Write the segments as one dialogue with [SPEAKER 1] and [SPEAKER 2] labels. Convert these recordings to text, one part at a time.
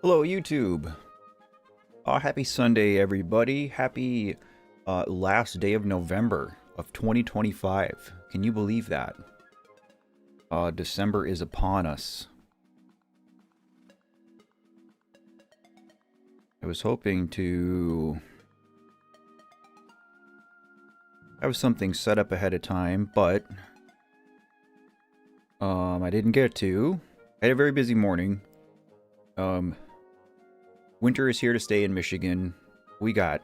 [SPEAKER 1] Hello, YouTube. Happy Sunday, everybody. Happy last day of November of 2025. Can you believe that? December is upon us. I was hoping to have something set up ahead of time, but I didn't get to. I had a very busy morning. Winter is here to stay in Michigan. We got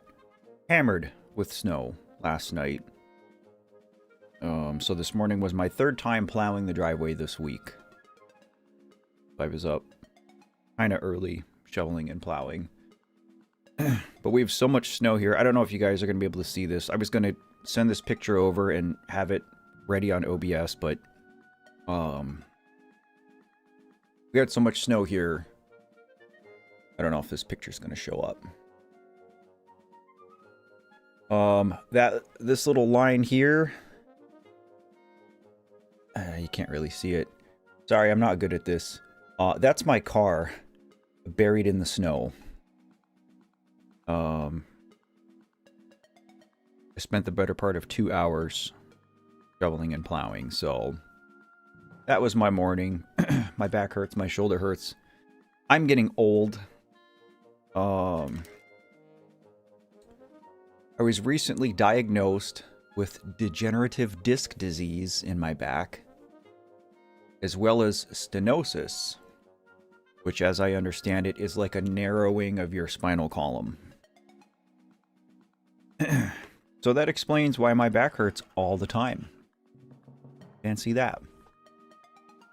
[SPEAKER 1] hammered with snow last night. So this morning was my third time plowing the driveway this week. I was up kind of early, shoveling and plowing. But we have so much snow here. I don't know if you guys are going to be able to see this. I was going to send this picture over and have it ready on OBS, but we had so much snow here. I don't know if this picture's going to show up. This little line here, you can't really see it. Sorry, I'm not good at this. That's my car buried in the snow. I spent the better part of 2 hours shoveling and plowing, so that was my morning. My back hurts, my shoulder hurts. I'm getting old. I was recently diagnosed with degenerative disc disease in my back, as well as stenosis, which, as I understand it, is like a narrowing of your spinal column. So that explains why my back hurts all the time. Fancy that.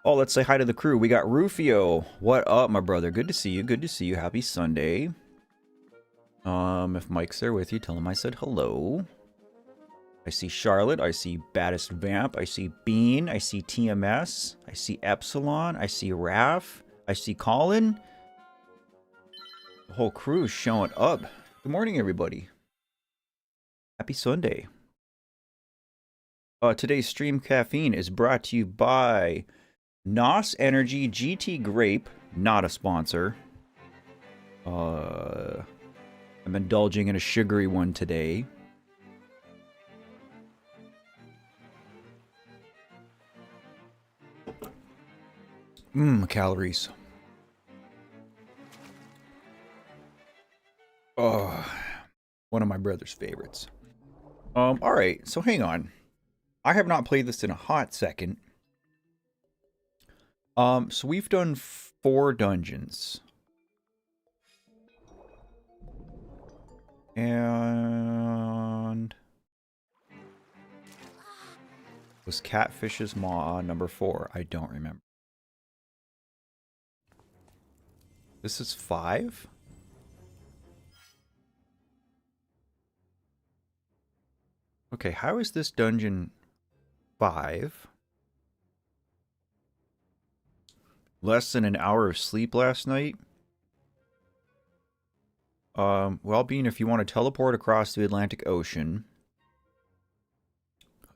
[SPEAKER 1] Oh, let's say hi to the crew. We got Rufio. What up, my brother? Good to see you. Good to see you. Happy Sunday. If Mike's there with you, tell him I said hello. I see Charlotte. I see Baddest Vamp. I see Bean. I see TMS. I see Epsilon. I see Raph. I see Colin. The whole crew is showing up. Good morning, everybody. Happy Sunday. Today's stream caffeine is brought to you by NOS Energy GT Grape, not a sponsor. I'm indulging in a sugary one today. Calories. Oh, one of my brother's favorites. Alright, so hang on. I have not played this in a hot second. So we've done 4 dungeons. And was Catfish's Maw number 4? I don't remember. This is 5? Okay, how is this dungeon 5? Less than an hour of sleep last night? Well, Bean, if you want to teleport across the Atlantic Ocean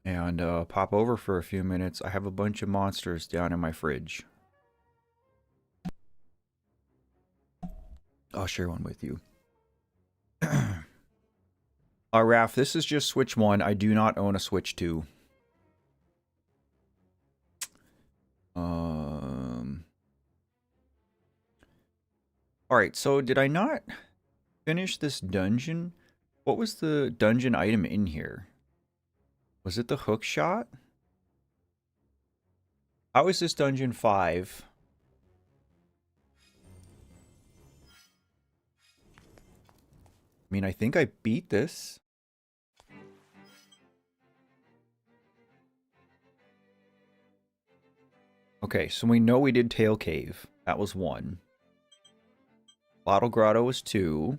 [SPEAKER 1] and pop over for a few minutes, I have a bunch of monsters down in my fridge. I'll share one with you. Raph, this is just Switch 1. I do not own a Switch 2. Alright, so did I not finish this dungeon? What was the dungeon item in here? Was it the hook shot? How is this dungeon 5? I mean, I think I beat this. Okay, so we know we did Tail Cave. That was 1. Bottle Grotto was 2.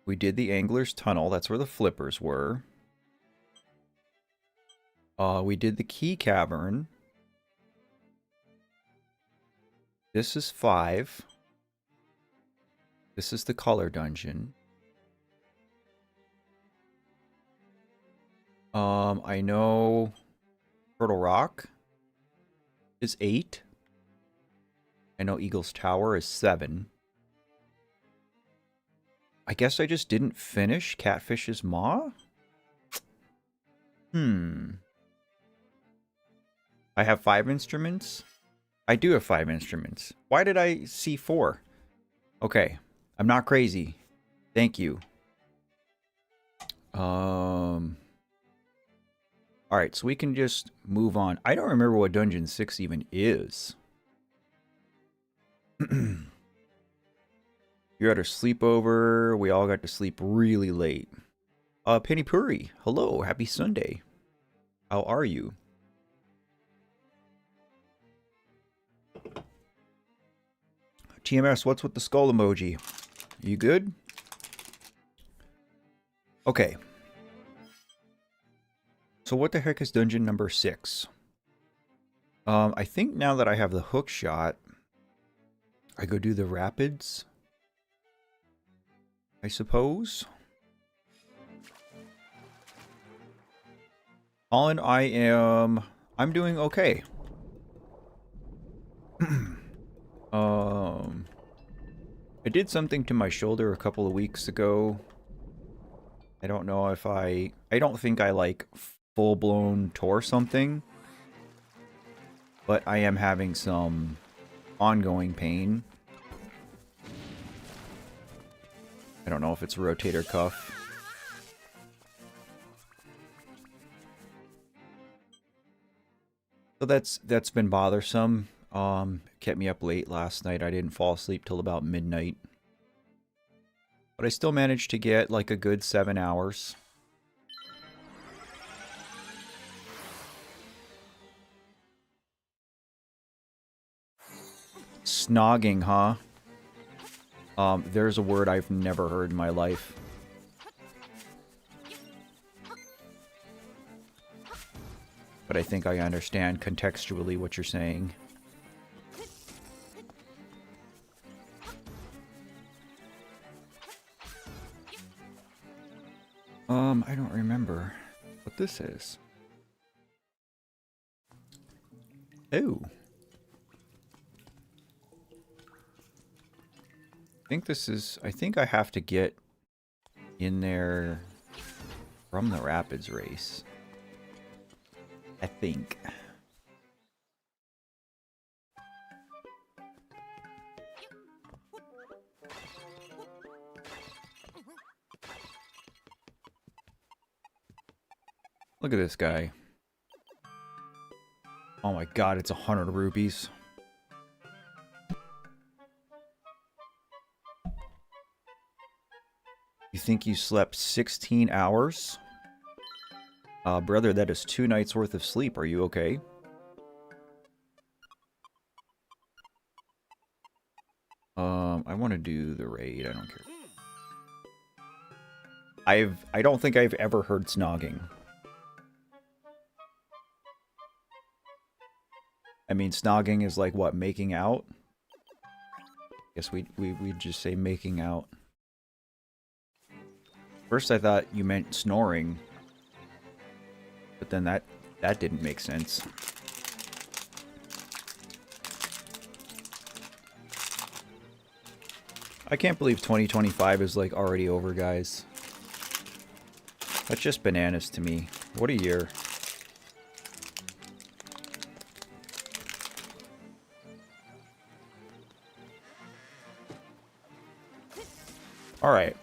[SPEAKER 1] We did the Angler's Tunnel. That's where the flippers were. We did the Key Cavern. This is 5. This is the color dungeon. I know Turtle Rock is 8. I know Eagle's Tower is 7. I guess I just didn't finish Catfish's Maw? I have 5 instruments? I do have 5 instruments. Why did I see 4? Okay. I'm not crazy. Thank you. Alright, so we can just move on. I don't remember what Dungeon 6 even is. You're at a sleepover. We all got to sleep really late. Penny Puri, hello. Happy Sunday. How are you? TMS, what's with the skull emoji? You good? Okay. So what the heck is dungeon number 6? I think now that I have the hook shot, I go do the rapids, I suppose. Colin, I'm doing okay. I did something to my shoulder a couple of weeks ago. I don't know if I don't think I like full-blown tore something, but I am having some ongoing pain. I don't know if it's a rotator cuff. So that's been bothersome. Kept me up late last night. I didn't fall asleep till about midnight. But I still managed to get like a good 7 hours. Snogging, huh? There's a word I've never heard in my life. But I think I understand contextually what you're saying. I don't remember what this is. Oh. I think I have to get in there from the Rapids race. I think. Look at this guy. Oh my god, it's 100 rupees. You think you slept 16 hours? Brother, that is 2 nights worth of sleep. Are you okay? I want to do the raid. I don't care. I don't think I've ever heard snogging. I mean, snogging is like what, making out? Guess we'd just say making out. First I thought you meant snoring. But then that didn't make sense. I can't believe 2025 is like already over, guys. That's just bananas to me. What a year. All right.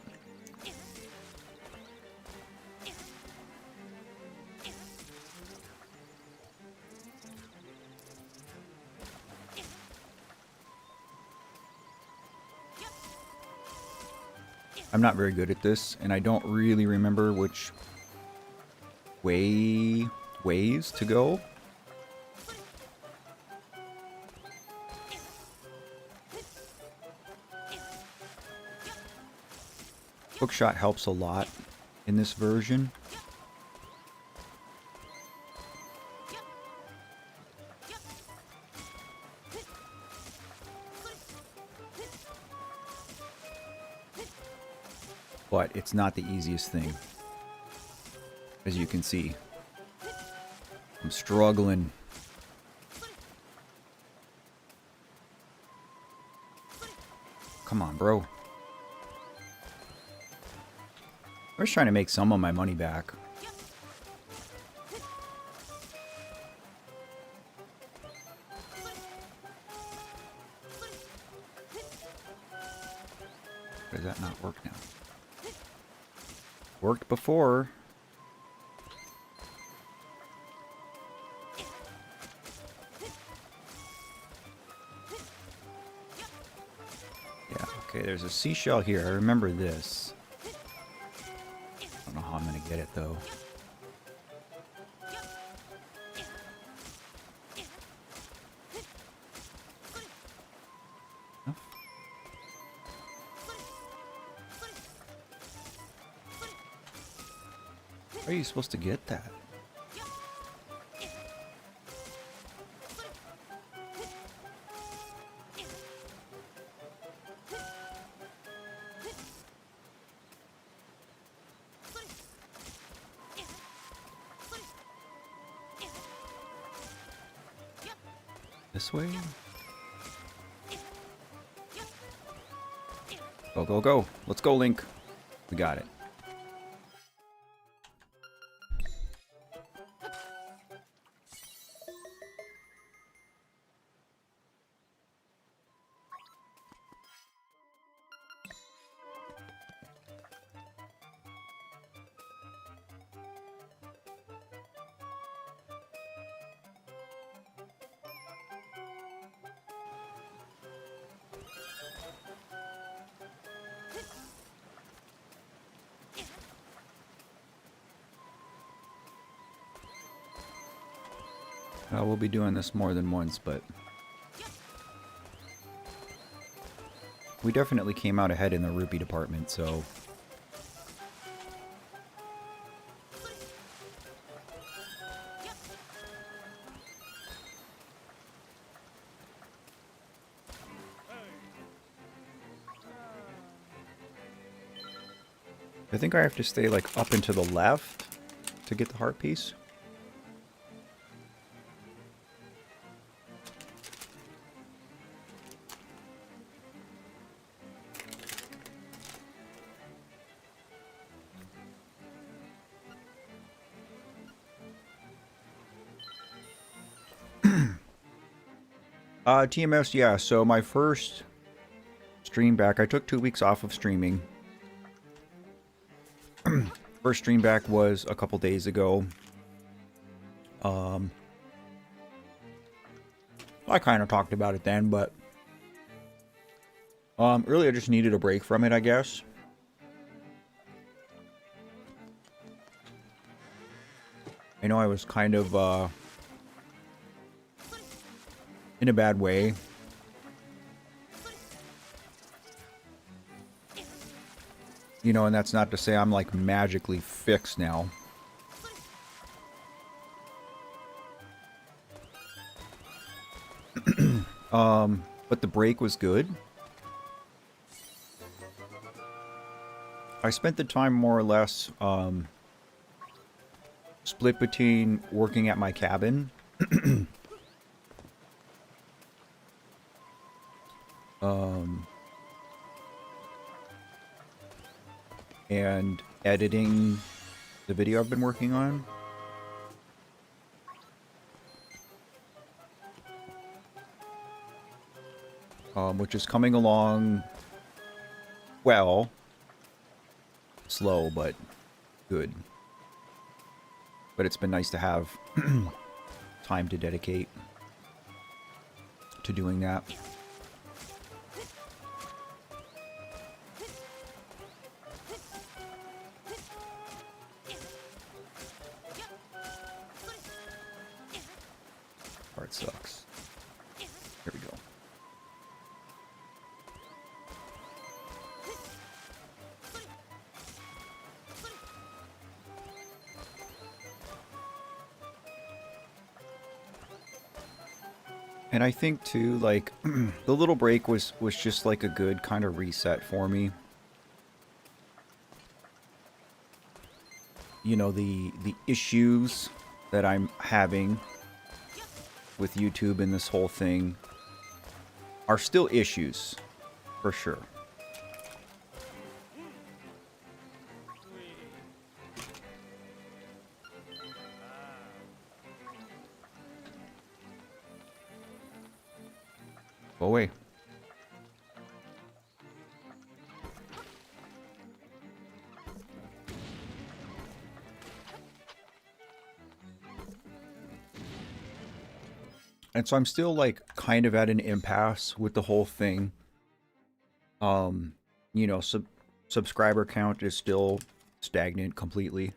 [SPEAKER 1] I'm not very good at this, and I don't really remember which ways to go. Hookshot helps a lot in this version. But it's not the easiest thing. As you can see. I'm struggling. Come on, bro. I was trying to make some of my money back. Does that not work now? Worked before. Yeah, okay, there's a seashell here. I remember this. I don't know how I'm gonna get it though. How are you supposed to get that? This way? Go, go, go. Let's go, Link. We got it. We'll be doing this more than once, but we definitely came out ahead in the rupee department, so I think I have to stay like up and to the left to get the heart piece. TMS, yeah, so my first stream back, I took 2 weeks off of streaming. First stream back was a couple days ago. I kind of talked about it then, but really I just needed a break from it, I guess. I know I was kind of in a bad way. You know, and that's not to say I'm like magically fixed now. But the break was good. I spent the time more or less split between working at my cabin and editing the video I've been working on. Which is coming along well. Slow, but good. But it's been nice to have time to dedicate to doing that. Part sucks. Here we go. And I think too, like, the little break was just like a good kind of reset for me. you know, the issues that I'm having with YouTube and this whole thing are still issues, for sure. Go away. And so I'm still like kind of at an impasse with the whole thing. You know, subscriber count is still stagnant completely.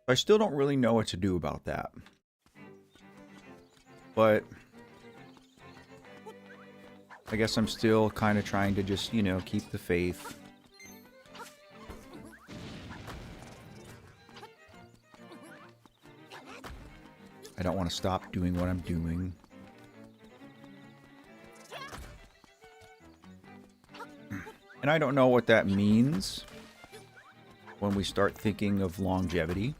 [SPEAKER 1] I still don't really know what to do about that. But I guess I'm still kind of trying to just, you know, keep the faith. I don't want to stop doing what I'm doing. And I don't know what that means when we start thinking of longevity.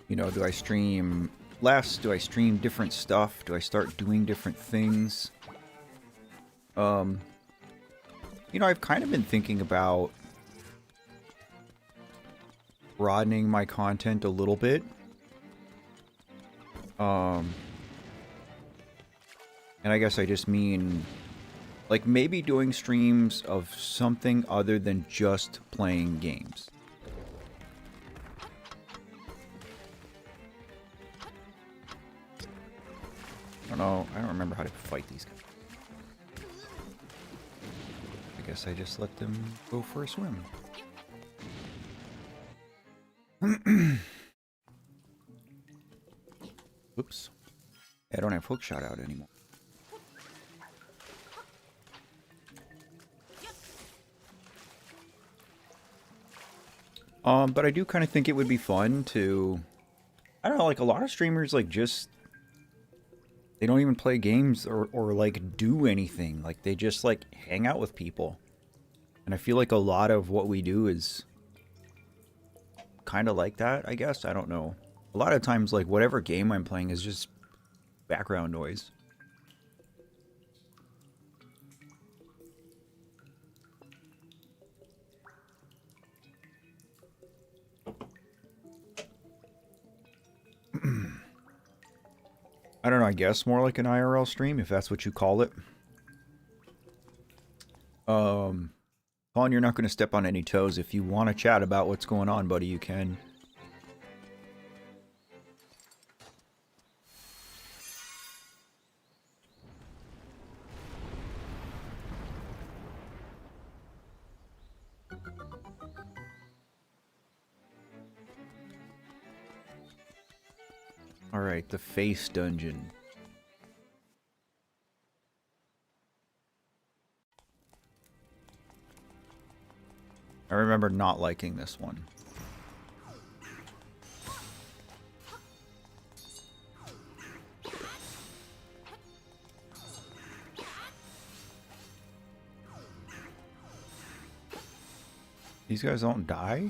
[SPEAKER 1] You know, do I stream less? Do I stream different stuff? Do I start doing different things? You know, I've kind of been thinking about broadening my content a little bit. And I guess I just mean, like, maybe doing streams of something other than just playing games. I don't remember how to fight these guys. I guess I just let them go for a swim. Oops. I don't have hookshot out anymore. But I do kind of think it would be fun to, I don't know, like a lot of streamers like just, they don't even play games or like do anything. Like they just like hang out with people. And I feel like a lot of what we do is kind of like that, I guess. I don't know. A lot of times, like whatever game I'm playing is just background noise. I don't know, I guess more like an IRL stream, if that's what you call it. Colin, you're not going to step on any toes. If you want to chat about what's going on, buddy, you can. Alright, the face dungeon. I remember not liking this one. These guys don't die?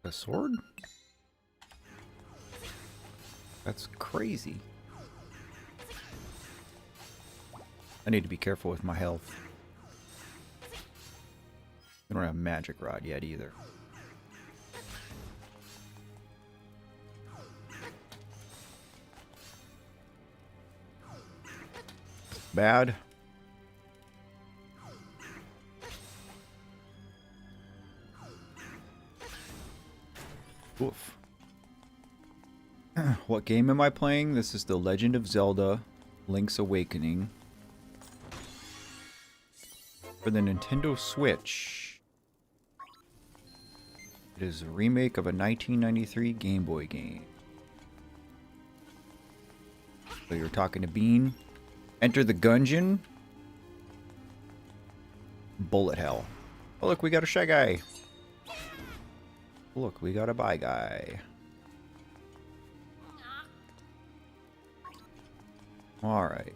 [SPEAKER 1] A sword? That's crazy. I need to be careful with my health. I don't have magic rod yet either. Bad. Oof. What game am I playing? This is The Legend of Zelda: Link's Awakening. for the Nintendo Switch. It is a remake of a 1993 Game Boy game. So you're talking to Bean. Enter the Gungeon. Bullet Hell. Oh, look, we got a Shy Guy. Look, we got a Bye Guy. Alright.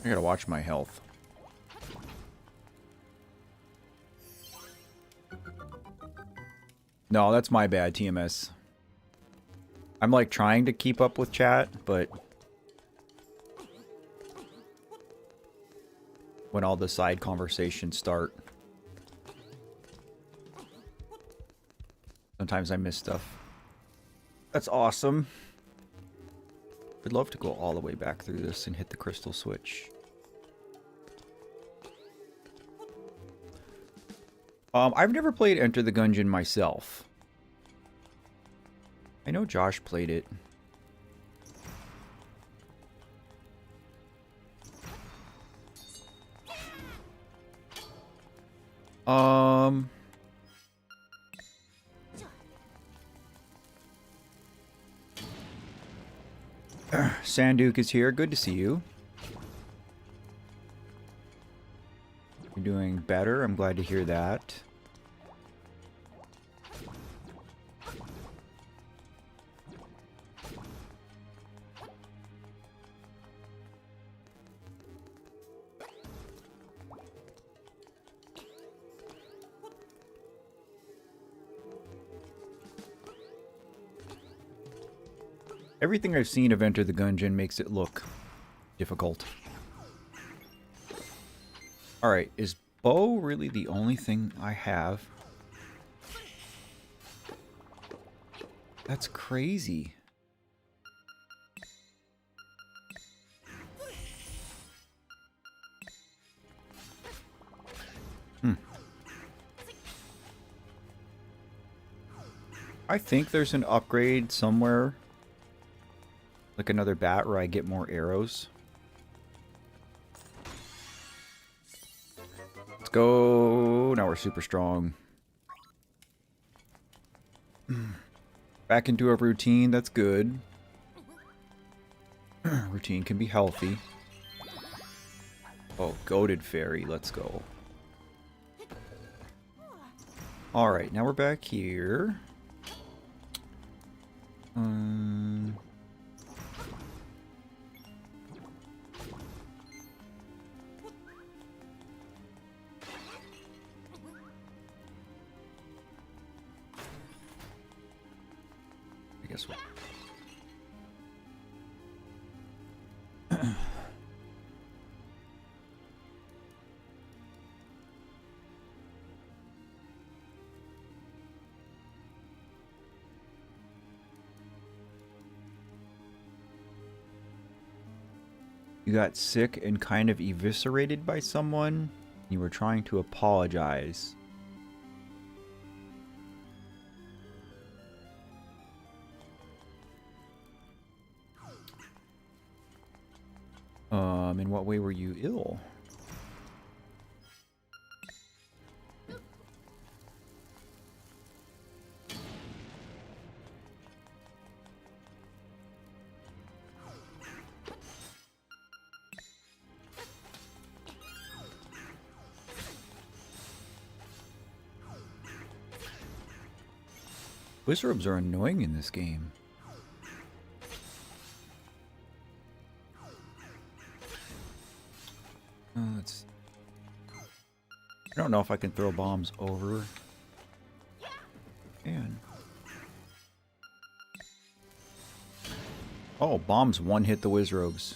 [SPEAKER 1] I gotta watch my health. No, that's my bad, TMS. I'm like trying to keep up with chat, but when all the side conversations start, sometimes I miss stuff. That's awesome. I'd love to go all the way back through this and hit the crystal switch. I've never played Enter the Gungeon myself. I know Josh played it. Sanduke is here. Good to see you. You're doing better. I'm glad to hear that. Everything I've seen of Enter the Gungeon makes it look difficult. Alright, is bow really the only thing I have? That's crazy. I think there's an upgrade somewhere. Like another bat where I get more arrows. Let's go. Now we're super strong. Back into a routine. That's good. Routine can be healthy. Oh, goated fairy. Let's go. Alright, now we're back here. I guess what? You got sick and kind of eviscerated by someone. You were trying to apologize. In what way were you ill? Wizards are annoying in this game. I don't know if I can throw bombs over. And oh, bombs one hit the Wizrobes.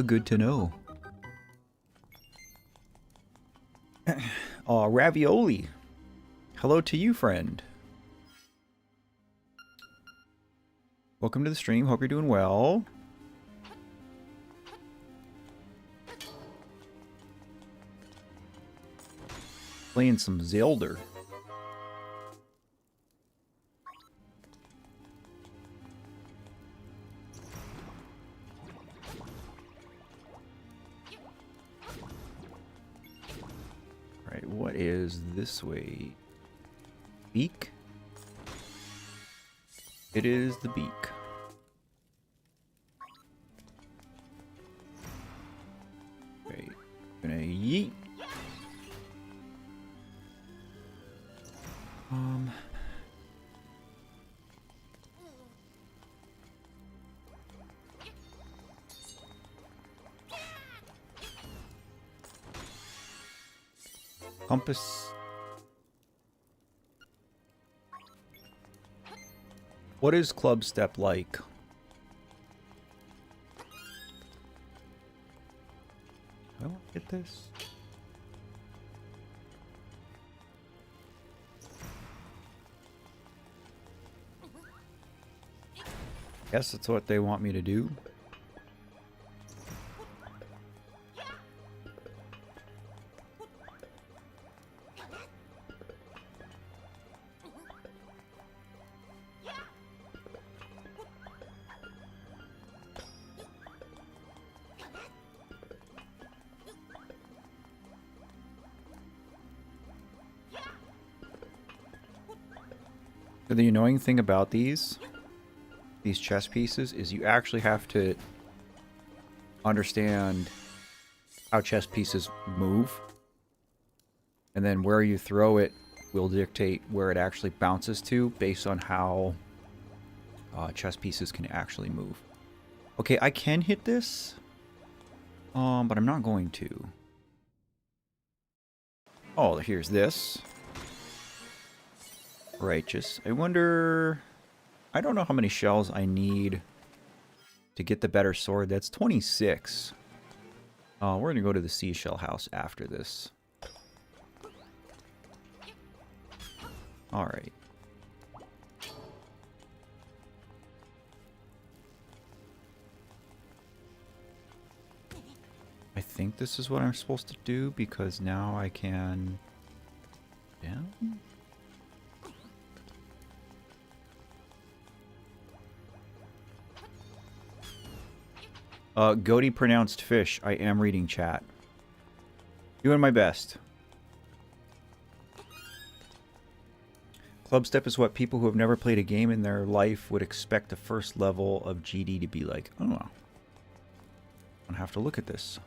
[SPEAKER 1] Good to know. Oh, Ravioli. Hello to you, friend. Welcome to the stream. Hope you're doing well. Playing some Zelda. Alright, what is this way? Beak? It is the beak. Okay, gonna yeet. Compass. What is club step like? I won't get this. Guess that's what they want me to do. The annoying thing about these chess pieces is you actually have to understand how chess pieces move, and then where you throw it will dictate where it actually bounces to based on how chess pieces can actually move. Okay, I can hit this, but I'm not going to. Oh, here's this. Righteous. I wonder... I don't know how many shells I need to get the better sword. That's 26. We're going to go to the seashell house after this. Alright. I think this is what I'm supposed to do because now I can... down? Goaty pronounced fish. I am reading chat. Doing my best. Club step is what people who have never played a game in their life would expect the first level of GD to be like. Oh, I'm gonna have to look at this.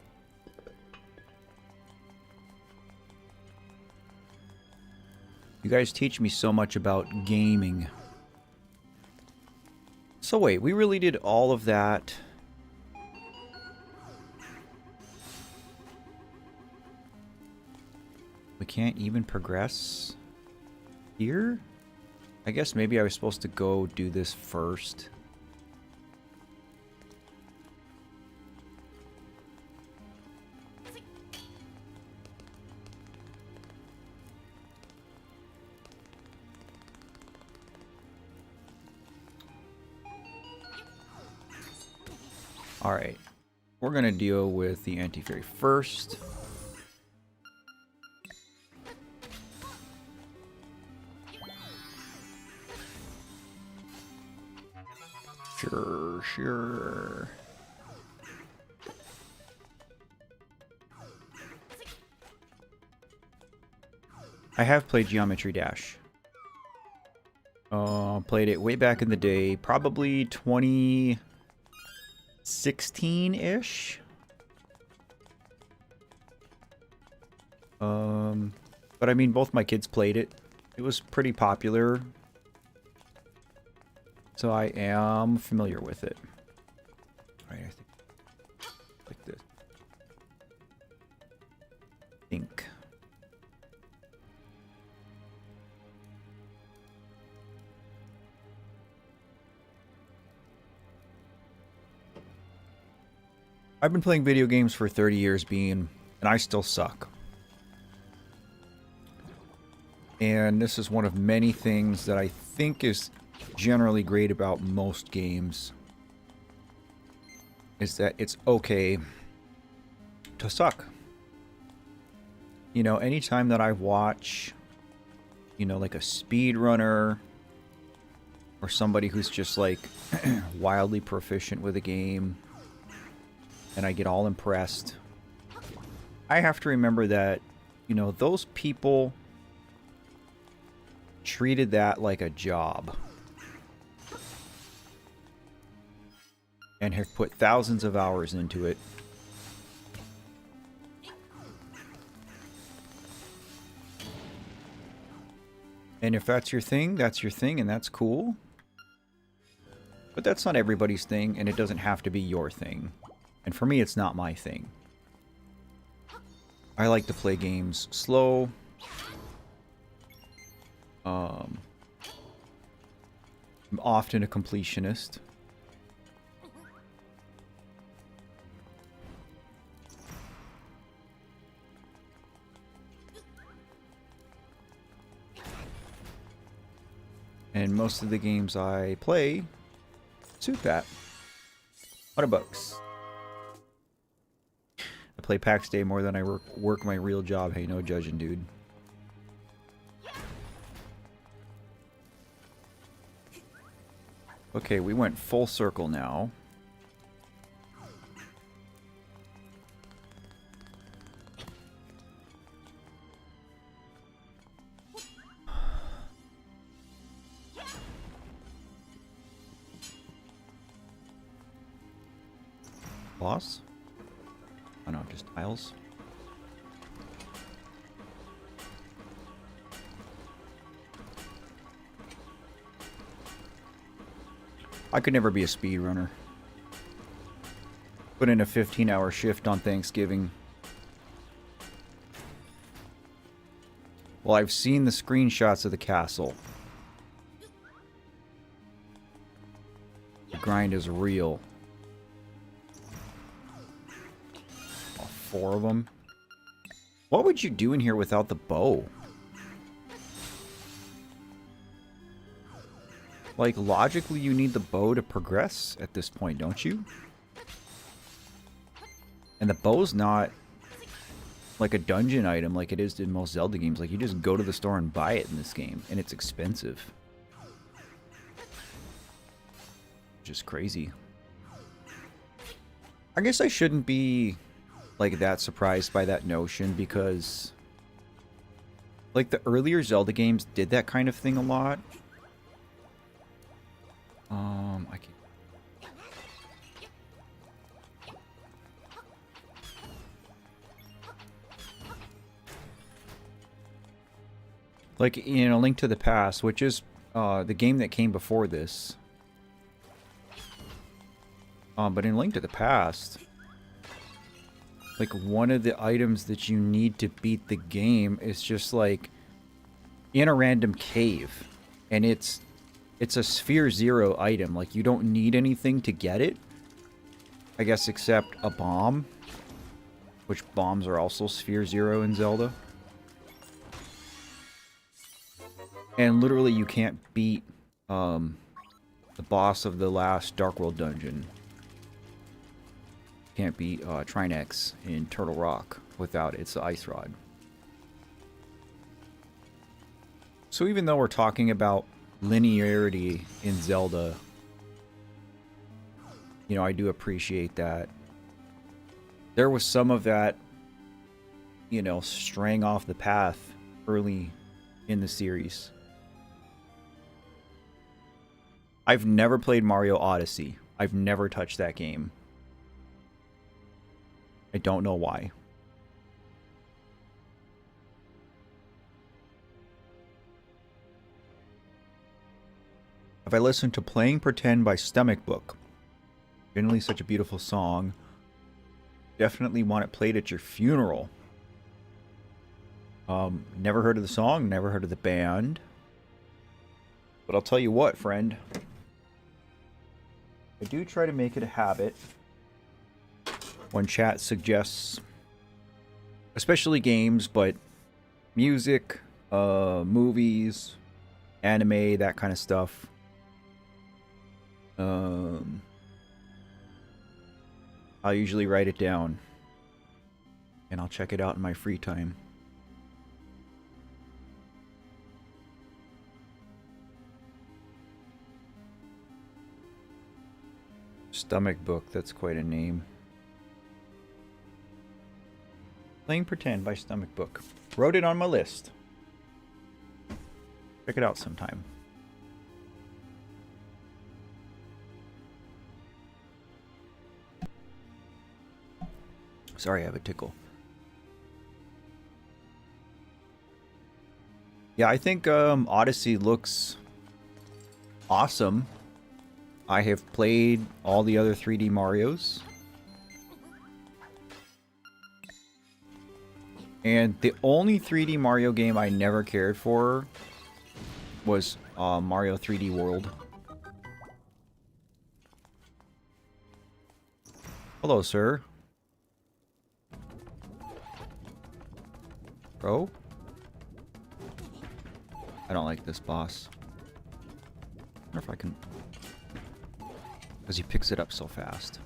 [SPEAKER 1] You guys teach me so much about gaming. So wait, we really did all of that. We can't even progress here? I guess maybe I was supposed to go do this first. Alright. We're gonna deal with the anti-fairy first. Sure. I have played Geometry Dash. Played it way back in the day, probably 2016-ish. But I mean, both my kids played it. It was pretty popular. So I am familiar with it. All right, I think like this. Think. I've been playing video games for 30 years, and I still suck. And this is one of many things that I think is generally great about most games is that it's okay to suck. You know, anytime that I watch, you know, like a speedrunner or somebody who's just like wildly proficient with a game and I get all impressed, I have to remember that, you know, those people treated that like a job and have put thousands of hours into it. And if that's your thing, and that's cool. But that's not everybody's thing, and it doesn't have to be your thing. And for me, it's not my thing. I like to play games slow. I'm often a completionist. And most of the games I play suit that. $100. I play PAX Day more than I work my real job. Hey, no judging, dude. Okay, we went full circle now. Boss? Oh no, just tiles. I could never be a speedrunner. Put in a 15-hour shift on Thanksgiving. Well, I've seen the screenshots of the castle. The grind is real. All 4 of them. What would you do in here without the bow? Like, logically, you need the bow to progress at this point, don't you? And the bow's not like a dungeon item like it is in most Zelda games. Like, you just go to the store and buy it in this game, and it's expensive. Just crazy. I guess I shouldn't be, like, that surprised by that notion, because, like, the earlier Zelda games did that kind of thing a lot. I can... Like, in A Link to the Past, which is the game that came before this. But in Link to the Past, like, one of the items that you need to beat the game is just, like, in a random cave. And it's a Sphere Zero item. Like, you don't need anything to get it. I guess except a bomb. Which bombs are also Sphere Zero in Zelda. And literally you can't beat the boss of the last Dark World dungeon. Can't beat Trinex in Turtle Rock without its Ice Rod. So even though we're talking about linearity in Zelda, you know, I do appreciate that. There was some of that, you know, straying off the path early in the series. I've never played Mario Odyssey. I've never touched that game. I don't know why. Have I listened to Playing Pretend by Stomach Book? Generally such a beautiful song. Definitely want it played at your funeral. Never heard of the song, never heard of the band. But I'll tell you what, friend. I do try to make it a habit when chat suggests, especially games, but music, movies, anime, that kind of stuff. Um, I'll usually write it down. And I'll check it out in my free time. Stomach Book, that's quite a name. Playing Pretend by Stomach Book. Wrote it on my list. Check it out sometime. Sorry, I have a tickle. Yeah, I think Odyssey looks awesome. I have played all the other 3D Marios. And the only 3D Mario game I never cared for was Mario 3D World. Hello, sir. Bro? I don't like this boss. I wonder if I can... Because he picks it up so fast.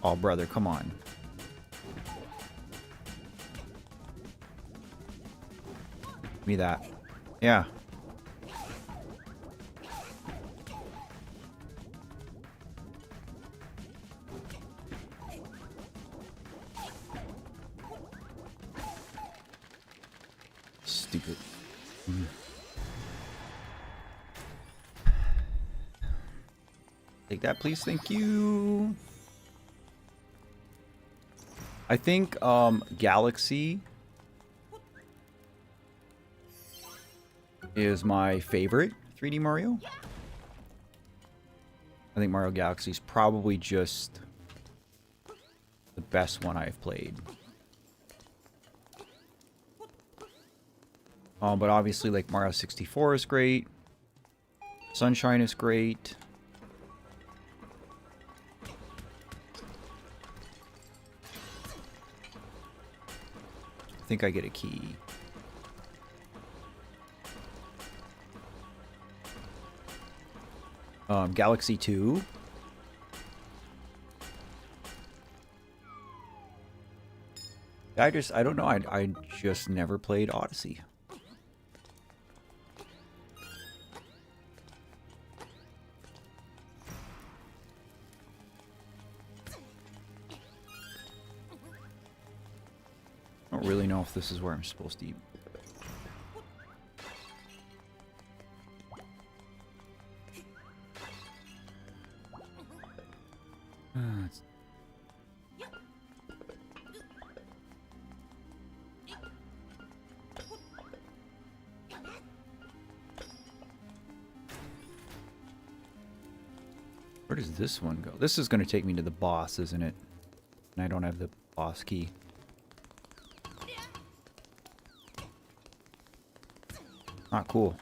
[SPEAKER 1] Oh, brother, come on. Give me that. Yeah. Stupid. Take that, please. Thank you. I think Galaxy is my favorite 3D Mario. I think Mario Galaxy is probably just the best one I've played. But obviously, like, Mario 64 is great. Sunshine is great. I think I get a key. Galaxy 2. I don't know. I just never played Odyssey. I don't really know if this is where I'm supposed to eat. Where does this one go? This is going to take me to the boss, isn't it? And I don't have the boss key. Not cool.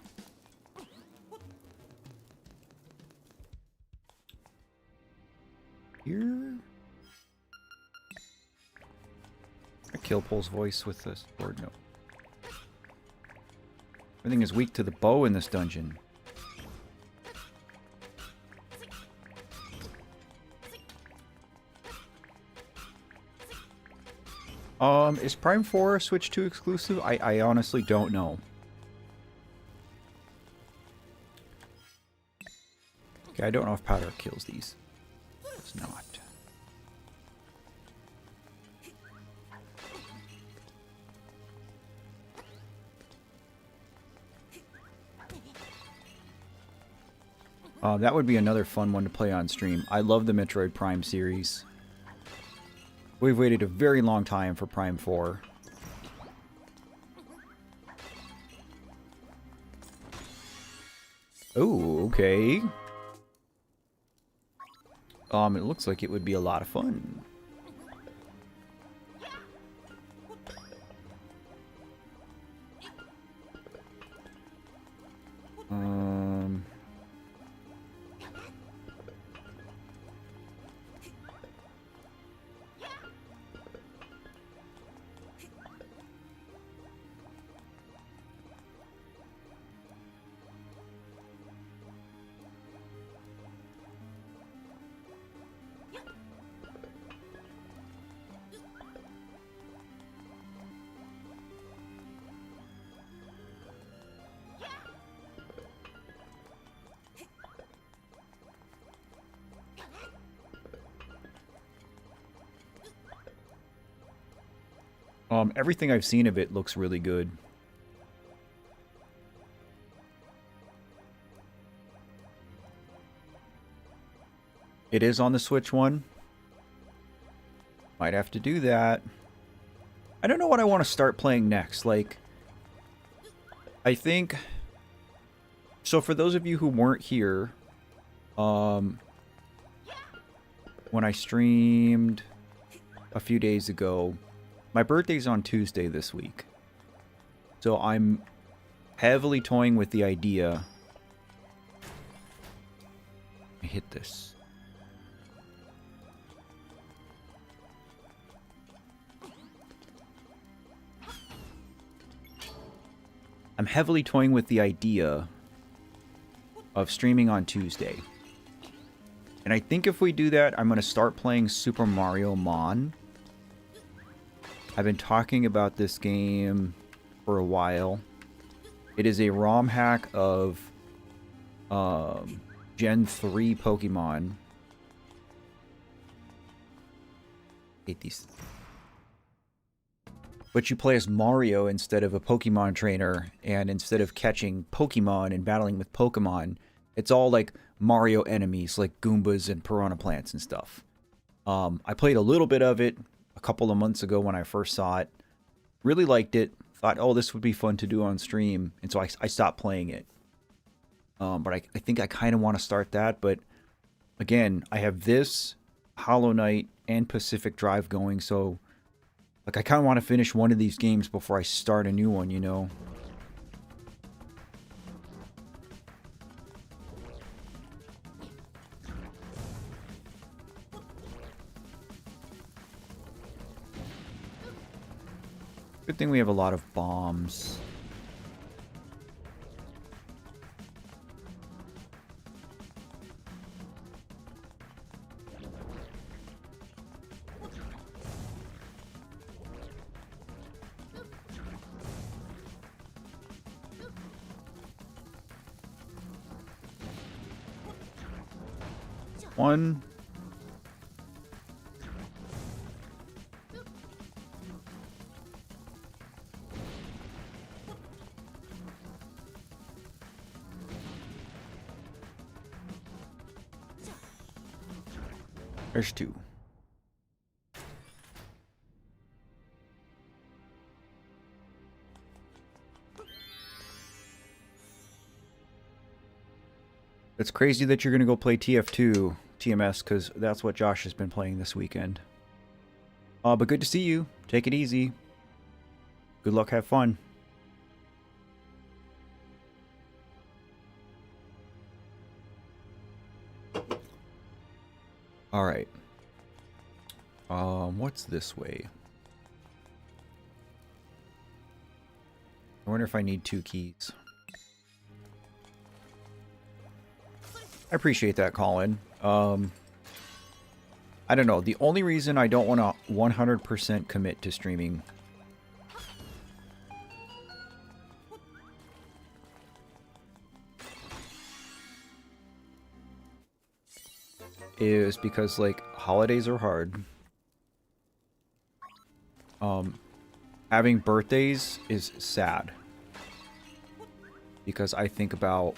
[SPEAKER 1] Here? I kill Pole's voice with this sword? No. Everything is weak to the bow in this dungeon. Is Prime 4 Switch 2 exclusive? I honestly don't know. Okay, I don't know if powder kills these. It's not. That would be another fun one to play on stream. I love the Metroid Prime series. We've waited a very long time for Prime 4. Oh, okay. It looks like it would be a lot of fun. Everything I've seen of it looks really good. It is on the Switch one. Might have to do that. I don't know what I want to start playing next. Like, I think... So for those of you who weren't here, when I streamed a few days ago, my birthday's on Tuesday this week. So I'm heavily toying with the idea... I hit this. I'm heavily toying with the idea of streaming on Tuesday. And I think if we do that, I'm going to start playing Super Mario Mon. I've been talking about this game for a while. It is a ROM hack of Gen 3 Pokemon. Hate these. But you play as Mario instead of a Pokemon trainer, and instead of catching Pokemon and battling with Pokemon, it's all like Mario enemies, like Goombas and Piranha Plants and stuff. I played a little bit of it a couple of months ago when I first saw it. Really liked it. Thought, oh, this would be fun to do on stream, and so I stopped playing it. But I think I kind of want to start that, but again, I have this, Hollow Knight, and Pacific Drive going, so... Like, I kind of want to finish one of these games before I start a new one, you know? Good thing we have a lot of bombs. One. There's two. It's crazy that you're going to go play TF2 TMS, because that's what Josh has been playing this weekend. But good to see you. Take it easy. Good luck, have fun. Alright. What's this way? I wonder if I need 2 keys. I appreciate that, Colin. I don't know. The only reason I don't want to 100% commit to streaming is because, like, holidays are hard. Having birthdays is sad. Because I think about...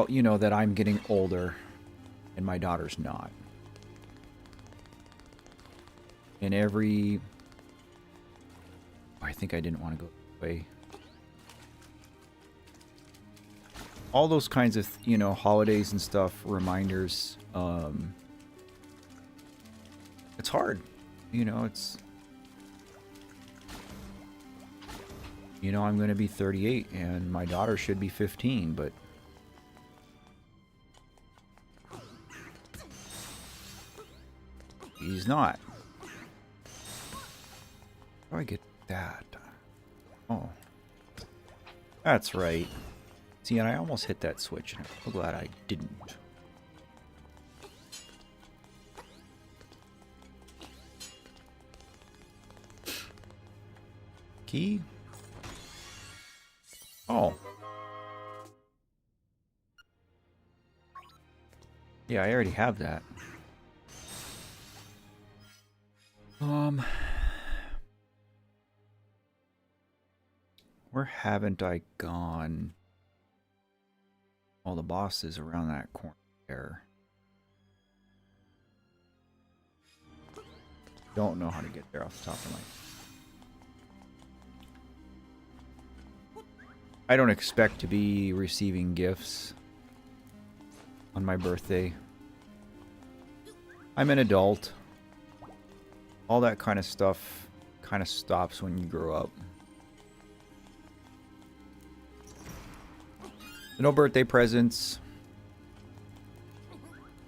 [SPEAKER 1] you know, that I'm getting older and my daughter's not. And every... I think I didn't want to go away. All those kinds of, you know, holidays and stuff, reminders, it's hard. You know, it's... You know, I'm going to be 38 and my daughter should be 15, but... He's not. How do I get that? Oh. That's right. See, and I almost hit that switch, and I'm so glad I didn't. Key? Oh. Yeah, I already have that. Um, where haven't I gone? All the bosses around that corner there. Don't know how to get there off the top of my... I don't expect to be receiving gifts on my birthday. I'm an adult. All that kind of stuff kind of stops when you grow up. No birthday presents.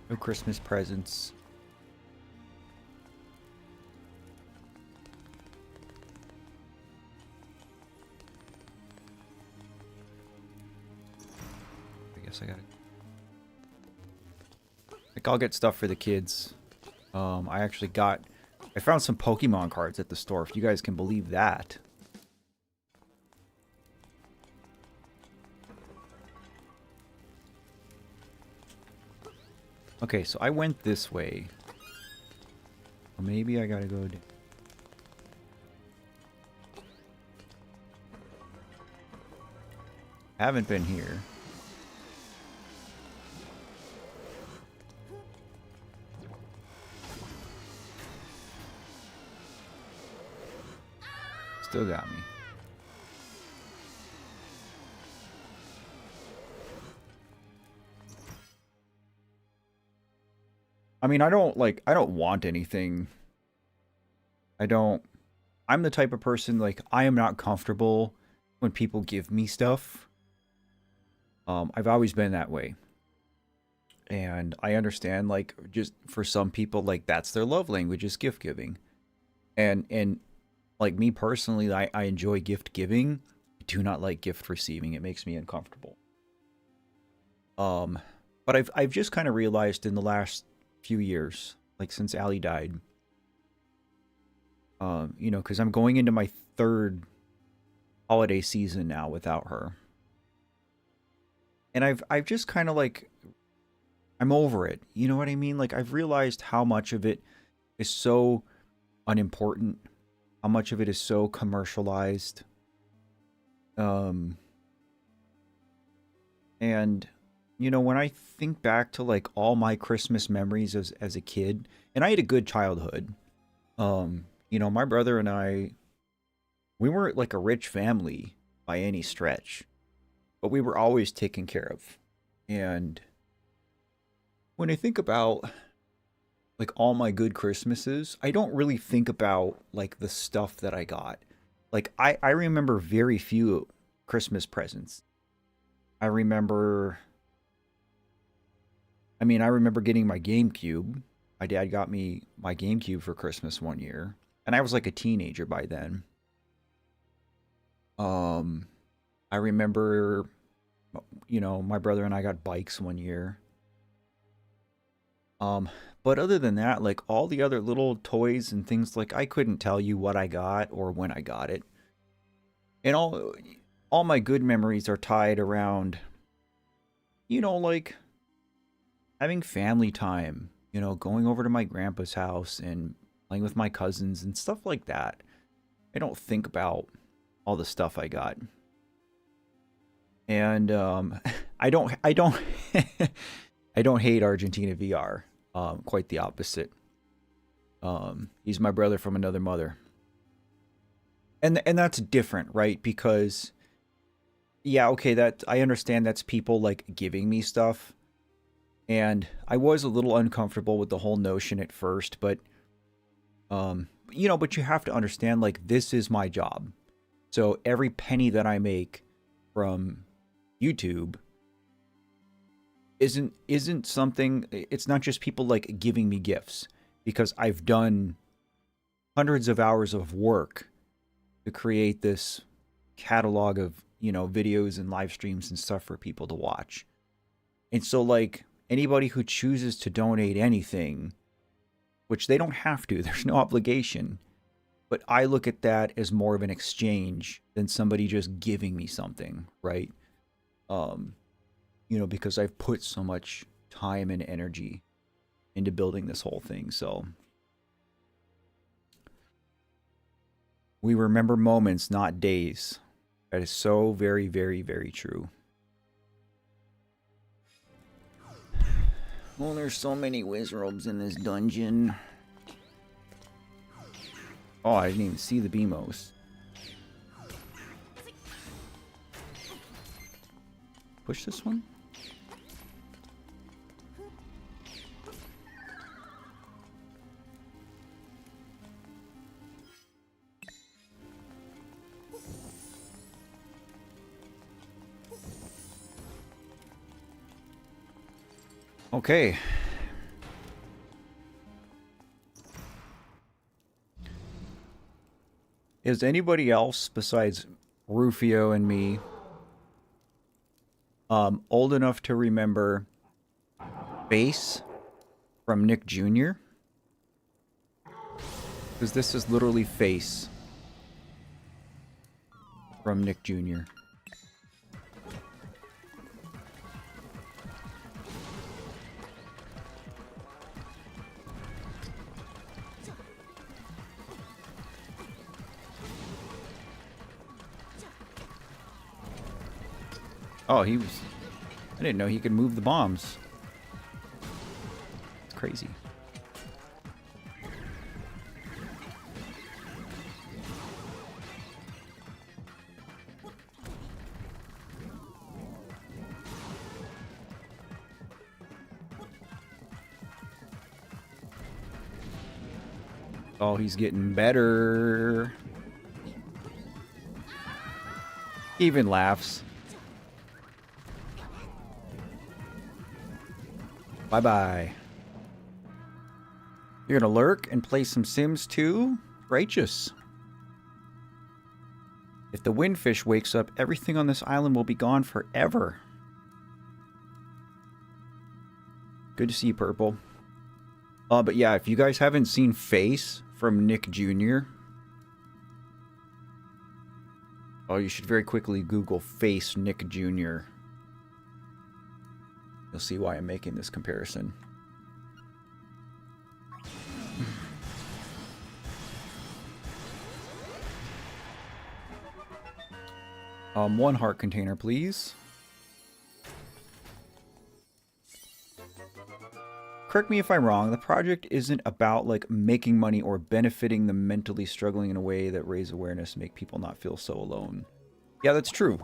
[SPEAKER 1] No Christmas presents. I guess I gotta... Like, I'll get stuff for the kids. I actually got... I found some Pokemon cards at the store, if you guys can believe that. Okay, so I went this way. Well, maybe I gotta go... Haven't been here. Still got me. I mean, I don't want anything. I'm the type of person, like, I am not comfortable when people give me stuff. I've always been that way. And I understand, like, just for some people, like, that's their love language is gift giving. And like me personally, I enjoy gift giving. I do not like gift receiving. It makes me uncomfortable. But I've just kind of realized in the last few years, like since Allie died, you know, because I'm going into my third holiday season now without her. And I've just kind of like, I'm over it. You know what I mean? Like, I've realized how much of it is so unimportant, how much of it is so commercialized. And, you know, when I think back to, like, all my Christmas memories as a kid, and I had a good childhood. You know, my brother and I, we weren't, like, a rich family by any stretch, but we were always taken care of. And when I think about, like, all my good Christmases, I don't really think about, like, the stuff that I got. Like, I remember very few Christmas presents. I remember getting my GameCube. My dad got me my GameCube for Christmas one year, and I was like a teenager by then. I remember, you know, my brother and I got bikes one year. But other than that, like, all the other little toys and things, like, I couldn't tell you what I got or when I got it. And all my good memories are tied around, you know, like, having family time, you know, going over to my grandpa's house and playing with my cousins and stuff like that. I don't think about all the stuff I got. And I don't I don't hate Argentina VR. Quite the opposite. He's my brother from another mother. And that's different, right? Because yeah, okay, that I understand that's people like giving me stuff. And I was a little uncomfortable with the whole notion at first, but you know, but you have to understand, like, this is my job. So every penny that I make from YouTube isn't something, it's not just people like giving me gifts, because I've done hundreds of hours of work to create this catalog of, you know, videos and live streams and stuff for people to watch. And so, like, anybody who chooses to donate anything, which they don't have to, there's no obligation, but I look at that as more of an exchange than somebody just giving me something, right? You know, because I've put so much time and energy into building this whole thing. So We remember moments, not days. That is so very, very, very true. Well, there's so many wizrobes in this dungeon. Oh, I didn't even see the BMOs. Push this one? Okay. Is anybody else besides Rufio and me old enough to remember Face from Nick Jr.? Because this is literally Face from Nick Jr. Oh, he was... I didn't know he could move the bombs. It's crazy. Oh, he's getting better. He even laughs. Bye-bye. You're gonna lurk and play some Sims 2? Righteous. If the windfish wakes up, everything on this island will be gone forever. Good to see you, Purple. But yeah, if you guys haven't seen Face from Nick Jr., oh, you should very quickly Google Face Nick Jr. You'll see why I'm making this comparison. One heart container, please. Correct me if I'm wrong, the project isn't about like making money or benefiting the mentally struggling in a way that raise awareness and make people not feel so alone. Yeah, that's true.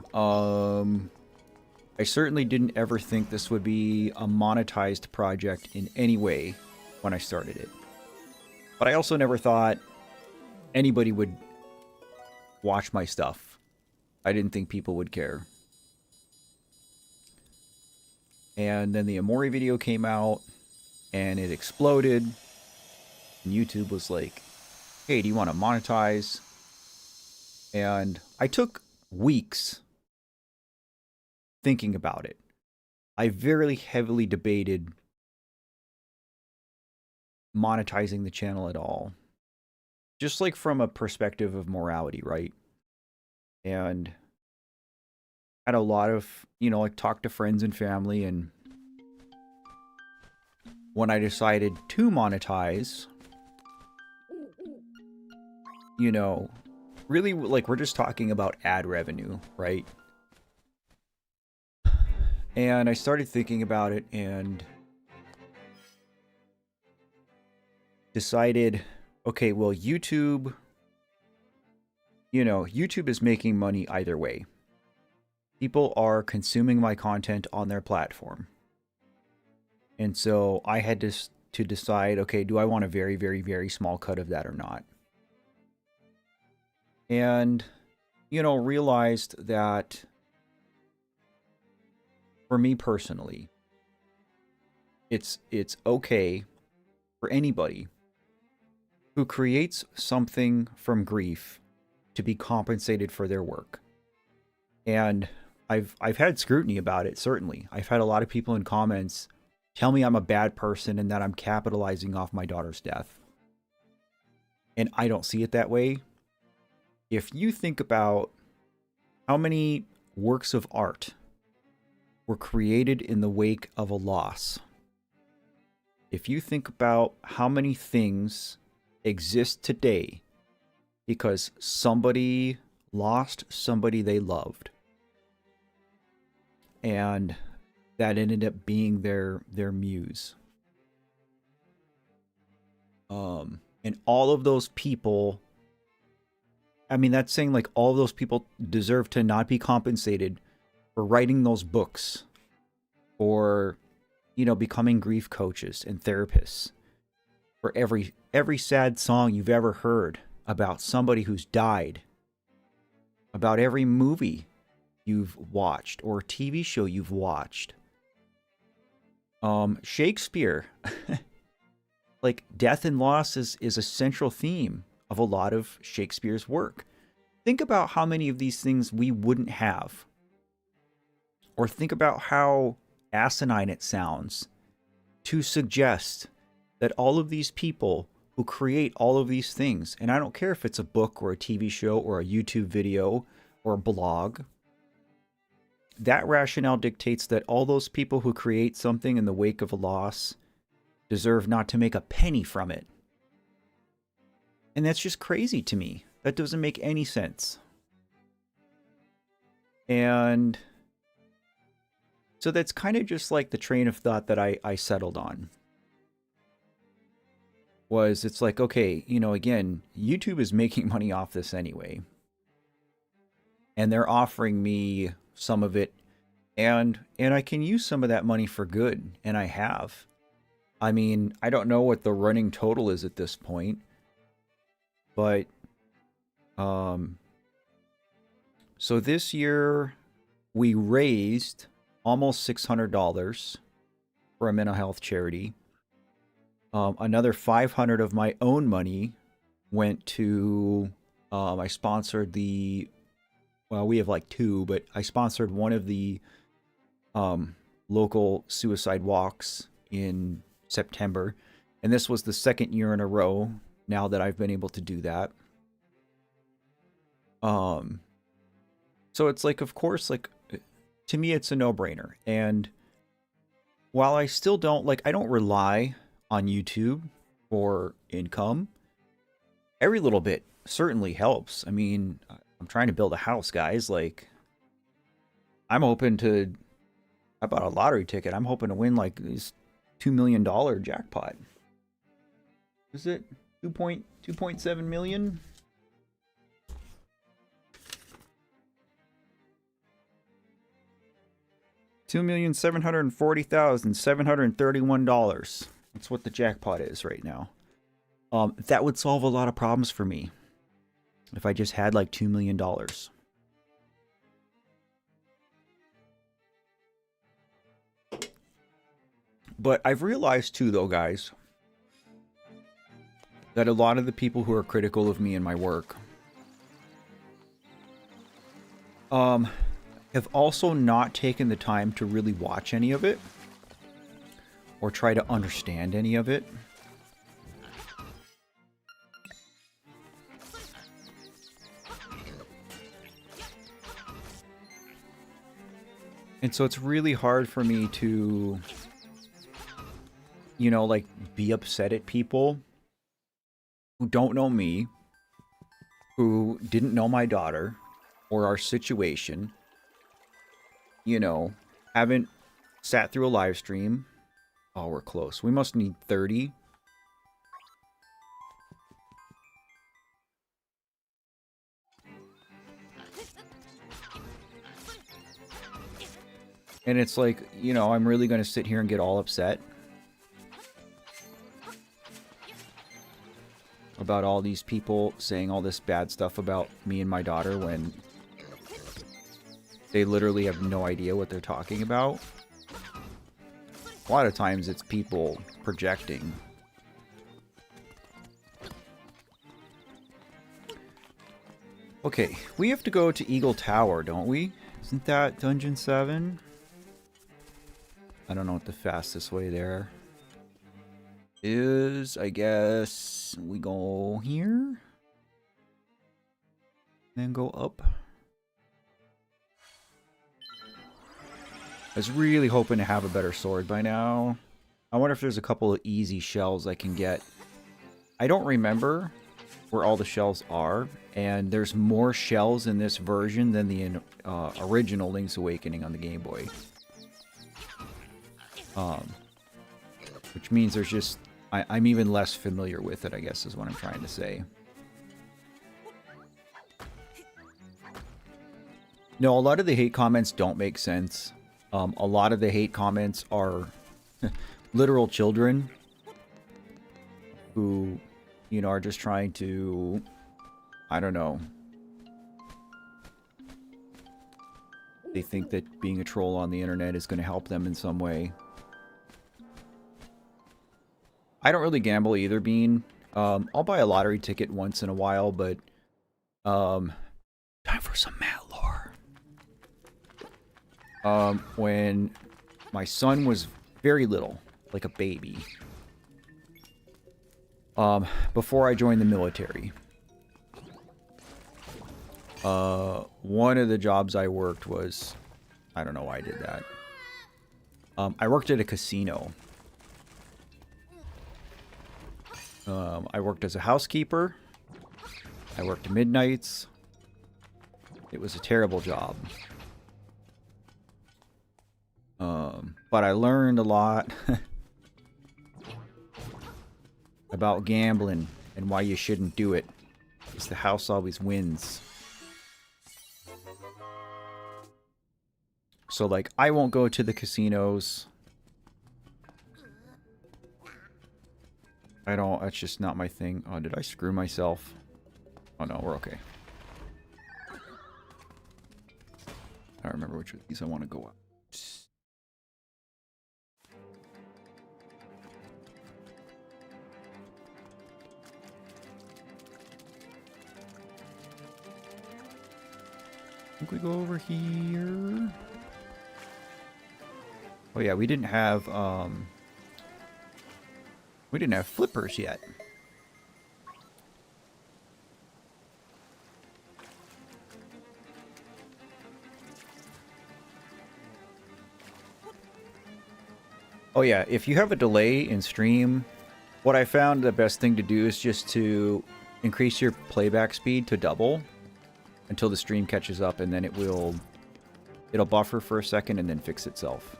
[SPEAKER 1] I certainly didn't ever think this would be a monetized project in any way when I started it. But I also never thought anybody would watch my stuff. I didn't think people would care. And then the Amori video came out, and it exploded. And YouTube was like, hey, do you want to monetize? And I took weeks thinking about it. I very heavily debated monetizing the channel at all. Just like from a perspective of morality, right? And had a lot of, you know, like talk to friends and family, and when I decided to monetize, you know, really, like, we're just talking about ad revenue, right? And I started thinking about it and decided, okay, well, YouTube, you know, YouTube is making money either way. People are consuming my content on their platform. And so I had to decide, okay, do I want a very, very, very small cut of that or not? And, you know, realized that for me personally, it's okay for anybody who creates something from grief to be compensated for their work. And I've had scrutiny about it, certainly. I've had a lot of people in comments tell me I'm a bad person and that I'm capitalizing off my daughter's death. And I don't see it that way. If you think about how many works of art were created in the wake of a loss, if you think about how many things exist today because somebody lost somebody they loved. And that ended up being their muse. And all of those people, I mean, that's saying like all of those people deserve to not be compensated for writing those books, or, you know, becoming grief coaches and therapists, for every sad song you've ever heard about somebody who's died, about every movie you've watched or TV show you've watched. Shakespeare, like death and loss is a central theme of a lot of Shakespeare's work. Think about how many of these things we wouldn't have. Or think about how asinine it sounds to suggest that all of these people who create all of these things, and I don't care if it's a book or a TV show or a YouTube video or a blog, that rationale dictates that all those people who create something in the wake of a loss deserve not to make a penny from it. And that's just crazy to me. That doesn't make any sense. And so that's kind of just like the train of thought that I settled on. Was it's like, okay, you know, again, YouTube is making money off this anyway. And they're offering me some of it, and I can use some of that money for good, and I have. I mean, I don't know what the running total is at this point, but so this year we raised almost $600 for a mental health charity. Another $500 of my own money went to I sponsored the, well, we have like two, but I sponsored one of the local suicide walks in September. And this was the second year in a row now that I've been able to do that. So it's like, of course, like, to me, it's a no-brainer. And while I still don't, like, I don't rely on YouTube for income, every little bit certainly helps. I mean, I'm trying to build a house, guys. Like, I'm hoping to, I bought a lottery ticket. I'm hoping to win like this $2 million jackpot. Is it 2.7 million? $2,740,731. That's what the jackpot is right now. That would solve a lot of problems for me if I just had like $2 million. But I've realized too, though, guys, that a lot of the people who are critical of me and my work have also not taken the time to really watch any of it or try to understand any of it. And so it's really hard for me to, you know, like, be upset at people who don't know me, who didn't know my daughter or our situation, you know, haven't sat through a live stream. Oh, we're close. We must need 30. And it's like, you know, I'm really going to sit here and get all upset about all these people saying all this bad stuff about me and my daughter when they literally have no idea what they're talking about. A lot of times it's people projecting. Okay, we have to go to Eagle Tower, don't we? Isn't that Dungeon 7? I don't know what the fastest way there is. I guess we go here. Then go up. I was really hoping to have a better sword by now. I wonder if there's a couple of easy shells I can get. I don't remember where all the shells are, and there's more shells in this version than the original Link's Awakening on the Game Boy. Which means there's just... I'm even less familiar with it, I guess, is what I'm trying to say. No, a lot of the hate comments don't make sense. A lot of the hate comments are literal children who, you know, are just trying to, I don't know. They think that being a troll on the internet is going to help them in some way. I don't really gamble either, Bean. I'll buy a lottery ticket once in a while, but time for some Matt lore. When my son was very little, like a baby, before I joined the military, one of the jobs I worked was, I don't know why I did that. I worked at a casino. I worked as a housekeeper. I worked midnights. It was a terrible job. But I learned a lot about gambling and why you shouldn't do it. Because the house always wins. So, like, I won't go to the casinos. That's just not my thing. Oh, did I screw myself? Oh no, we're okay. I don't remember which of these I want to go up. I think we go over here. Oh yeah, we didn't have flippers yet. Oh yeah, if you have a delay in stream, what I found the best thing to do is just to increase your playback speed to double until the stream catches up, and then it'll buffer for a second and then fix itself.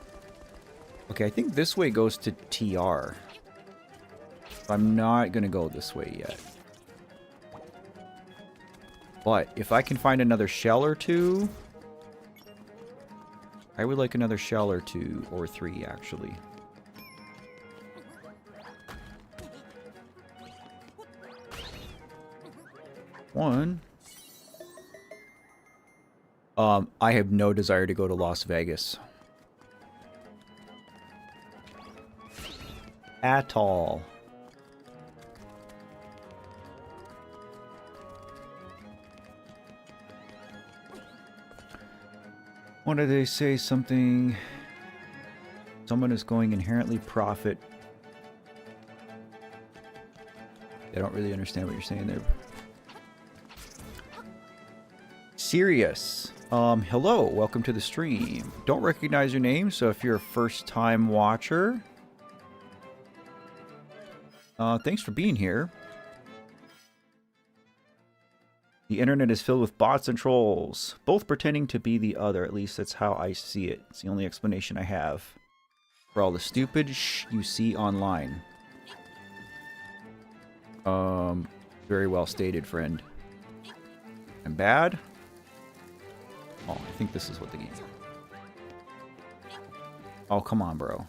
[SPEAKER 1] Okay, I think this way goes to TR. I'm not going to go this way yet. But if I can find another shell or two... I would like another shell or two, or three, actually. One. I have no desire to go to Las Vegas. At all. What did they say? Something... Someone is going inherently profit. I don't really understand what you're saying there. Sirius. Hello, welcome to the stream. Don't recognize your name, so if you're a first-time watcher, thanks for being here. The internet is filled with bots and trolls, both pretending to be the other. At least that's how I see it. It's the only explanation I have for all the stupid you see online. Very well stated, friend. And bad? Oh, I think this is what the game is. Oh, come on, bro.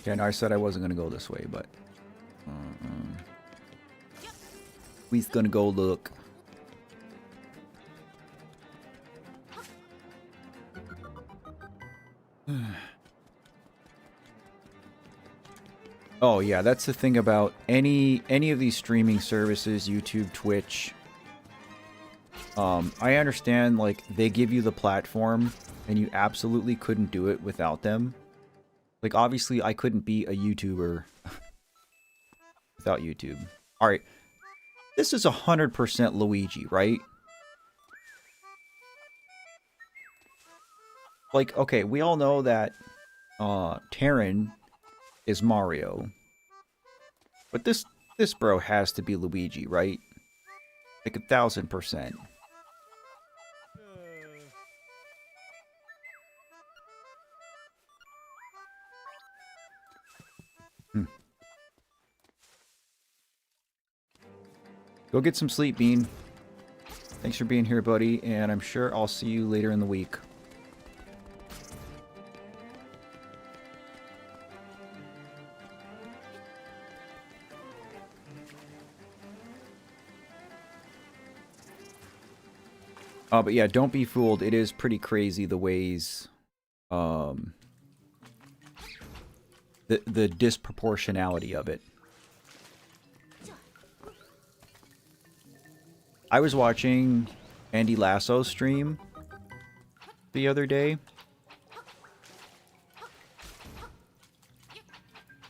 [SPEAKER 1] Yeah, no, I said I wasn't going to go this way, but... we's going to go look. Oh yeah, that's the thing about any of these streaming services, YouTube, Twitch. I understand, like, they give you the platform, and you absolutely couldn't do it without them. Like, obviously, I couldn't be a YouTuber without YouTube. Alright. This is 100% Luigi, right? Like, okay, we all know that Terran is Mario. But this bro has to be Luigi, right? Like 1000%. Hmm. Go get some sleep, Bean. Thanks for being here, buddy, and I'm sure I'll see you later in the week. But yeah, don't be fooled. It is pretty crazy the ways, the disproportionality of it. I was watching Andy Lasso's stream the other day,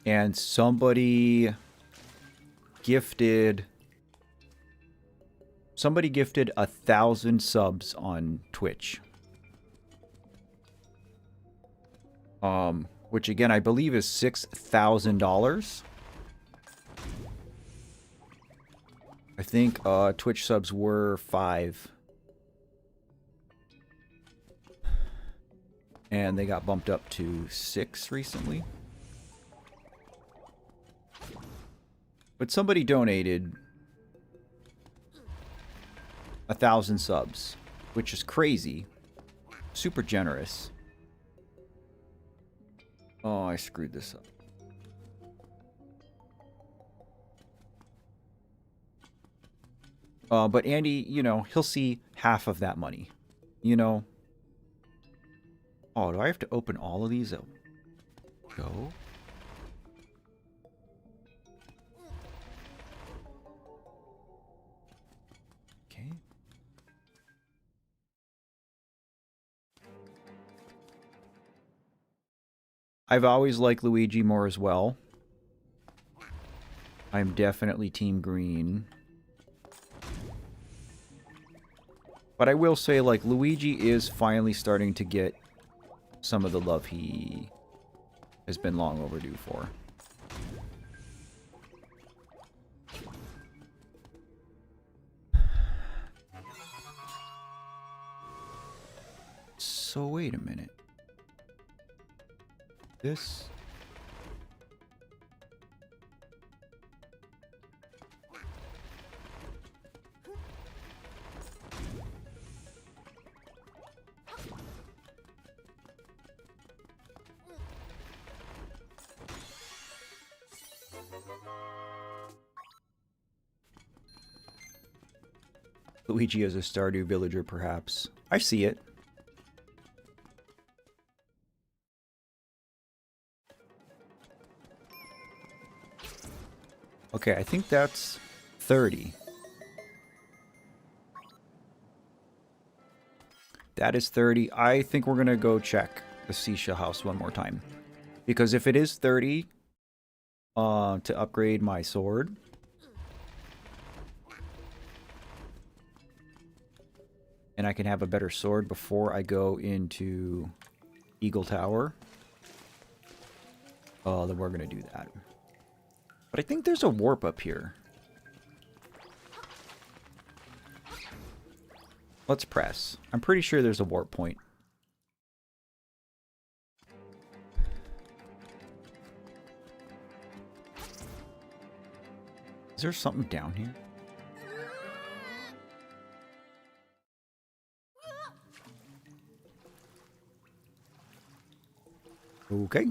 [SPEAKER 1] and somebody gifted 1,000 subs on Twitch. Which again I believe is $6,000. I think Twitch subs were 5. And they got bumped up to 6 recently. But somebody donated 1,000 subs, which is crazy. Super generous. Oh, I screwed this up. But Andy, you know, he'll see half of that money. You know? Oh, do I have to open all of these up? Go? Okay. I've always liked Luigi more as well. I'm definitely Team Green. But I will say, like, Luigi is finally starting to get some of the love he has been long overdue for. So, wait a minute. This... Luigi as a Stardew villager, perhaps. I see it. Okay, I think that's 30. That is 30. I think we're going to go check the Seasha house one more time. Because if it is 30 to upgrade my sword... and I can have a better sword before I go into Eagle Tower, then we're going to do that. But I think there's a warp up here. Let's press. I'm pretty sure there's a warp point. Is there something down here? Okay.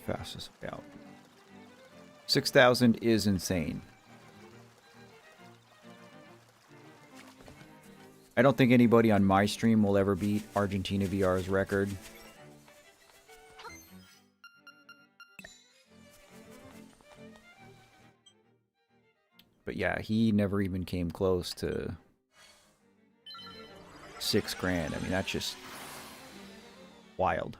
[SPEAKER 1] Fastest way out. 6,000 is insane. I don't think anybody on my stream will ever beat Argentina VR's record. But yeah, he never even came close to 6 grand. I mean, that's just Wild.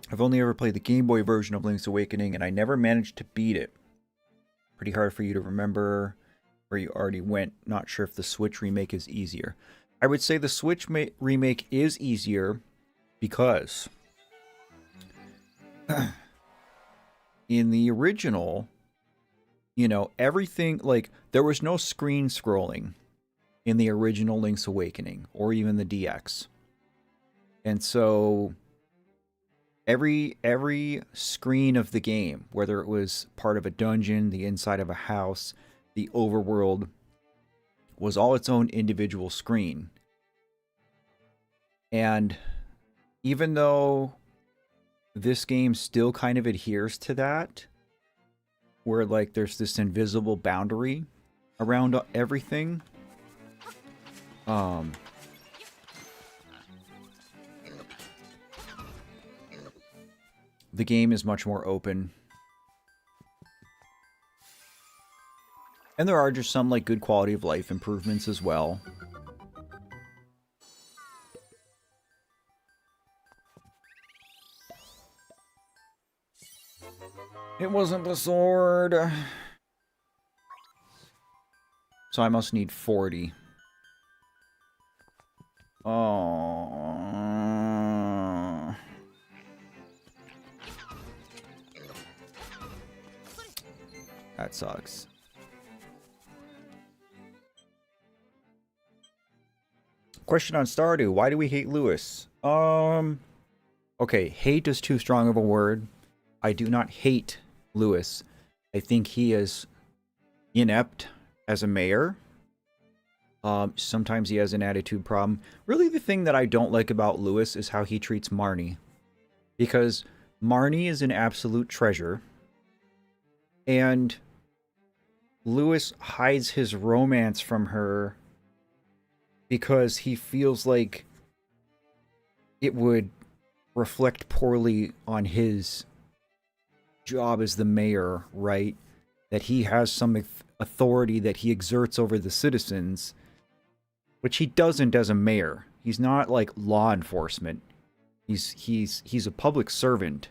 [SPEAKER 1] I've only ever played the Game Boy version of Link's Awakening, and I never managed to beat it. Pretty hard for you to remember where you already went. Not sure if the Switch remake is easier. I would say the Switch remake is easier because in the original, you know, everything, like, there was no screen scrolling in the original Link's Awakening or even the DX. And so every screen of the game, whether it was part of a dungeon, the inside of a house, the overworld, was all its own individual screen. And even though this game still kind of adheres to that, where like there's this invisible boundary around everything, the game is much more open. And there are just some like good quality of life improvements as well. It wasn't the sword. So I must need 40. Oh. That sucks. Question on Stardew. Why do we hate Lewis? Okay, hate is too strong of a word. I do not hate Lewis. I think he is inept as a mayor. Sometimes he has an attitude problem. Really, the thing that I don't like about Lewis is how he treats Marnie. Because Marnie is an absolute treasure. And Lewis hides his romance from her because he feels like it would reflect poorly on his job as the mayor, right? That he has some authority that he exerts over the citizens, which he doesn't as a mayor. He's not like law enforcement. He's a public servant.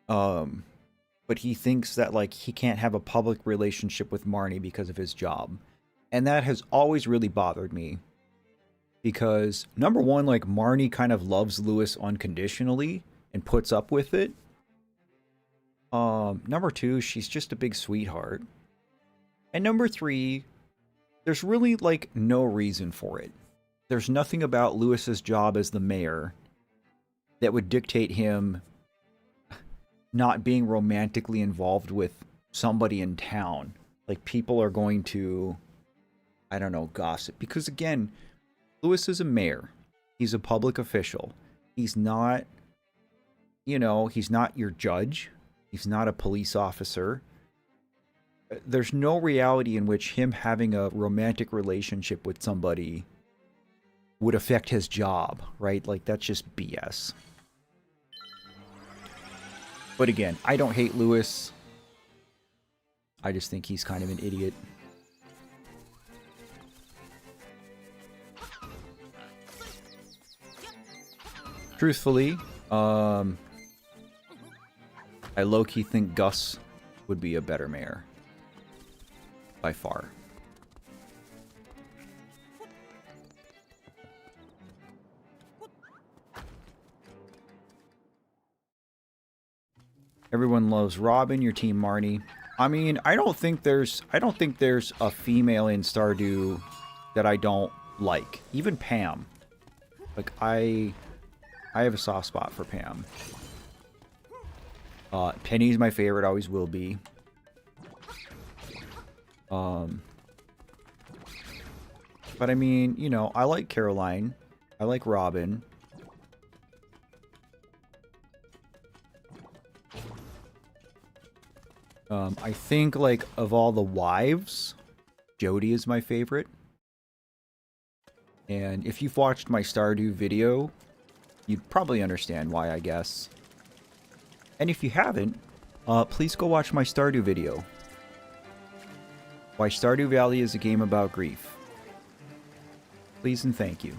[SPEAKER 1] But he thinks that like he can't have a public relationship with Marnie because of his job. And that has always really bothered me. Because number one, like Marnie kind of loves Lewis unconditionally and puts up with it. Number two, she's just a big sweetheart. And number three, there's really like no reason for it. There's nothing about Lewis's job as the mayor that would dictate him not being romantically involved with somebody in town. Like people are going to, I don't know, gossip. Because again, Lewis is a mayor. He's a public official. He's not, you know, he's not your judge. He's not a police officer. There's no reality in which him having a romantic relationship with somebody would affect his job, right? Like, that's just BS. But again, I don't hate Lewis. I just think he's kind of an idiot. Truthfully, I low-key think Gus would be a better mayor. By far. Everyone loves Robin, your team Marnie. I mean, I don't think there's a female in Stardew that I don't like. Even Pam. Like I have a soft spot for Pam. Penny's my favorite, always will be. But I mean, you know, I like Caroline. I like Robin. I think, like, of all the wives, Jody is my favorite. And if you've watched my Stardew video, you'd probably understand why, I guess. And if you haven't, please go watch my Stardew video. Why Stardew Valley is a game about grief. Please and thank you.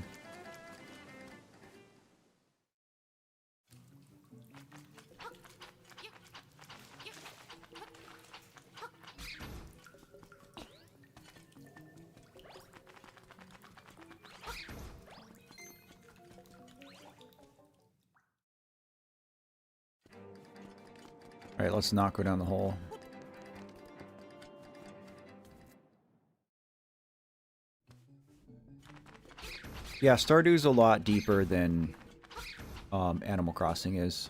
[SPEAKER 1] Alright, let's not go down the hole. Yeah, Stardew's a lot deeper than Animal Crossing is.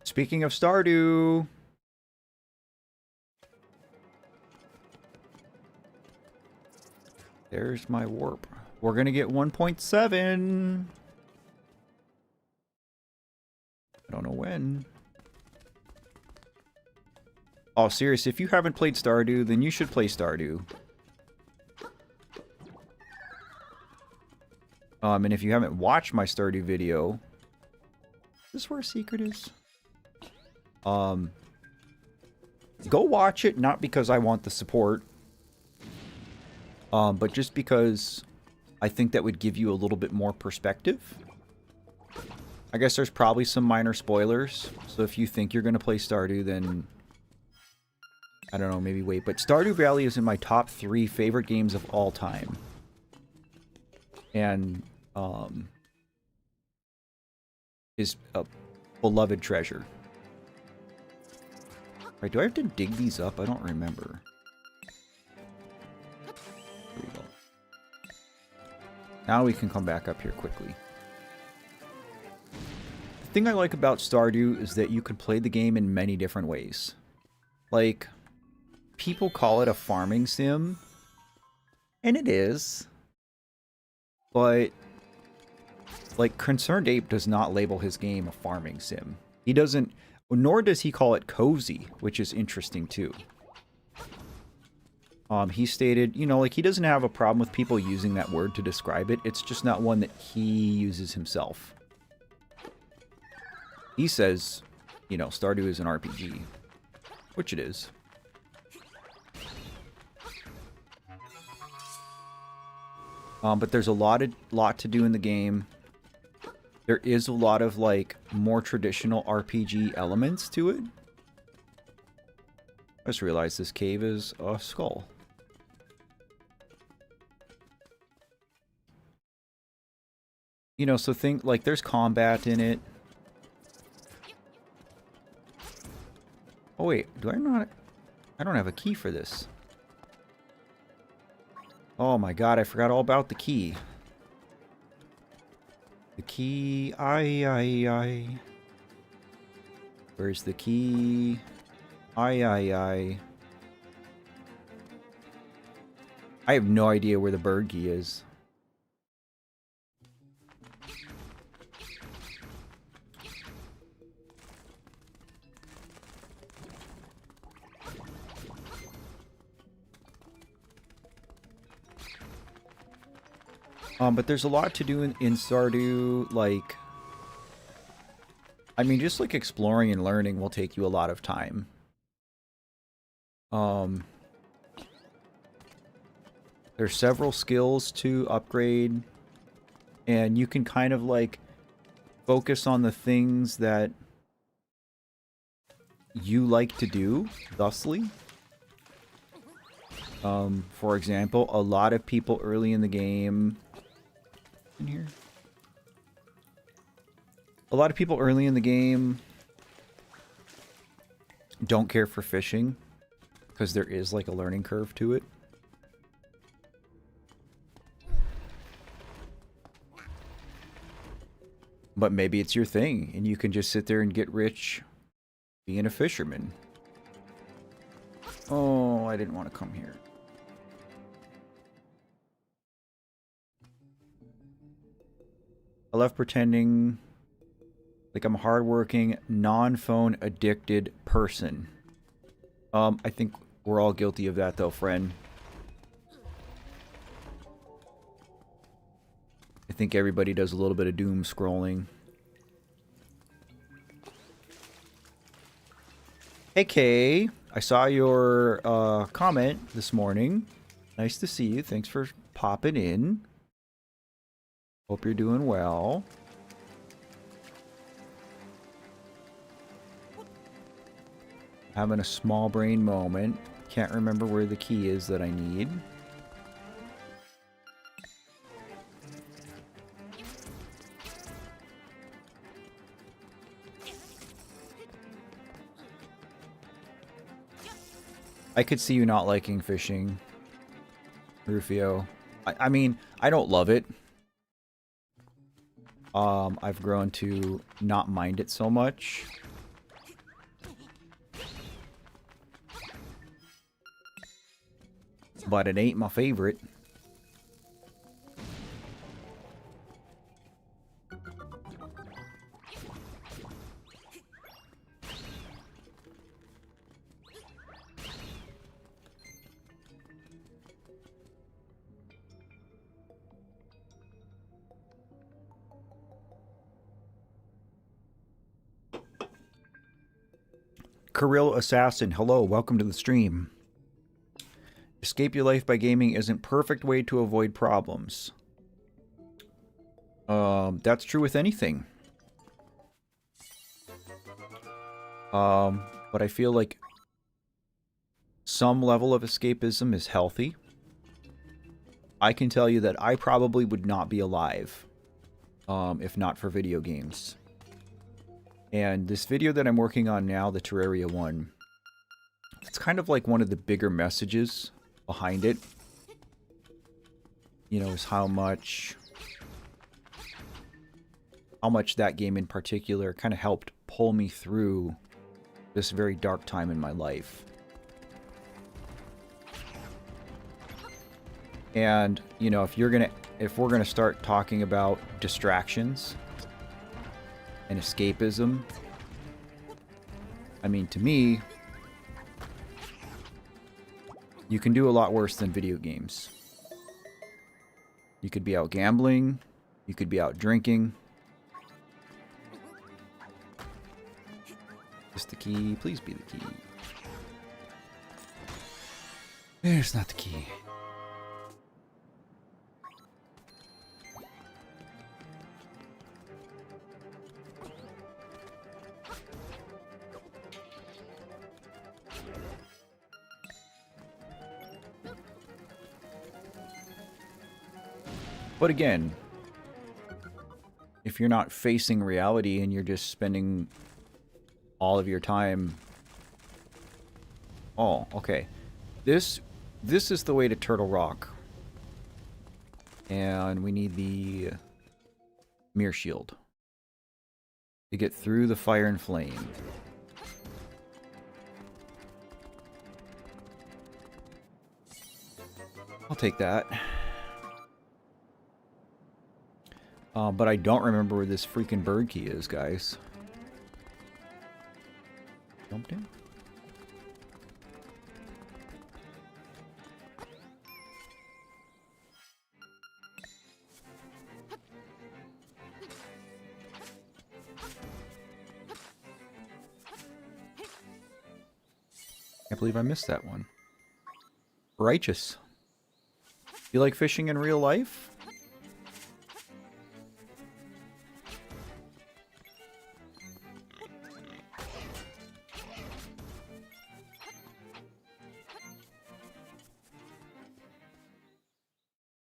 [SPEAKER 1] Speaking of Stardew... There's my warp. We're gonna get 1.7. I don't know when. Oh, serious, if you haven't played Stardew, then you should play Stardew. And if you haven't watched my Stardew video... Is this where a secret is? Go watch it, not because I want the support. But just because I think that would give you a little bit more perspective. I guess there's probably some minor spoilers. So if you think you're going to play Stardew, then... I don't know, maybe wait. But Stardew Valley is in my top 3 favorite games of all time. And, is a beloved treasure. Right, do I have to dig these up? I don't remember. There we go. Now we can come back up here quickly. The thing I like about Stardew is that you could play the game in many different ways. Like, people call it a farming sim, and it is. But, like, Concerned Ape does not label his game a farming sim. He doesn't, nor does he call it cozy, which is interesting too. He stated, you know, like, he doesn't have a problem with people using that word to describe it. It's just not one that he uses himself. He says, you know, Stardew is an RPG, which it is. But there's a lot to do in the game. There is a lot of, like, more traditional RPG elements to it. I just realized this cave is a skull. You know, so think, like, there's combat in it. Oh, wait, do I not... I don't have a key for this. Oh my god, I forgot all about the key. The key... I. Where's the key? I have no idea where the bird key is. But there's a lot to do in Stardew, like... I mean, just, like, exploring and learning will take you a lot of time. There's several skills to upgrade, and you can kind of, like, focus on the things that you like to do, thusly. For example, a lot of people early in the game... In here? A lot of people early in the game don't care for fishing because there is, like, a learning curve to it. But maybe it's your thing and you can just sit there and get rich being a fisherman. Oh, I didn't want to come here. I left pretending like I'm a hardworking, non-phone addicted person. I think we're all guilty of that though, friend. I think everybody does a little bit of doom scrolling. Hey Kay, I saw your comment this morning. Nice to see you. Thanks for popping in. Hope you're doing well. Having a small brain moment. Can't remember where the key is that I need. I could see you not liking fishing, Rufio. I mean, I don't love it. I've grown to not mind it so much. But it ain't my favorite. Kirill Assassin, hello, welcome to the stream. Escape your life by gaming isn't perfect way to avoid problems. That's true with anything. But I feel like some level of escapism is healthy. I can tell you that I probably would not be alive if not for video games. And this video that I'm working on now, the Terraria one, it's kind of like one of the bigger messages behind it. You know, is how much that game in particular kind of helped pull me through this very dark time in my life. And, you know, if we're gonna start talking about distractions and escapism, I mean, to me, you can do a lot worse than video games. You could be out gambling, you could be out drinking. Is the key? Please be the key. There's not the key. But again, if you're not facing reality and you're just spending all of your time... Oh, okay. This is the way to Turtle Rock. And we need the Mirror Shield to get through the fire and flame. I'll take that. But I don't remember where this freaking bird key is, guys. Jumped in? Can't believe I missed that one. Righteous. You like fishing in real life?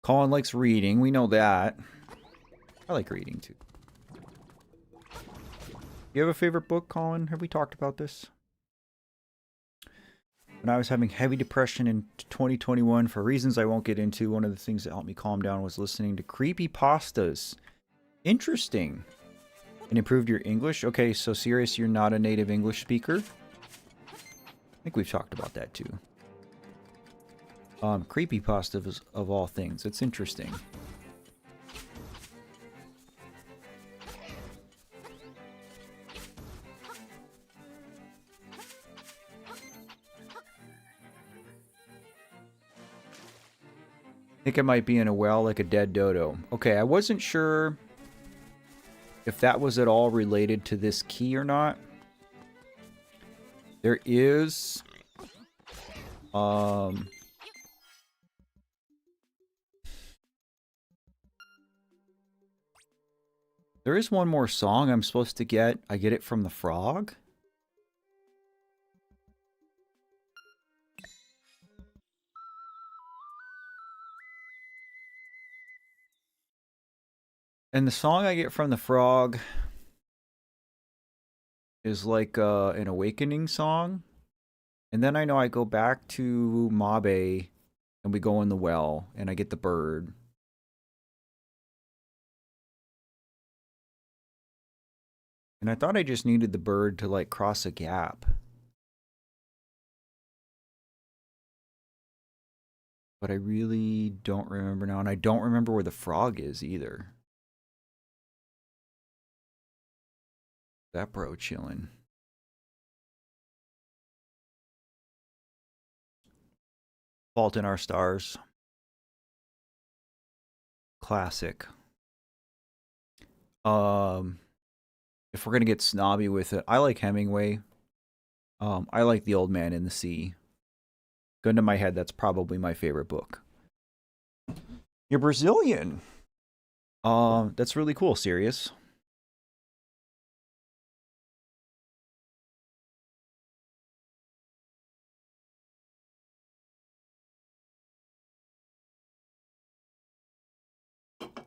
[SPEAKER 1] Colin likes reading. We know that. I like reading too. You have a favorite book, Colin? Have we talked about this? When I was having heavy depression in 2021, for reasons I won't get into, one of the things that helped me calm down was listening to creepypastas. Interesting. And improved your English? Okay, so serious, you're not a native English speaker? I think we've talked about that too. Creepypasta of all things. It's interesting. think it might be in a well like a dead dodo. Okay, I wasn't sure if that was at all related to this key or not. There is... there is one more song I'm supposed to get. I get it from the frog. And the song I get from the frog is like an awakening song. And then I know I go back to Mabe and we go in the well and I get the bird. And I thought I just needed the bird to like cross a gap. But I really don't remember now. And I don't remember where the frog is either. That bro chilling. Fault in Our Stars. Classic. If we're gonna get snobby with it, I like Hemingway. I like The Old Man in the Sea. Gun to my head, that's probably my favorite book. You're Brazilian. That's really cool, Sirius.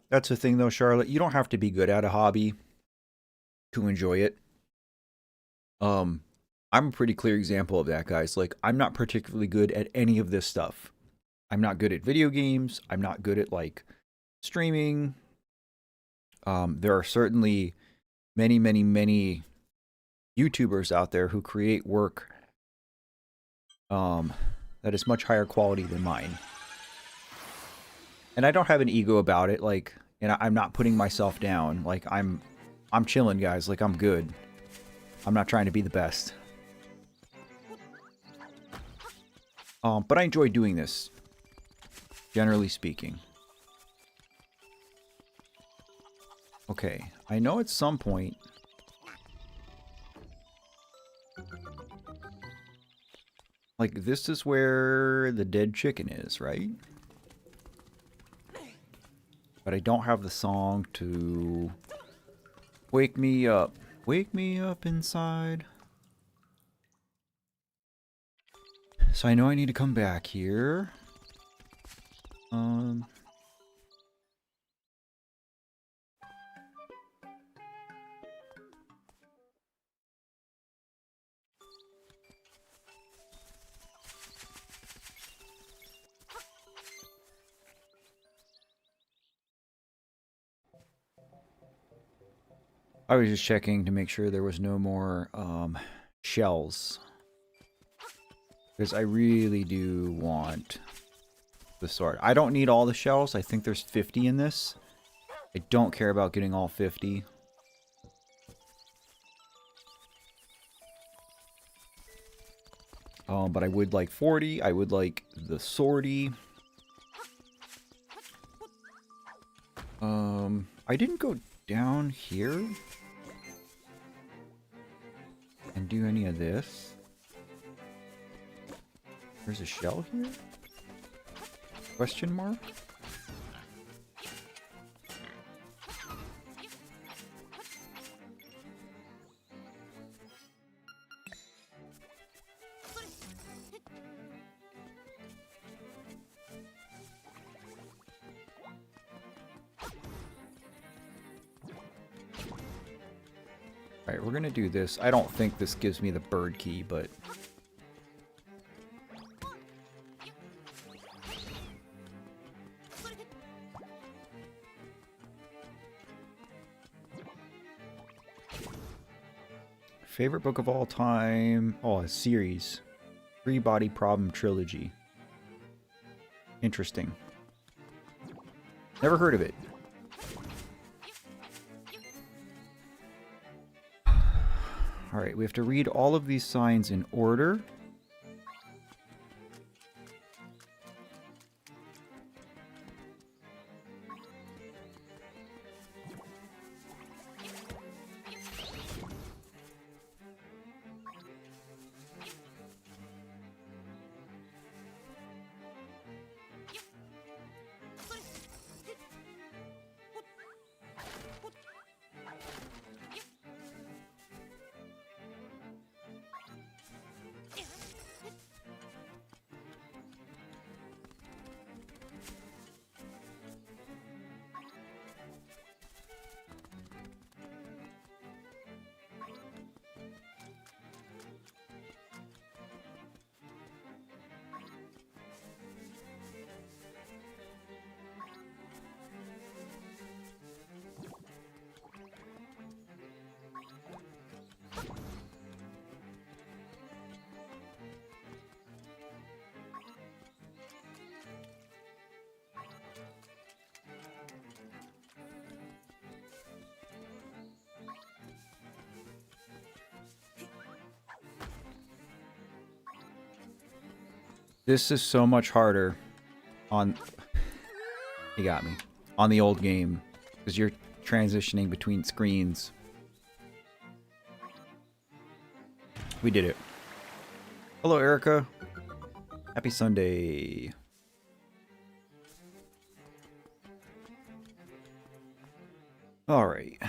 [SPEAKER 1] That's the thing though, Charlotte. You don't have to be good at a hobby to enjoy it. I'm a pretty clear example of that, guys. Like, I'm not particularly good at any of this stuff. I'm not good at video games. I'm not good at, like, streaming. There are certainly many, many, many YouTubers out there who create work that is much higher quality than mine. And I don't have an ego about it, like, and I'm not putting myself down. Like, I'm chilling, guys. Like, I'm good. I'm not trying to be the best. But I enjoy doing this, generally speaking. Okay, I know at some point... like, this is where the dead chicken is, right? But I don't have the song to... wake me up. Wake me up inside. So I know I need to come back here. I was just checking to make sure there was no more shells. Because I really do want the sword. I don't need all the shells. I think there's 50 in this. I don't care about getting all 50. But I would like 40. I would like the swordy. I didn't go down here and do any of this. There's a shell here? Question mark? Alright, we're gonna do this. I don't think this gives me the bird key, but... Favorite book of all time? Oh, a series. Three Body Problem Trilogy. Interesting. Never heard of it. Alright, we have to read all of these signs in order. This is so much harder on... You got me. On the old game. Because you're transitioning between screens. We did it. Hello, Erica. Happy Sunday. Alright.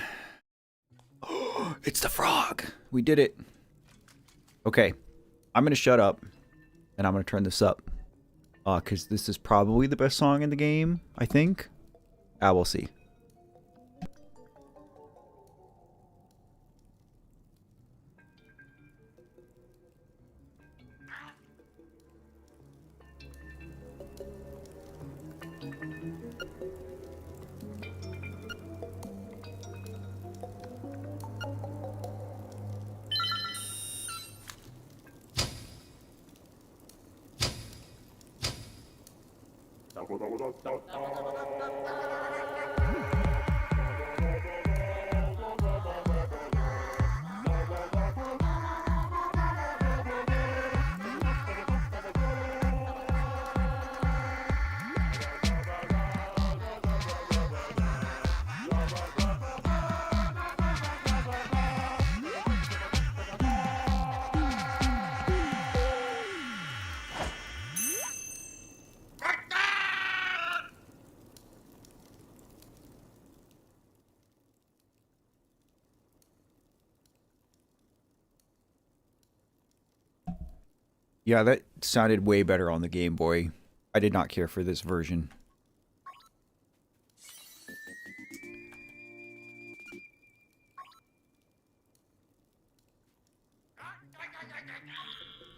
[SPEAKER 1] It's the frog! We did it. Okay. I'm gonna shut up. And I'm gonna turn this up. Because this is probably the best song in the game, I think. We'll see. Yeah, that sounded way better on the Game Boy. I did not care for this version.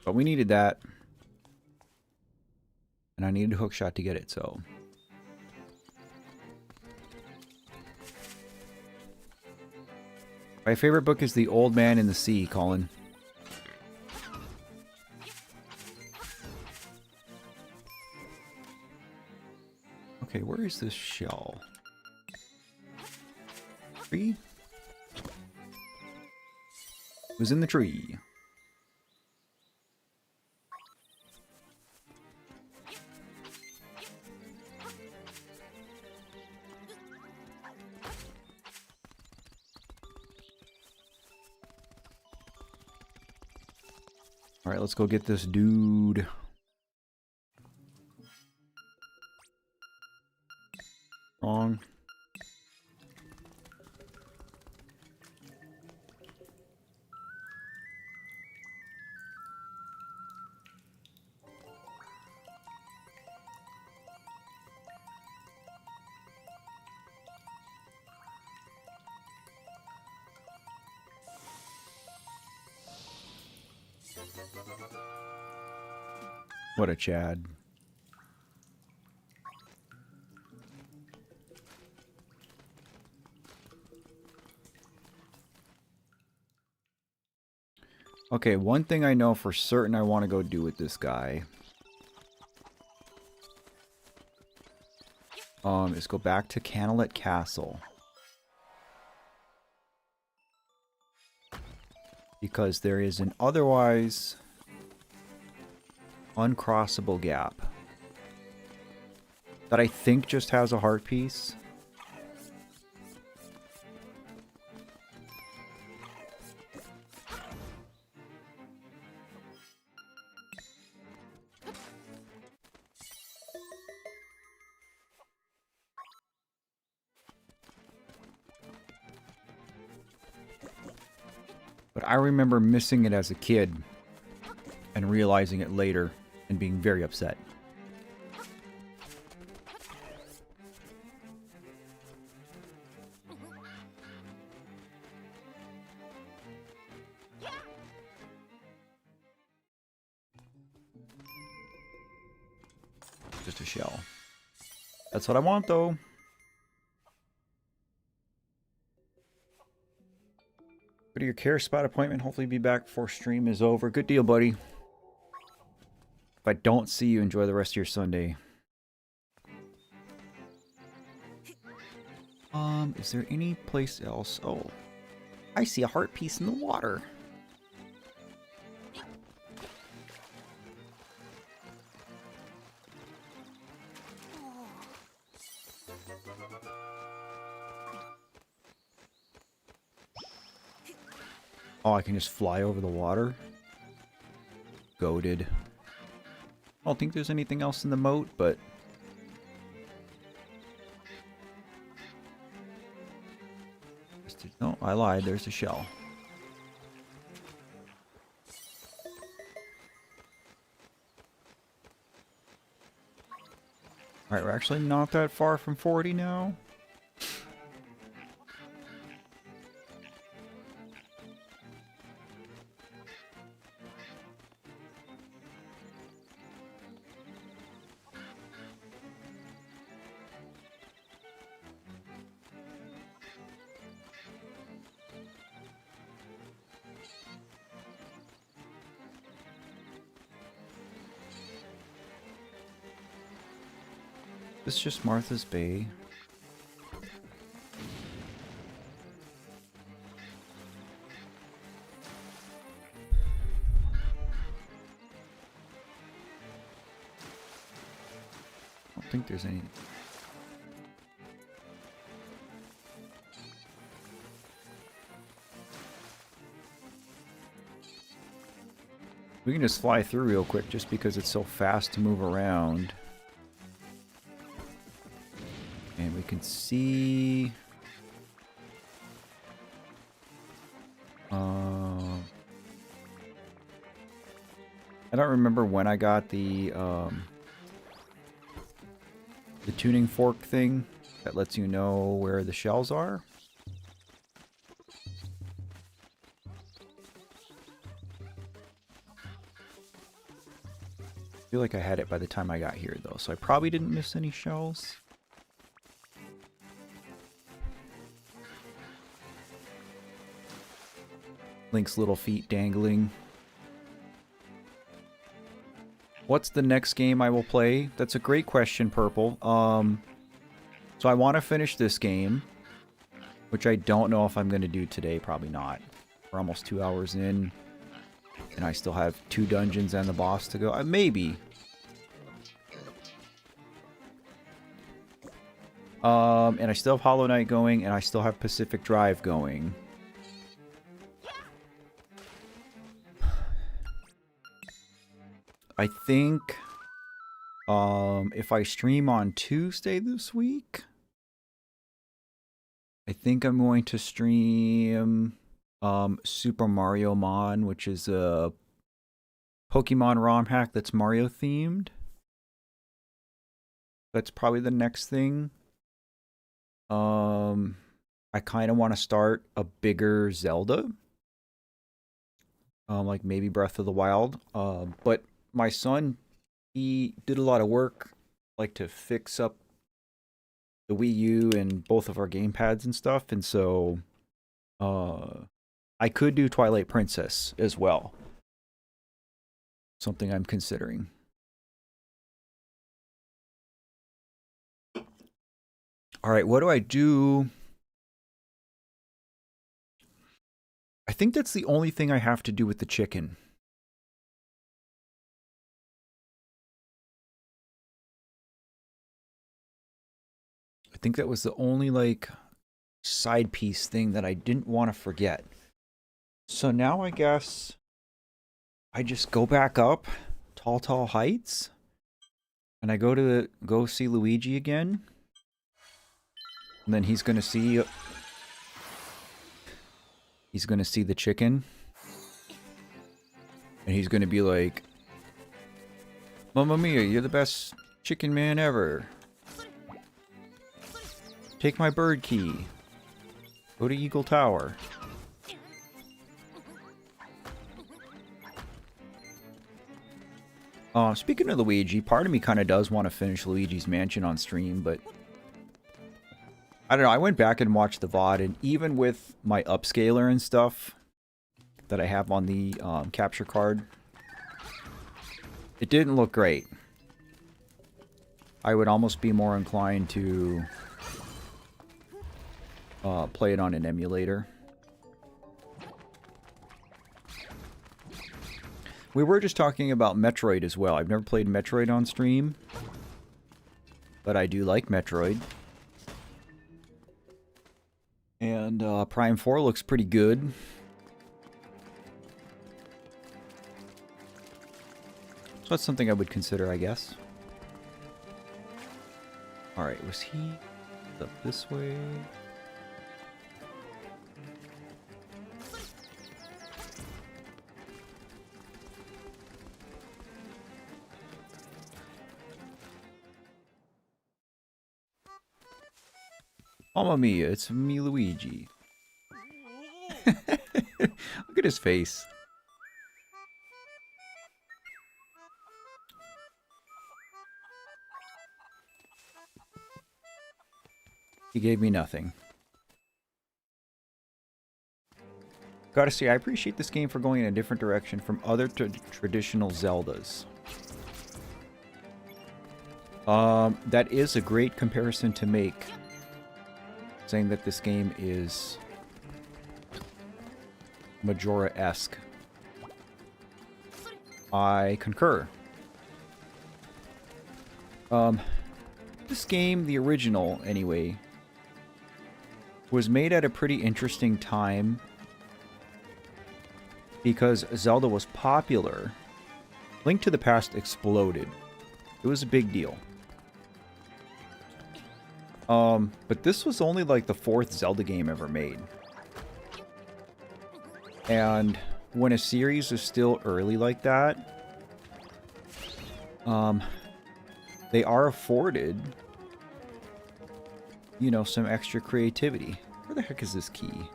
[SPEAKER 1] But we needed that. And I needed a hookshot to get it, so... My favorite book is The Old Man in the Sea, Colin. Okay, where is this shell? Tree? It was in the tree. Alright, let's go get this dude. Wrong. What a Chad. Okay, one thing I know for certain I want to go do with this guy. Is go back to Canalet Castle. Because there is an otherwise uncrossable gap that I think just has a heart piece. But I remember missing it as a kid and realizing it later and being very upset. Just a shell. That's what I want, though. Go to your care spot appointment. Hopefully be back before stream is over. Good deal, buddy. If I don't see you, enjoy the rest of your Sunday. Is there any place else? Oh, I see a heart piece in the water. Oh, I can just fly over the water? Goated. I don't think there's anything else in the moat, but... No, I lied. There's a shell. Alright, we're actually not that far from 40 now. This is just Martha's Bay. I don't think there's any... We can just fly through real quick just because it's so fast to move around. And we can see... I don't remember when I got the tuning fork thing that lets you know where the shells are. I feel like I had it by the time I got here though, so I probably didn't miss any shells. Link's little feet dangling. What's the next game I will play? That's a great question, Purple. So I want to finish this game, which I don't know if I'm going to do today. Probably not. We're almost 2 hours in, and I still have 2 dungeons and the boss to go. Maybe. And I still have Hollow Knight going, and I still have Pacific Drive going. I think if I stream on Tuesday this week, I think I'm going to stream Super Mario Mon, which is a Pokemon ROM hack that's Mario themed. That's probably the next thing. I kind of want to start a bigger Zelda. Like maybe Breath of the Wild. But my son, he did a lot of work, like to fix up the Wii U and both of our gamepads and stuff, and so I could do Twilight Princess as well. Something I'm considering. Alright, what do I do? I think that's the only thing I have to do with the chicken. I think that was the only, like, side piece thing that I didn't want to forget. So now I guess I just go back up Tall Heights, and I go see Luigi again, and then he's gonna see the chicken, and he's gonna be like, "Mamma mia, you're the best chicken man ever. Take my bird key. Go to Eagle Tower." Speaking of Luigi, part of me kind of does want to finish Luigi's Mansion on stream, but I don't know. I went back and watched the VOD, and even with my upscaler and stuff that I have on the capture card, it didn't look great. I would almost be more inclined to play it on an emulator. We were just talking about Metroid as well. I've never played Metroid on stream, but I do like Metroid. And Prime 4 looks pretty good. So that's something I would consider, I guess. Alright, was he up this way? Mamma mia, it's me, Luigi. Look at his face. He gave me nothing. Gotta say, I appreciate this game for going in a different direction from other traditional Zeldas. That is a great comparison to make, saying that this game is Majora-esque. I concur. This game, the original anyway, was made at a pretty interesting time because Zelda was popular. Link to the Past exploded. It was a big deal. But this was only like the 4th Zelda game ever made. And when a series is still early like that, they are afforded, you know, some extra creativity. Where the heck is this key? I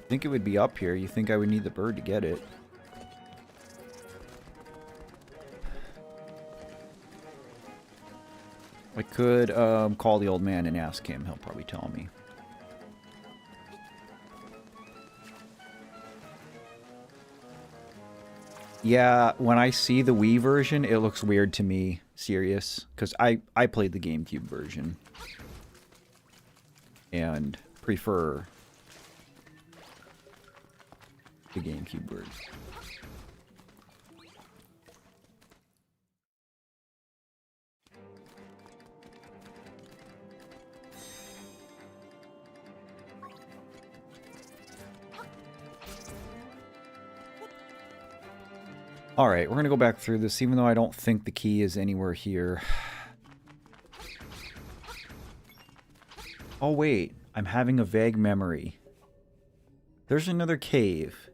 [SPEAKER 1] think it would be up here. You think I would need the bird to get it. I could call the old man and ask him. He'll probably tell me. Yeah, when I see the Wii version, it looks weird to me. Serious. Because I played the GameCube version. And prefer the GameCube version. Alright, we're going to go back through this, even though I don't think the key is anywhere here. Oh wait, I'm having a vague memory. There's another cave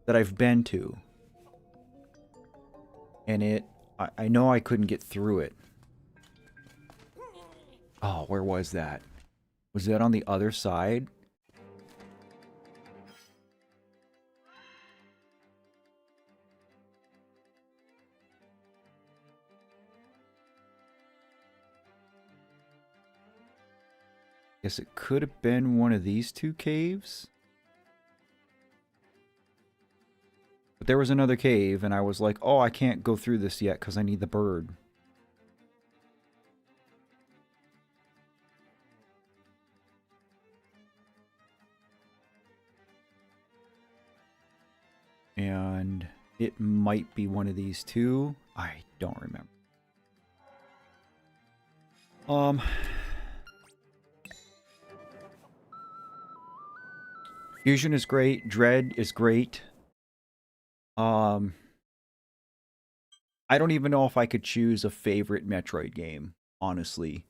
[SPEAKER 1] that I've been to. And I know I couldn't get through it. Oh, where was that? Was that on the other side? Guess it could have been one of these two caves. But there was another cave, and I was like, oh, I can't go through this yet because I need the bird. And it might be one of these two. I don't remember. Fusion is great. Dread is great. I don't even know if I could choose a favorite Metroid game, honestly.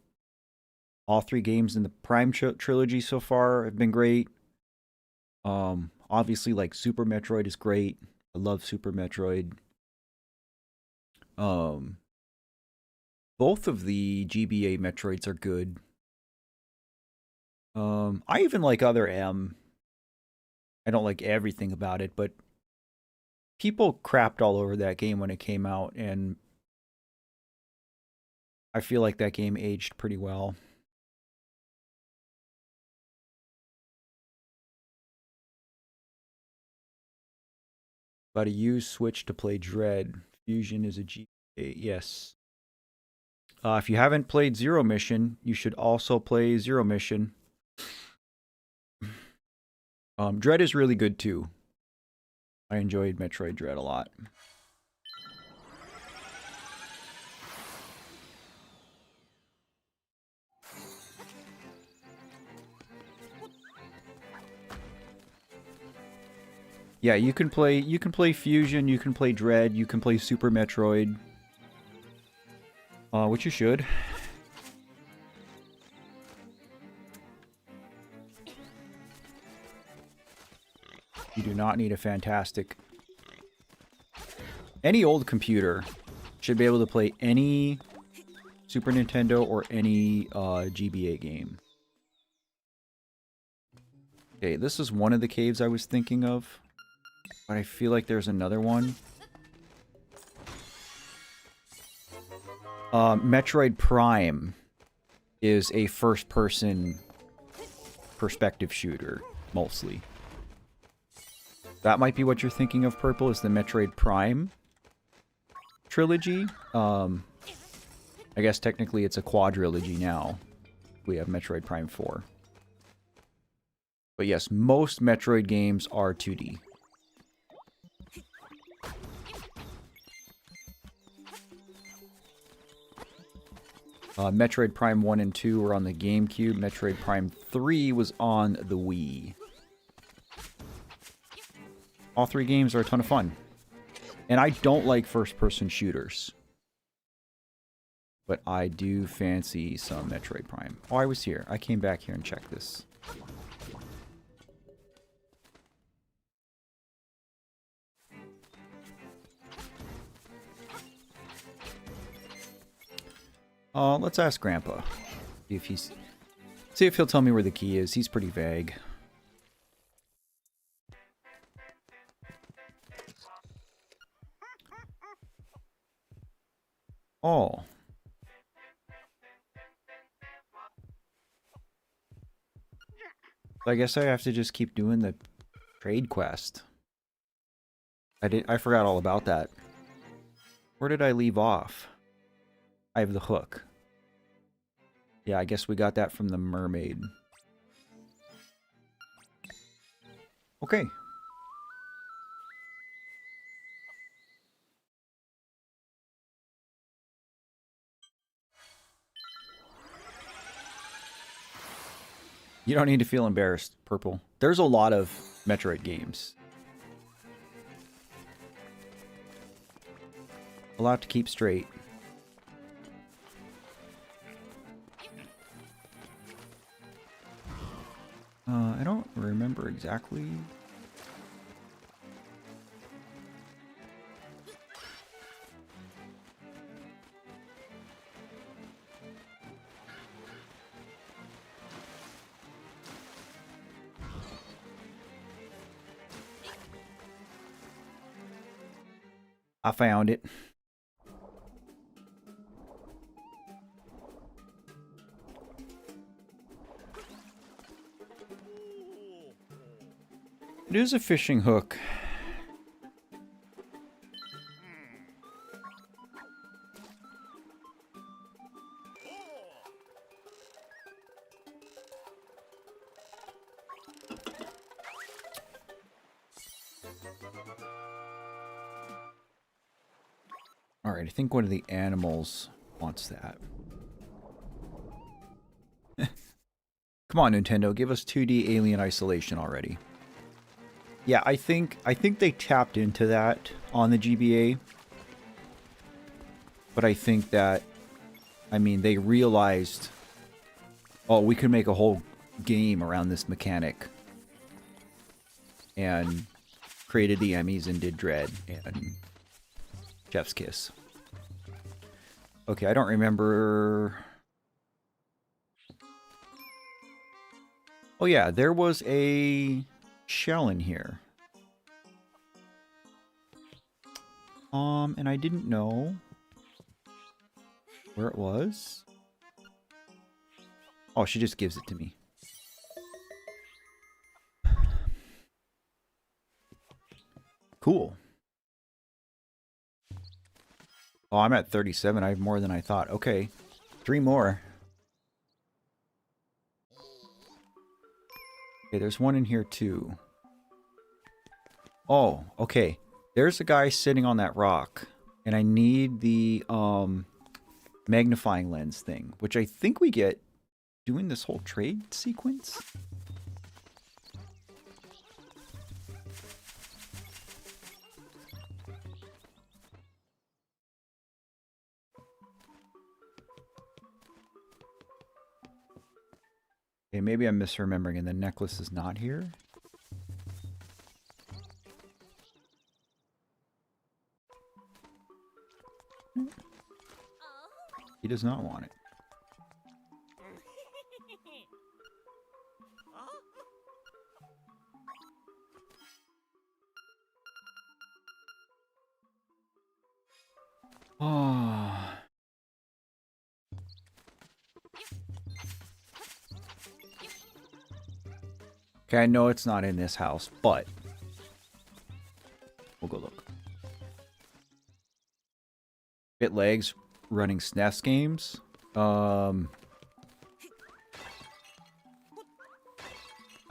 [SPEAKER 1] All 3 games in the Prime trilogy so far have been great. Obviously, like, Super Metroid is great. I love Super Metroid. Both of the GBA Metroids are good. I even like Other M. I don't like everything about it, but people crapped all over that game when it came out, and I feel like that game aged pretty well. Gotta use Switch to play Dread. Fusion is a GBA, yes. If you haven't played Zero Mission, you should also play Zero Mission. Dread is really good too. I enjoyed Metroid Dread a lot. Yeah, you can play Fusion, you can play Dread, you can play Super Metroid. Which you should. You do not need a fantastic... Any old computer should be able to play any Super Nintendo or any GBA game. Okay, this is one of the caves I was thinking of. But I feel like there's another one. Metroid Prime is a first-person perspective shooter, mostly. That might be what you're thinking of, Purple, is the Metroid Prime trilogy. I guess technically it's a quadrilogy now. We have Metroid Prime 4. But yes, most Metroid games are 2D. Metroid Prime 1 and 2 were on the GameCube. Metroid Prime 3 was on the Wii. All three games are a ton of fun. And I don't like first-person shooters. But I do fancy some Metroid Prime. Oh, I was here. I came back here and checked this. Let's ask Grandpa. See if he'll tell me where the key is. He's pretty vague. Oh. I guess I have to just keep doing the trade quest. I forgot all about that. Where did I leave off? I have the hook. Yeah, I guess we got that from the mermaid. Okay. You don't need to feel embarrassed, Purple. There's a lot of Metroid games. A lot to keep straight. I don't remember exactly. I found it. It is a fishing hook. Alright, I think one of the animals wants that. Come on, Nintendo, give us 2D Alien Isolation already. Yeah, I think they tapped into that on the GBA. But I think that, I mean, they realized, oh, we could make a whole game around this mechanic. And created the Emmys and did Dread and Chef's Kiss. Okay, I don't remember. Oh yeah, there was a shell in here. And I didn't know where it was. Oh, she just gives it to me. Cool. Oh, I'm at 37. I have more than I thought. Okay. 3 more. Okay, there's one in here too. Oh, okay. There's a guy sitting on that rock. And I need the magnifying lens thing, which I think we get doing this whole trade sequence. Okay, maybe I'm misremembering and the necklace is not here. He does not want it. Oh. Okay, I know it's not in this house, but we'll go look. BitLegs running SNES games. I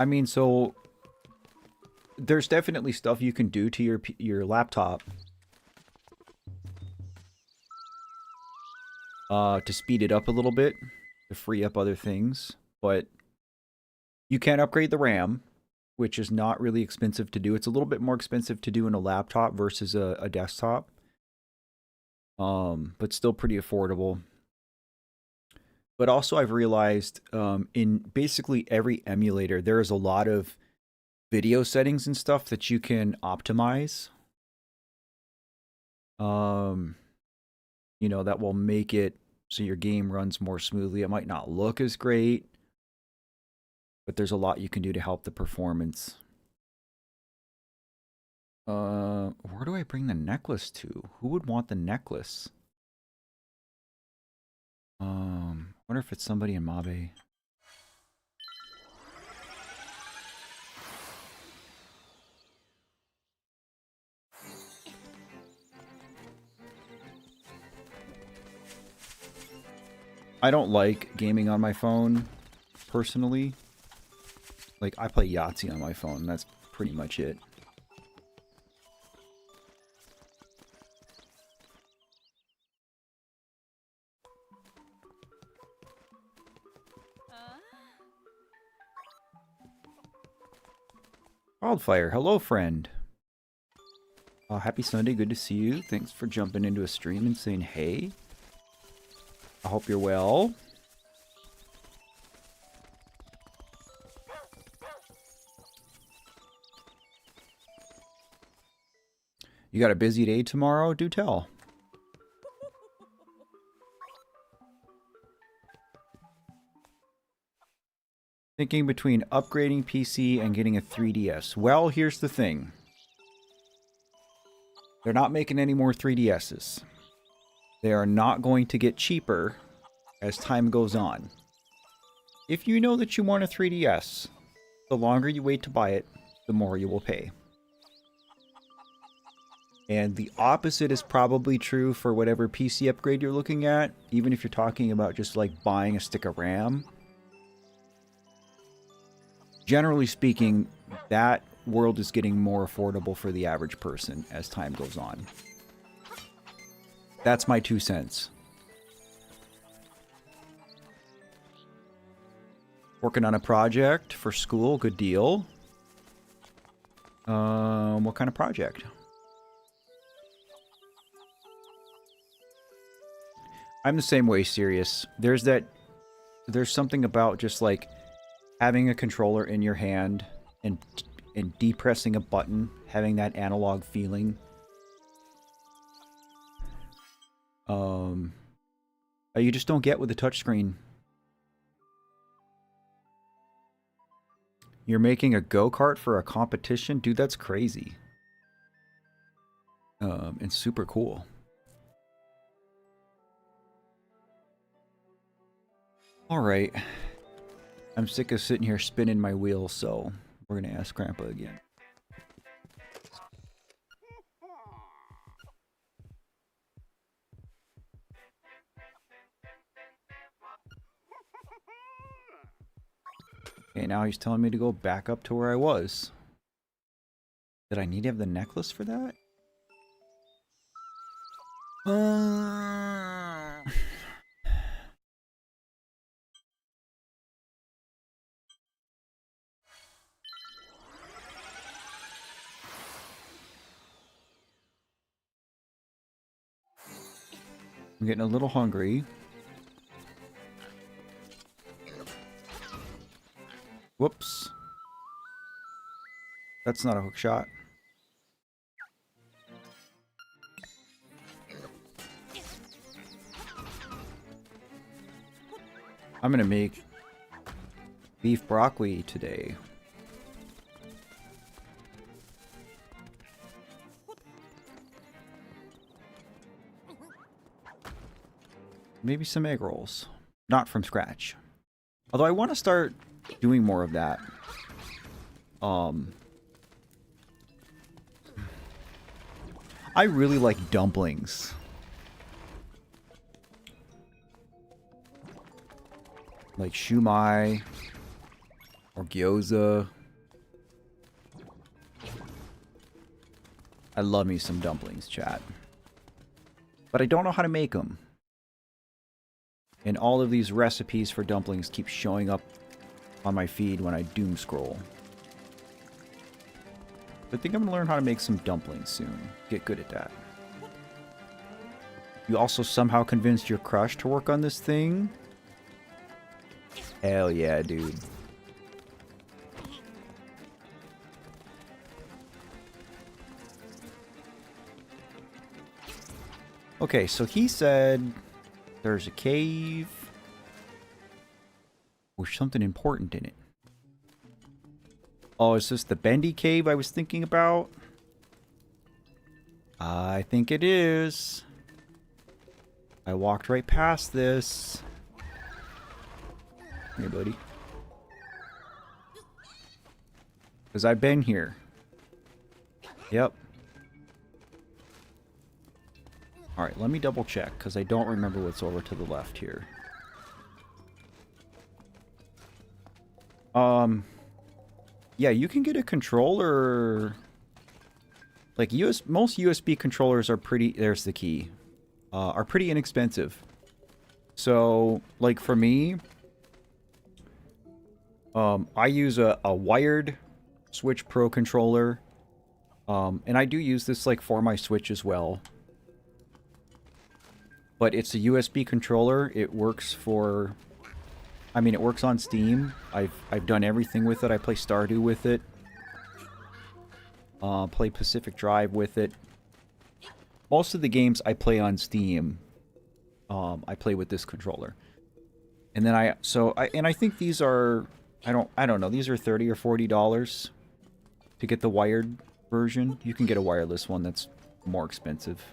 [SPEAKER 1] mean, so there's definitely stuff you can do to your laptop to speed it up a little bit, to free up other things, but you can upgrade the RAM, which is not really expensive to do. It's a little bit more expensive to do in a laptop versus a desktop, but still pretty affordable. But also I've realized in basically every emulator, there is a lot of video settings and stuff that you can optimize. You know, that will make it so your game runs more smoothly. It might not look as great, but there's a lot you can do to help the performance. Where do I bring the necklace to? Who would want the necklace? Wonder if it's somebody in Mabe. I don't like gaming on my phone, personally. Like, I play Yahtzee on my phone, that's pretty much it. Wildfire, hello friend. Happy Sunday, good to see you. Thanks for jumping into a stream and saying hey. I hope you're well. You got a busy day tomorrow? Do tell. Thinking between upgrading PC and getting a 3DS. Well, here's the thing. They're not making any more 3DSs. They are not going to get cheaper as time goes on. If you know that you want a 3DS, the longer you wait to buy it, the more you will pay. And the opposite is probably true for whatever PC upgrade you're looking at, even if you're talking about just like buying a stick of RAM. Generally speaking, that world is getting more affordable for the average person as time goes on. That's my 2 cents. Working on a project for school, good deal. What kind of project? I'm the same way, serious. There's something about just like having a controller in your hand and depressing a button, having that analog feeling. You just don't get with a touchscreen. You're making a go-kart for a competition? Dude, that's crazy. And super cool. Alright. I'm sick of sitting here spinning my wheels, so we're gonna ask Grandpa again. Okay, now he's telling me to go back up to where I was. Did I need to have the necklace for that? I'm getting a little hungry. Whoops. That's not a hook shot. I'm gonna make beef broccoli today. Maybe some egg rolls. Not from scratch. Although I want to start doing more of that. I really like dumplings. Like shumai or gyoza. I love me some dumplings, chat. But I don't know how to make them. And all of these recipes for dumplings keep showing up on my feed when I doom scroll. I think I'm going to learn how to make some dumplings soon. Get good at that. You also somehow convinced your crush to work on this thing? Hell yeah, dude. Okay, so he said there's a cave with something important in it. Oh, is this the bendy cave I was thinking about? I think it is. I walked right past this. Here, buddy. Because I've been here. Yep. Alright, let me double check, because I don't remember what's over to the left here. Yeah, you can get a controller. Like, most USB controllers are pretty... There's the key. Are pretty inexpensive. So, like, for me... I use a wired Switch Pro controller. And I do use this, like, for my Switch as well. But it's a USB controller. It works for... I mean, it works on Steam. I've done everything with it. I play Stardew with it. Play Pacific Drive with it. Most of the games I play on Steam, I play with this controller. And then I think these are, I don't know, these are $30 or $40 to get the wired version. You can get a wireless one that's more expensive.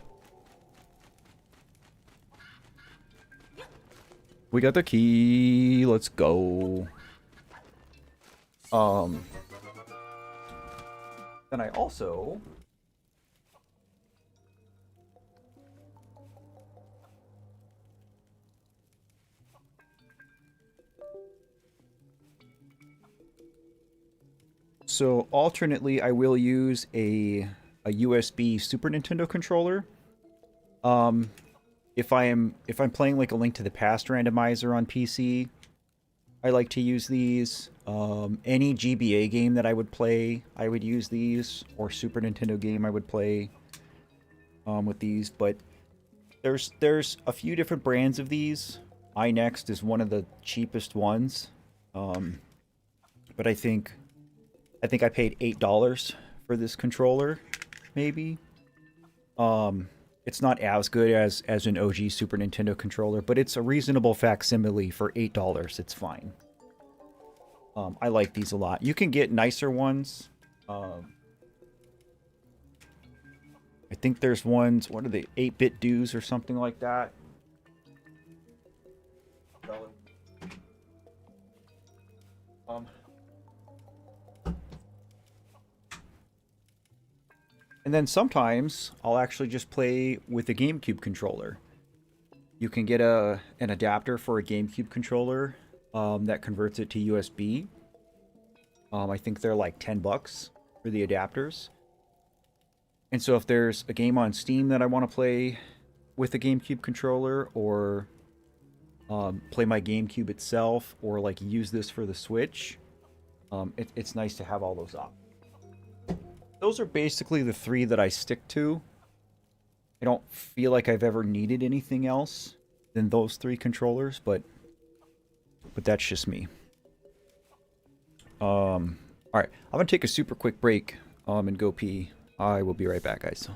[SPEAKER 1] We got the key. Let's go. Then I also... So alternately, I will use a USB Super Nintendo controller. If I'm playing like a Link to the Past randomizer on PC, I like to use these. Any GBA game that I would play, I would use these, or Super Nintendo game I would play with these. But there's a few different brands of these. iNext is one of the cheapest ones, but I think I paid $8 for this controller, maybe. It's not as good as an OG Super Nintendo controller, but it's a reasonable facsimile for $8. It's fine. I like these a lot. You can get nicer ones. I think there's ones, what are they, 8-bit dues or something like that. And then sometimes I'll actually just play with a GameCube controller. You can get an adapter for a GameCube controller that converts it to USB. I think they're like $10 for the adapters. And so if there's a game on Steam that I want to play with a GameCube controller, or play my GameCube itself, or like use this for the Switch, it's nice to have all those options. Those are basically the three that I stick to. I don't feel like I've ever needed anything else than those three controllers, but that's just me. Alright, I'm gonna take a super quick break and go pee. I will be right back, guys.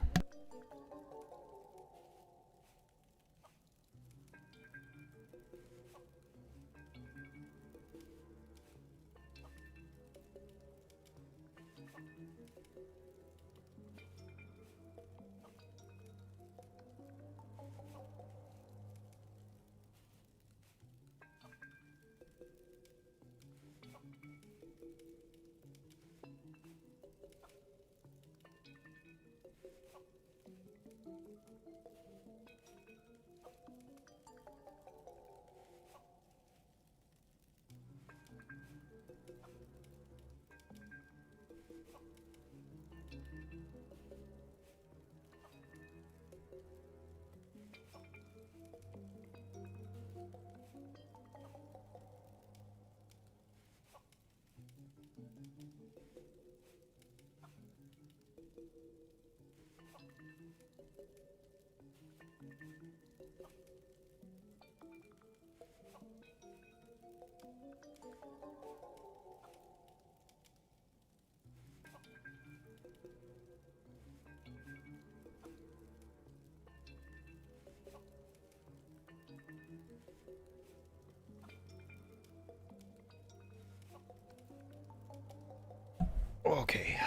[SPEAKER 1] Okay.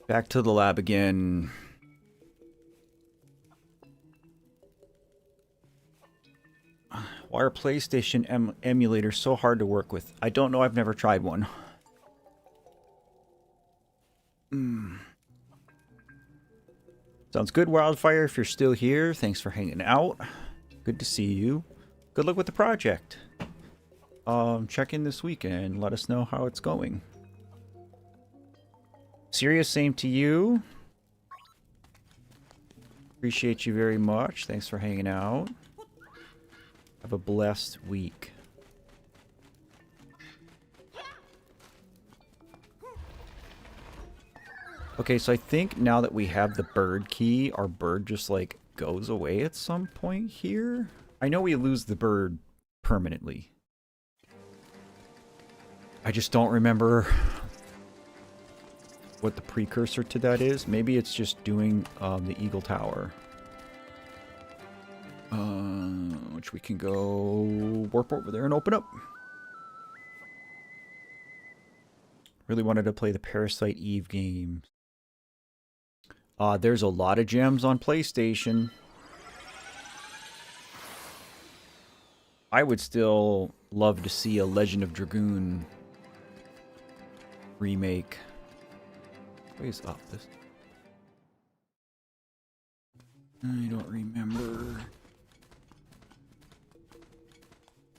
[SPEAKER 1] Back to the lab again. Why are PlayStation emulators so hard to work with? I don't know. I've never tried one. Sounds good, Wildfire. If you're still here, thanks for hanging out. Good to see you. Good luck with the project. Check in this weekend. Let us know how it's going. Sirius, same to you. Appreciate you very much. Thanks for hanging out. Have a blessed week. Okay, so I think now that we have the bird key, our bird just, like, goes away at some point here. I know we lose the bird permanently. I just don't remember what the precursor to that is. Maybe it's just doing the Eagle Tower. Which we can go warp over there and open up. Really wanted to play the Parasite Eve game. There's a lot of gems on PlayStation. I would still love to see a Legend of Dragoon remake. Ways up this. I don't remember.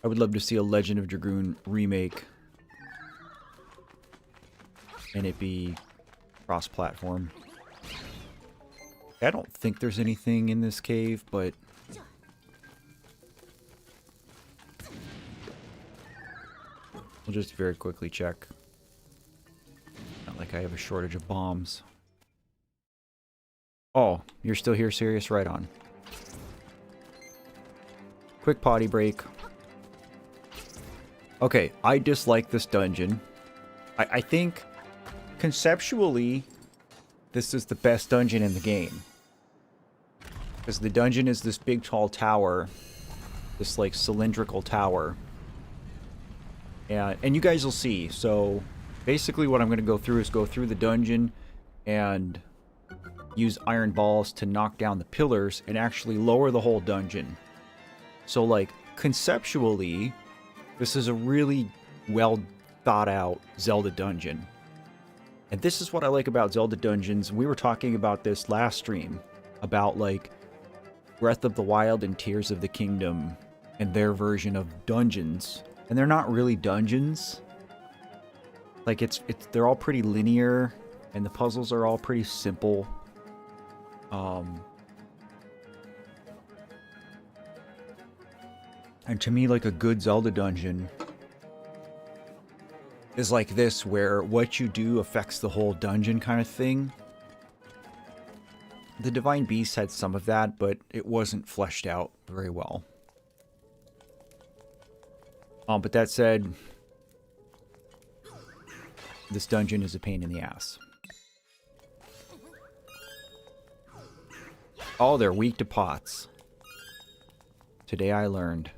[SPEAKER 1] I would love to see a Legend of Dragoon remake. And it be cross-platform. I don't think there's anything in this cave, but... we'll just very quickly check. Not like I have a shortage of bombs. Oh, you're still here, Sirius? Right on. Quick potty break. Okay, I dislike this dungeon. I think, conceptually, this is the best dungeon in the game. Because the dungeon is this big, tall tower. This, like, cylindrical tower. And you guys will see. So, basically what I'm going to go through is go through the dungeon and use iron balls to knock down the pillars and actually lower the whole dungeon. So, like, conceptually, this is a really well thought out Zelda dungeon. And this is what I like about Zelda dungeons. We were talking about this last stream. About, like, Breath of the Wild and Tears of the Kingdom. And their version of dungeons. And they're not really dungeons. Like, they're all pretty linear. And the puzzles are all pretty simple. And to me, like, a good Zelda dungeon is like this, where what you do affects the whole dungeon kind of thing. The Divine Beast had some of that, but it wasn't fleshed out very well. But that said, this dungeon is a pain in the ass. Oh, they're weak to pots. Today I learned.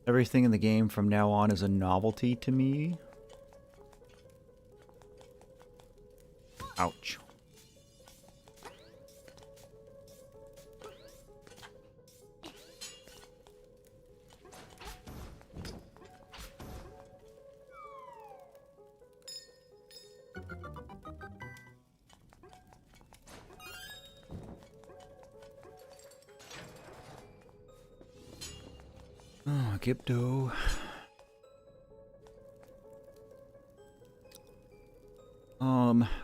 [SPEAKER 1] Everything in the game from now on is a novelty to me. Ouch. Oh, Gibdo.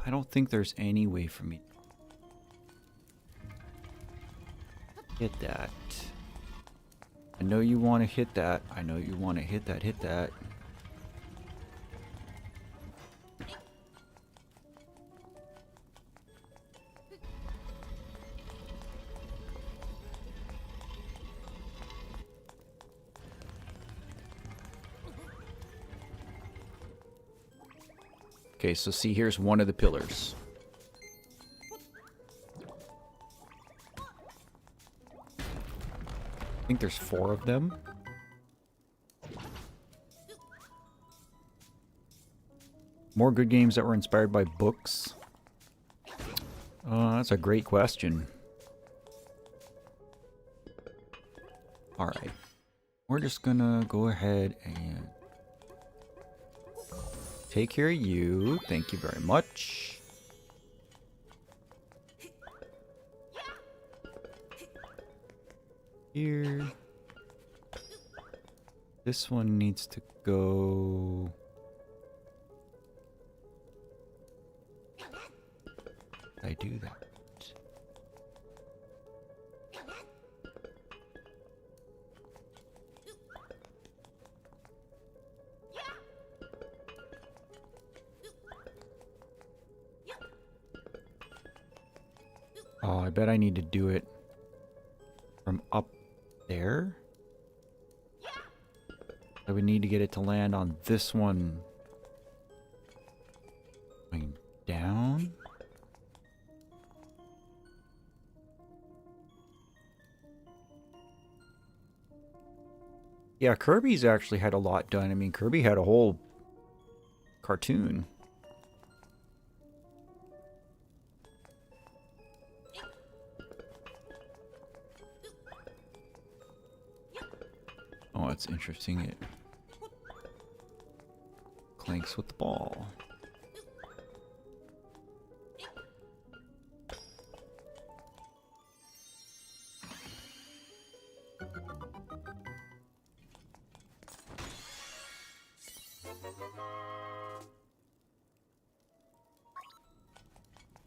[SPEAKER 1] I don't think there's any way for me to hit that. I know you want to hit that. I know you want to hit that, hit that. Okay, so see, here's one of the pillars. I think there's 4 of them. More good games that were inspired by books? That's a great question. Alright. We're just gonna go ahead and take care of you. Thank you very much. Here. This one needs to go. I do that. Oh, I bet I need to do it from up there. I would need to get it to land on this one. Going down. Yeah, Kirby's actually had a lot done. I mean, Kirby had a whole cartoon. Oh, it's interesting. It clanks with the ball.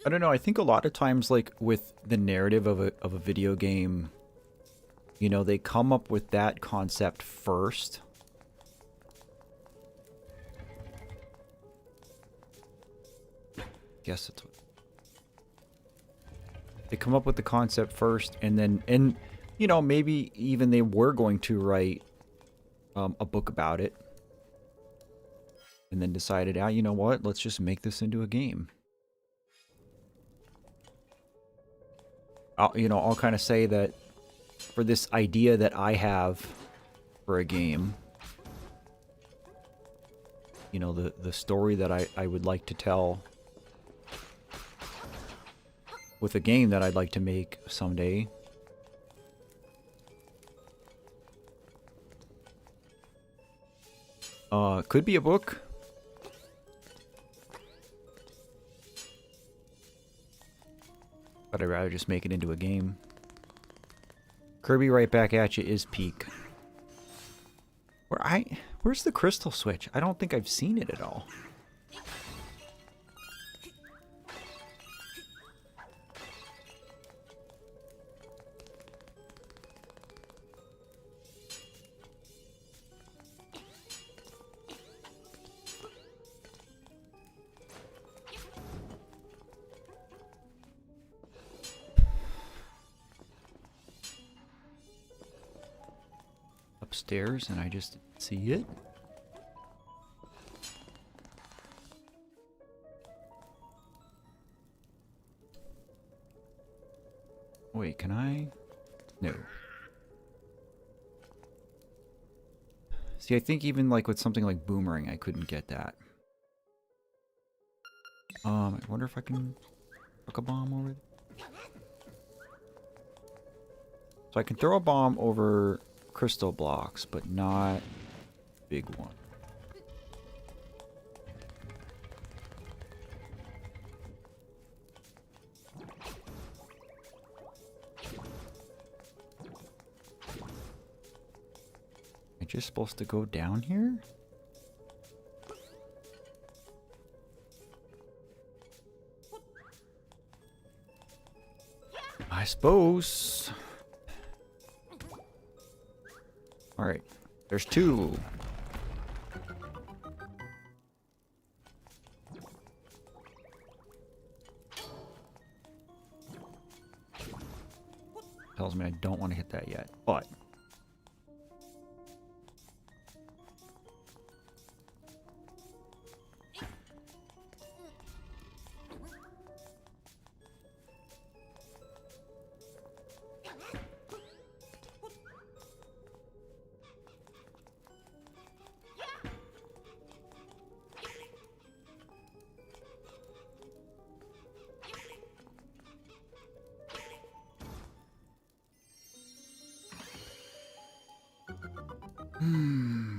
[SPEAKER 1] I don't know, I think a lot of times, like, with the narrative of a video game, you know, they come up with that concept first. Guess that's what... They come up with the concept first, and then, you know, maybe even they were going to write a book about it. And then decided, ah, you know what, let's just make this into a game. You know, I'll kind of say that for this idea that I have for a game, you know, the story that I would like to tell with a game that I'd like to make someday. Could be a book. But I'd rather just make it into a game. Kirby right back at you is peak. Where's the crystal switch? I don't think I've seen it at all. upstairs and I just didn't see it. Wait, can I? No. See, I think even like with something like Boomerang, I couldn't get that. I wonder if I can hook a bomb over there. So I can throw a bomb over crystal blocks, but not big one. Am I just supposed to go down here? I suppose. Alright, there's two. Tells me I don't want to hit that yet, but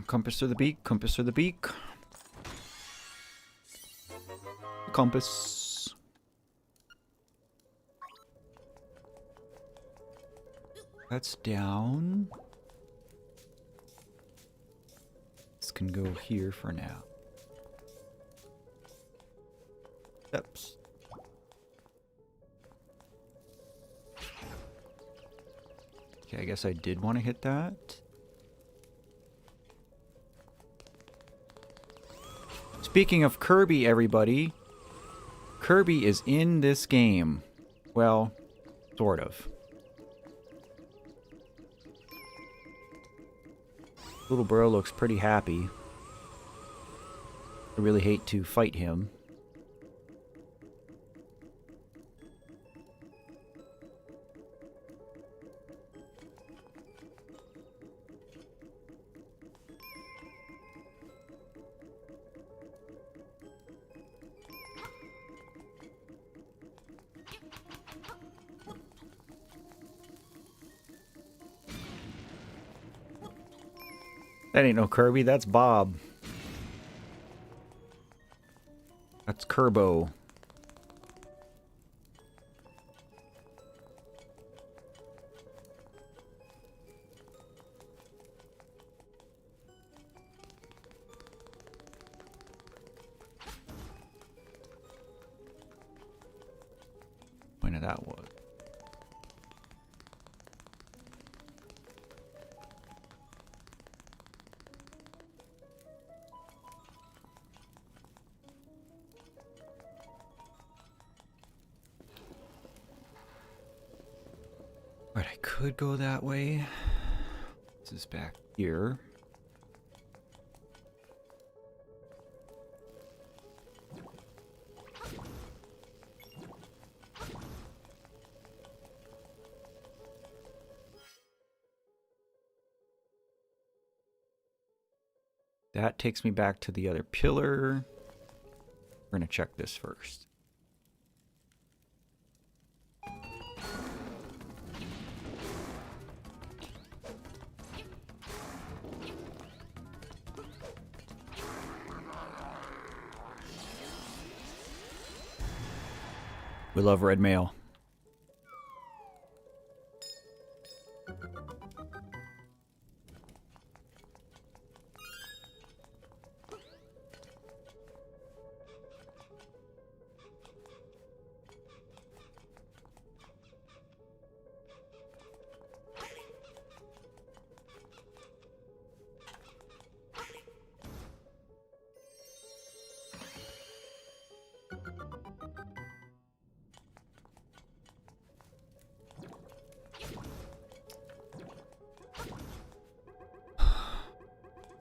[SPEAKER 1] compass through the beak, compass through the beak. Compass. That's down. This can go here for now. Steps. Okay, I guess I did want to hit that. Speaking of Kirby, everybody, Kirby is in this game. Well, sort of. Little bro looks pretty happy. I really hate to fight him. That ain't no Kirby, that's Bob. That's Kerbo. Point of that was. Right, I could go that way. This is back here. That takes me back to the other pillar. We're gonna check this first. We love red mail.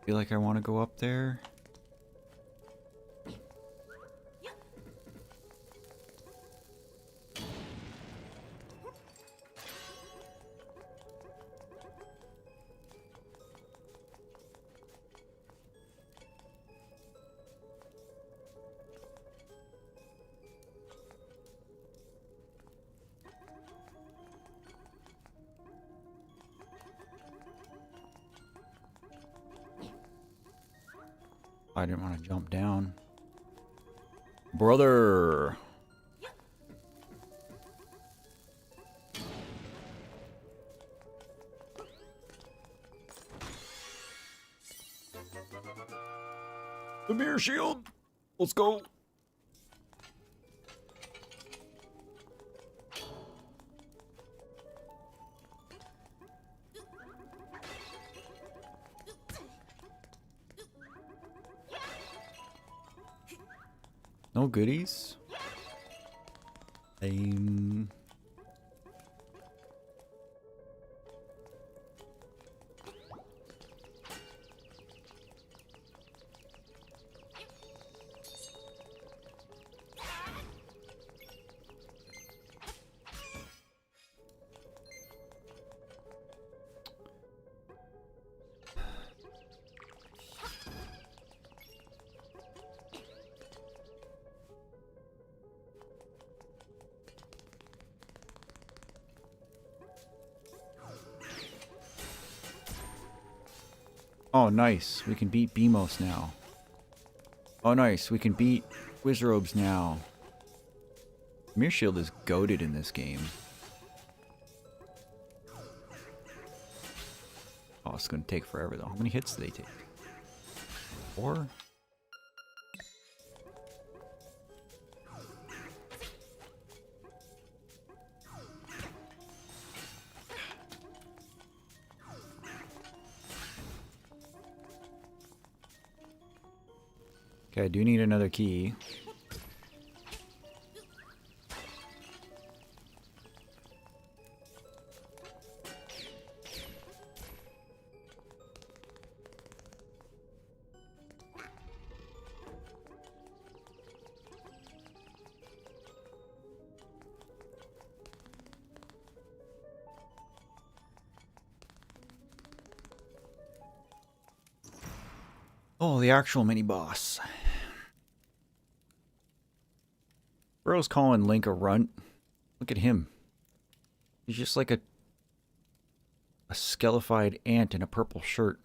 [SPEAKER 1] Feel like I want to go up there. I didn't want to jump down. Brother! The mirror shield! Let's go! No goodies? Oh, nice. We can beat Beamos now. Oh, nice. We can beat Wizrobes now. Mirror Shield is goated in this game. Oh, it's going to take forever, though. How many hits do they take? 4? Okay, I do need another key. Oh, the actual mini-boss. Bro's calling Link a runt. Look at him. He's just like a skelefied ant in a purple shirt.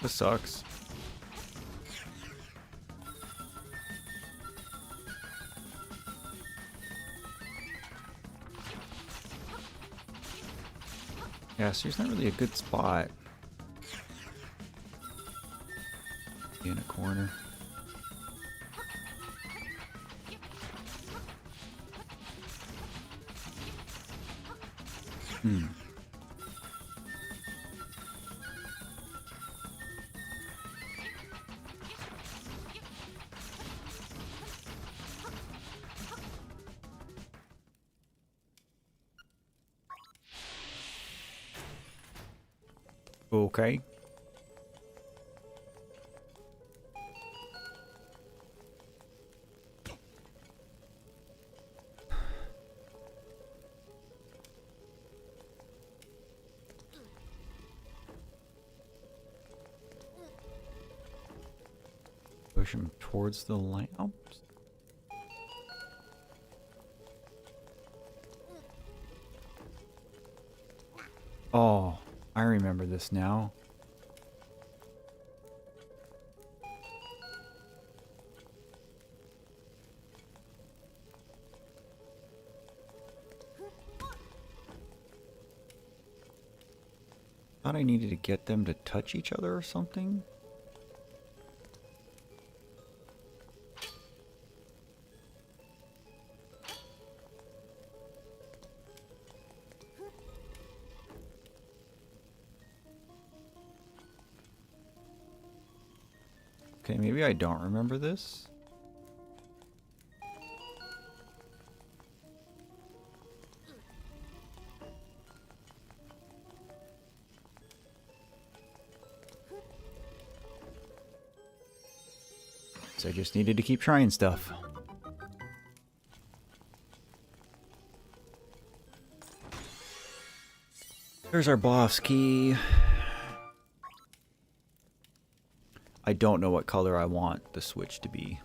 [SPEAKER 1] This sucks. Yeah, so here's not really a good spot. In a corner. Okay. Push him towards the lamps. Oh, I remember this now. Thought I needed to get them to touch each other or something. Okay, maybe I don't remember this. So I just needed to keep trying stuff. There's our boss key. I don't know what color I want the switch to be.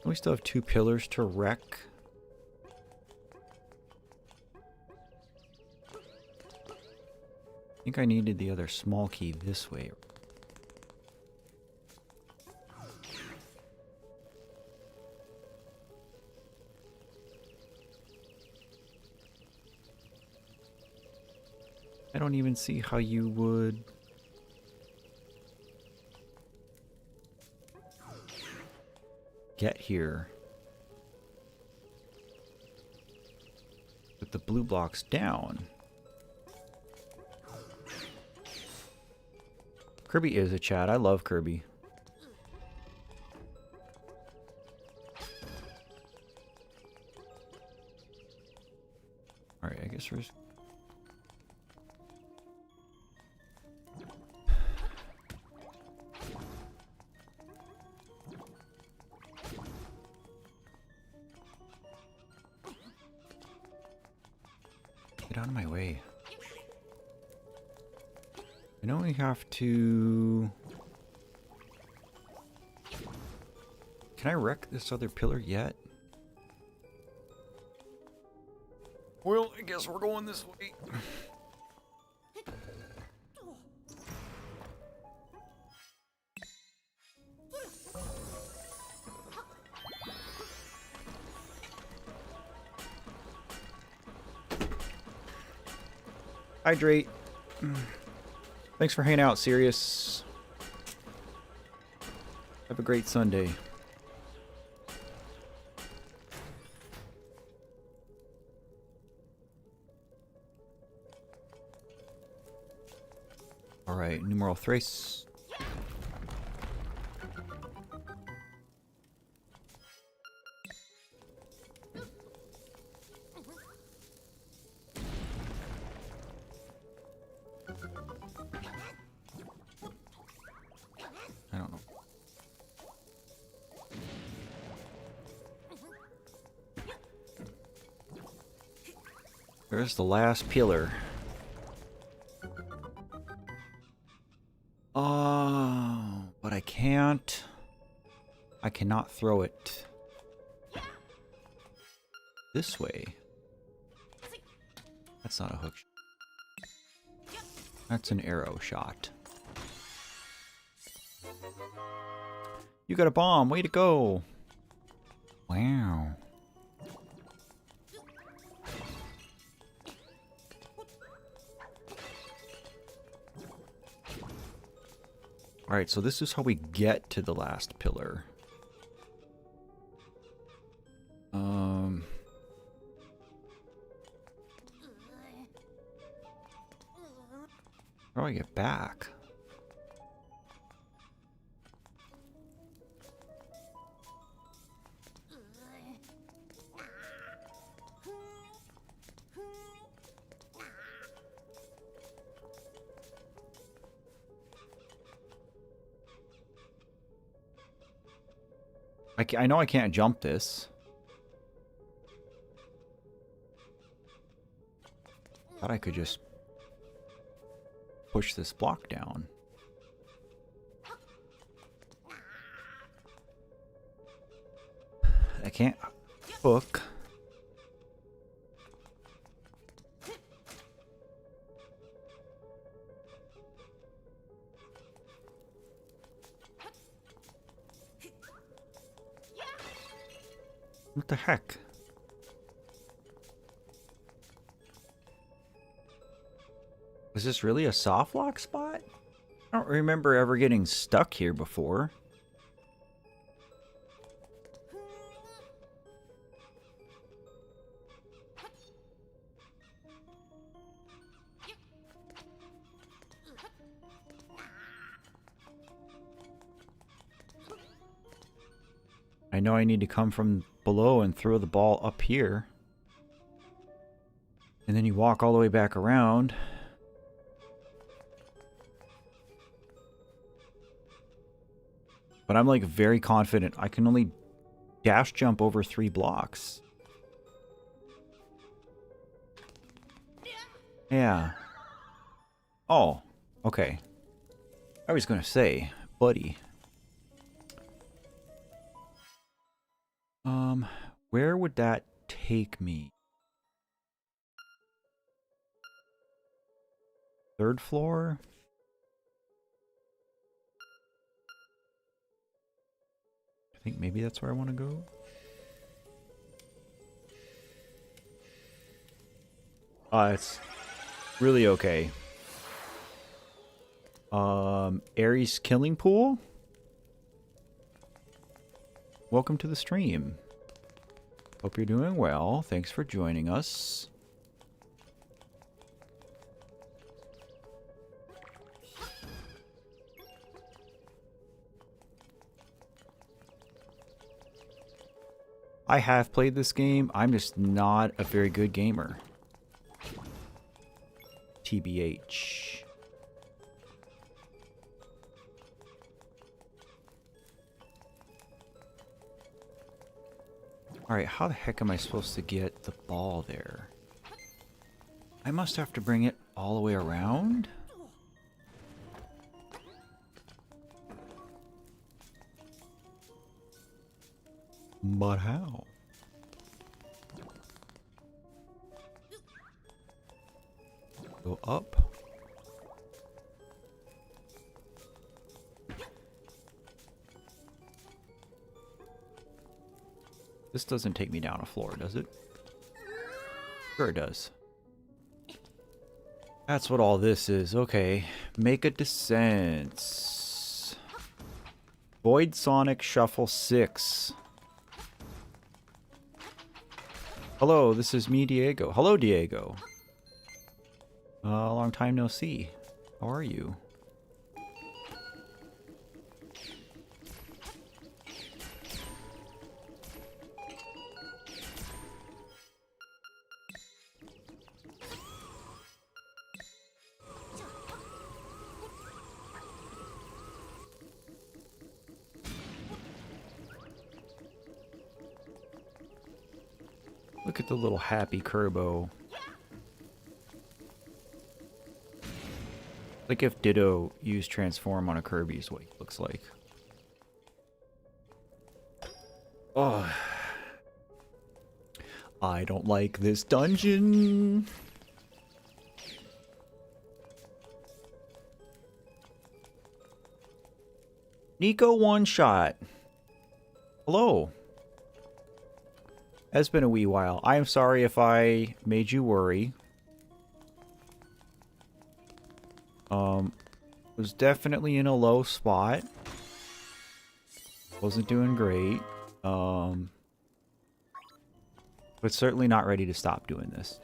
[SPEAKER 1] We still have 2 pillars to wreck. I think I needed the other small key this way. I don't even see how you would... get here. Put the blue blocks down. Kirby is a Chad. I love Kirby. Alright, I guess we're just... Get out of my way. I know we have to... Can I wreck this other pillar yet? Well, I guess we're going this way. Hydrate. Thanks for hanging out, Sirius. Have a great Sunday. Alright, numeral thrace. I don't know. There's the last pillar. Oh, but I can't. I cannot throw it this way. That's not a hook. That's an arrow shot. You got a bomb. Way to go. Wow. Alright, so this is how we get to the last pillar. How do I get back? I know I can't jump this. Thought I could just push this block down. I can't hook. What the heck? Was this really a soft lock spot? I don't remember ever getting stuck here before. I know I need to come from below and throw the ball up here. And then you walk all the way back around. But I'm like very confident I can only dash jump over 3 blocks. Yeah. Oh, okay. I was gonna say, buddy. Where would that take me? 3rd floor? I think maybe that's where I want to go. It's really okay. Ares Killing Pool? Welcome to the stream. Hope you're doing well. Thanks for joining us. I have played this game. I'm just not a very good gamer. TBH. Alright, how the heck am I supposed to get the ball there? I must have to bring it all the way around? But how? Go up. This doesn't take me down a floor, does it? Sure it does. That's what all this is. Okay. Make a descent. Void Sonic Shuffle 6. Hello, this is me, Diego. Hello, Diego. Long time no see. How are you? Look at the little happy Kerbo. Like if Ditto used Transform on a Kirby is what he looks like. Oh. I don't like this dungeon. Nico one shot. Hello. It's been a wee while. I am sorry if I made you worry. Was definitely in a low spot. Wasn't doing great. But certainly not ready to stop doing this.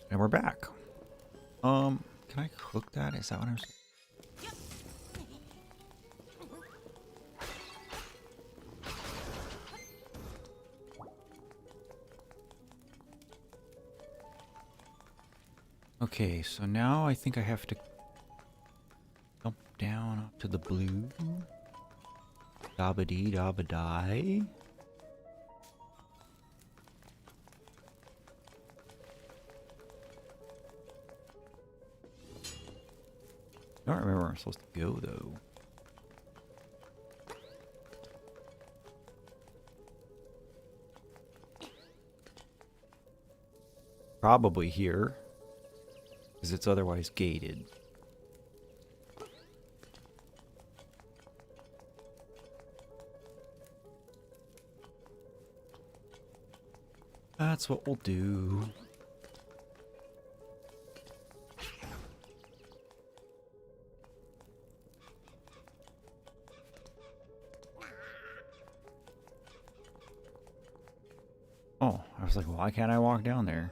[SPEAKER 1] And we're back. Can I cook that? Is that what I'm saying? Okay, so now I think I have to jump down up to the blue. Dabba-dee, dabba-die. I don't remember where I'm supposed to go, though. Probably here. Because it's otherwise gated. That's what we'll do. Oh, I was like, why can't I walk down there?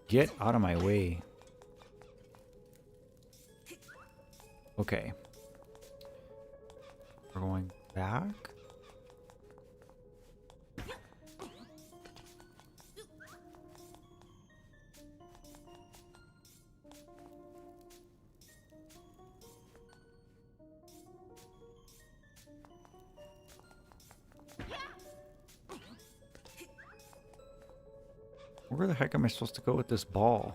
[SPEAKER 1] Get out of my way. Okay. We're going back. Where the heck am I supposed to go with this ball?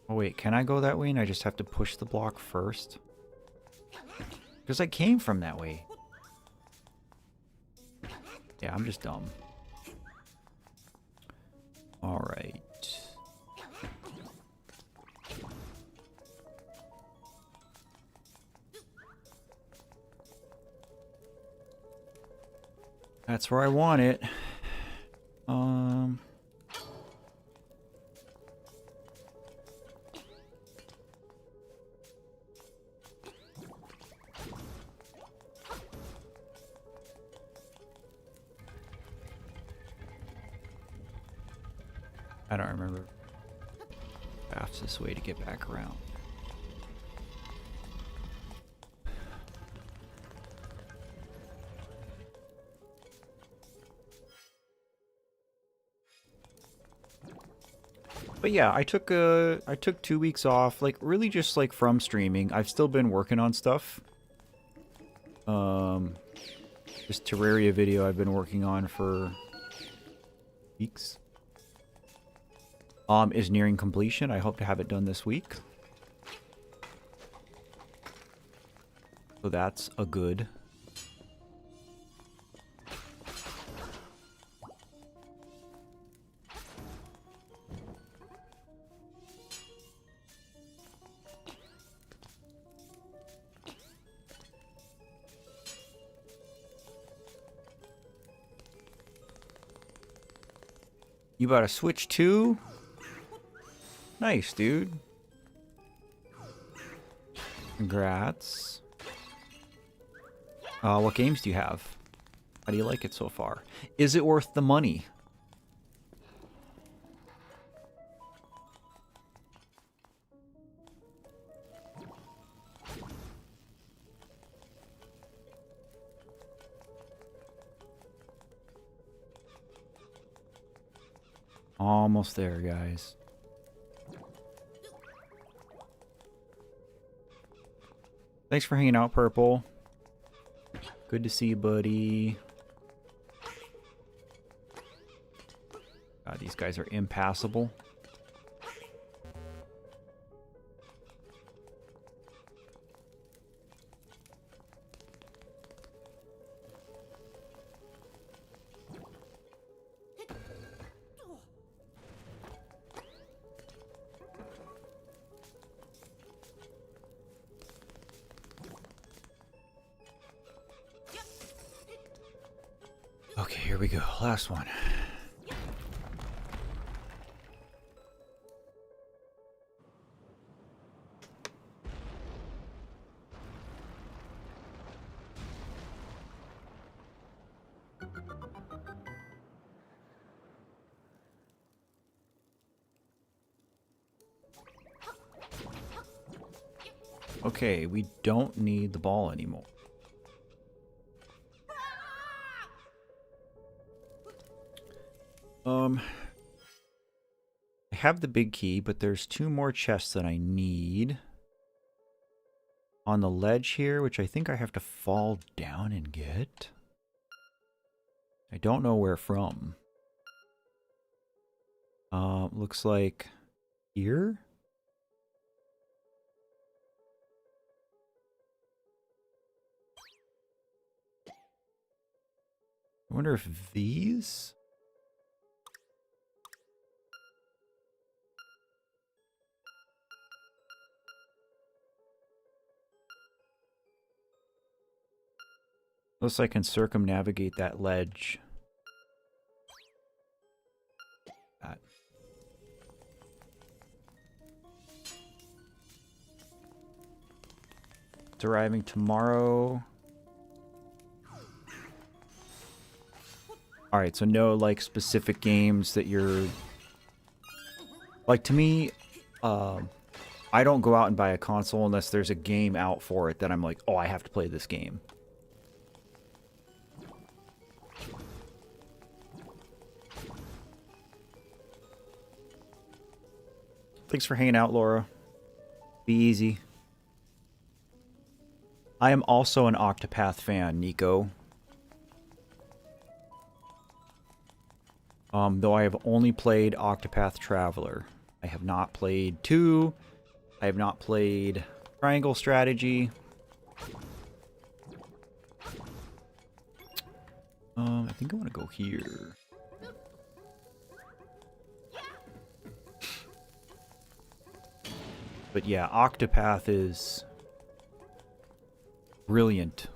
[SPEAKER 1] Oh wait, can I go that way and I just have to push the block first? Because I came from that way. Yeah, I'm just dumb. Alright. That's where I want it. I don't remember the fastest way to get back around. But yeah, I took 2 weeks off, like really just like from streaming. I've still been working on stuff. This Terraria video I've been working on for weeks. Is nearing completion. I hope to have it done this week. So that's a good. You bought a Switch too? Nice, dude. Congrats. What games do you have? How do you like it so far? Is it worth the money? Almost there, guys. Thanks for hanging out, Purple. Good to see you, buddy. God, these guys are impassable. Okay, here we go. Last one. Okay, we don't need the ball anymore. I have the big key, but there's 2 more chests that I need. On the ledge here, which I think I have to fall down and get. I don't know where from. Looks like here? I wonder if these? Looks like I can circumnavigate that ledge. That. It's arriving tomorrow. Alright, so no, like, specific games that you're... Like, to me, I don't go out and buy a console unless there's a game out for it that I'm like, oh, I have to play this game. Thanks for hanging out, Laura. Be easy. I am also an Octopath fan, Nico. Though I have only played Octopath Traveler. I have not played 2. I have not played Triangle Strategy. I think I want to go here. But yeah, Octopath is brilliant.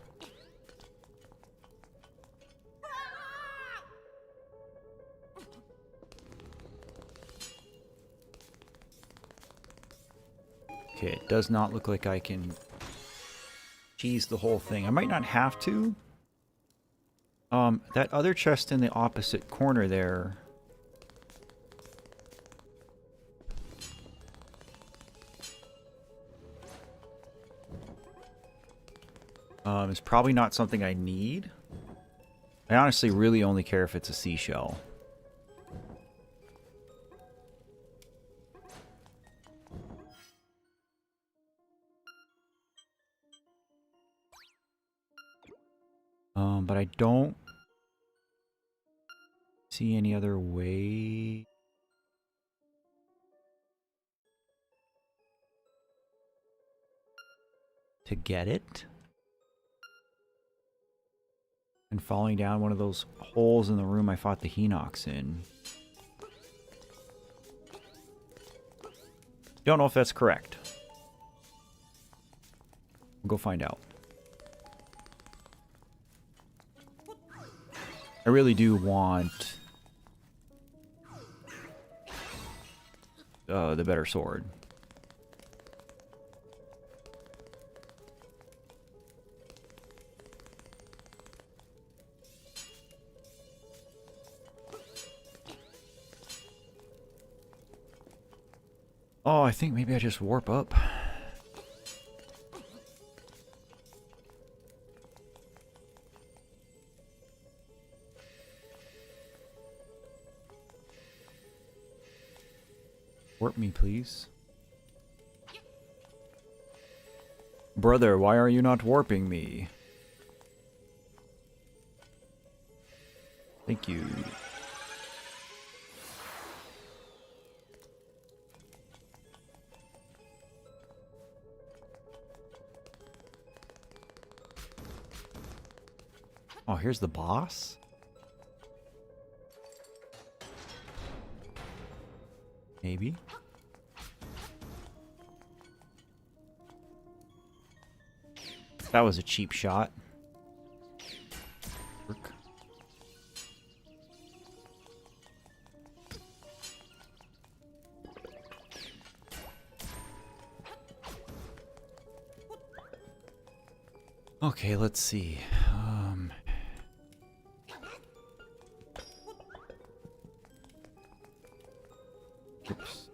[SPEAKER 1] Okay, it does not look like I can cheese the whole thing. I might not have to. That other chest in the opposite corner there. Is probably not something I need. I honestly really only care if it's a seashell. But I don't see any other way. To get it. And falling down one of those holes in the room I fought the Hinox in. Don't know if that's correct. We'll go find out. I really do want the better sword. Oh, I think maybe I just warp up. Warp me, please. Brother, why are you not warping me? Thank you. Oh, here's the boss? Maybe. That was a cheap shot. Work. Okay, let's see. Oops.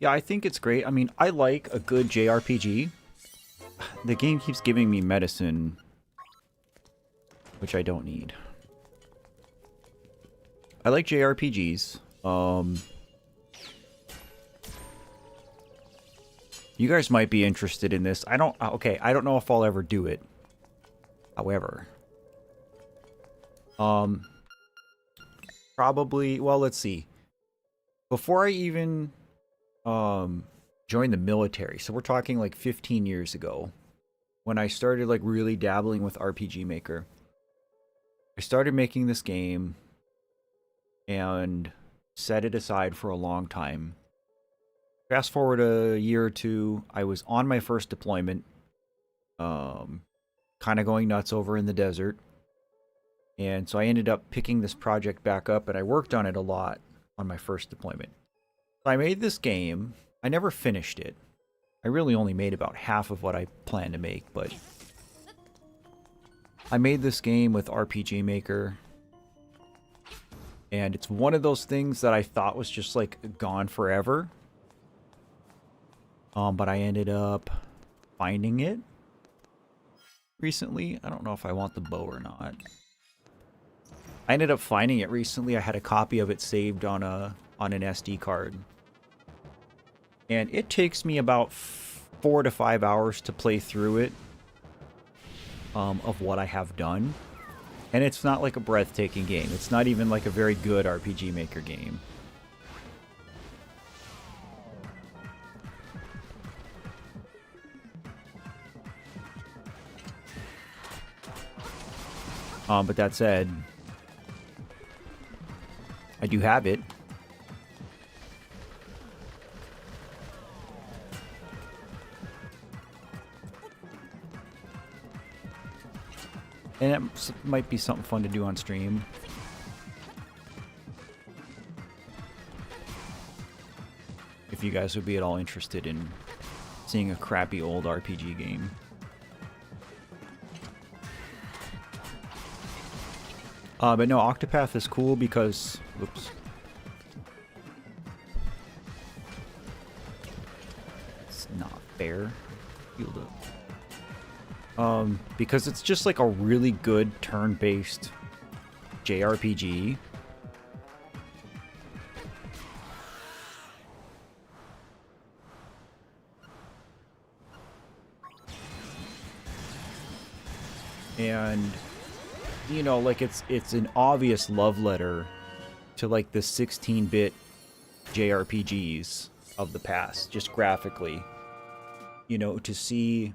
[SPEAKER 1] Yeah, I think it's great. I mean, I like a good JRPG. The game keeps giving me medicine, which I don't need. I like JRPGs. You guys might be interested in this. I don't know if I'll ever do it. However, probably, well, let's see. Before I even joined the military, so we're talking like 15 years ago, when I started like really dabbling with RPG Maker, I started making this game and set it aside for a long time. Fast forward a year or two, I was on my first deployment, kind of going nuts over in the desert. And so I ended up picking this project back up, and I worked on it a lot on my first deployment. So I made this game. I never finished it. I really only made about half of what I planned to make, but I made this game with RPG Maker. And it's one of those things that I thought was just like gone forever. But I ended up finding it recently. I don't know if I want the bow or not. I ended up finding it recently. I had a copy of it saved on an SD card. And it takes me about 4 to 5 hours to play through it of what I have done. And it's not like a breathtaking game. It's not even like a very good RPG Maker game. But that said, I do have it. And it might be something fun to do on stream. If you guys would be at all interested in seeing a crappy old RPG game. But no, Octopath is cool because... Oops. It's not fair. Healed up. Because it's just like a really good turn-based JRPG. And, you know, like it's an obvious love letter to like the 16-bit JRPGs of the past, just graphically. You know, to see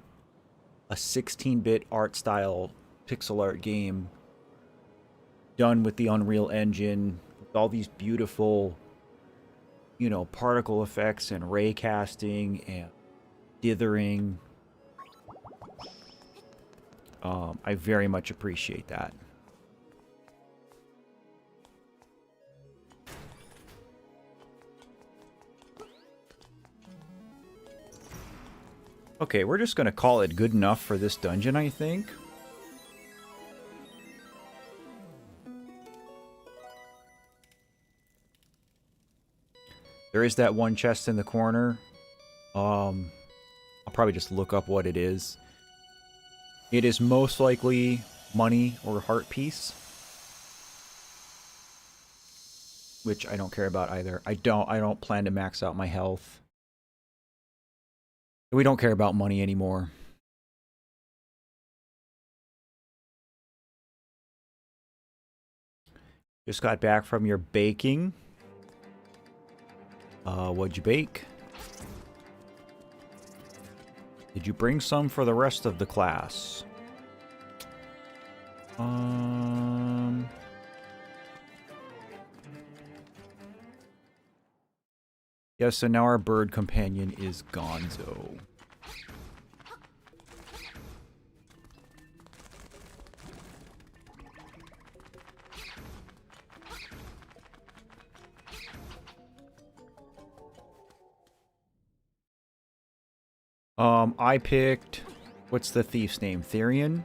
[SPEAKER 1] a 16-bit art style pixel art game done with the Unreal Engine, with all these beautiful, you know, particle effects and ray casting and dithering. I very much appreciate that. Okay, we're just gonna call it good enough for this dungeon, I think. There is that one chest in the corner. I'll probably just look up what it is. It is most likely money or heart piece, which I don't care about either. I don't plan to max out my health. We don't care about money anymore. Just got back from your baking. What'd you bake? Did you bring some for the rest of the class? Yes, so now our bird companion is Gonzo. I picked... What's the thief's name? Therian?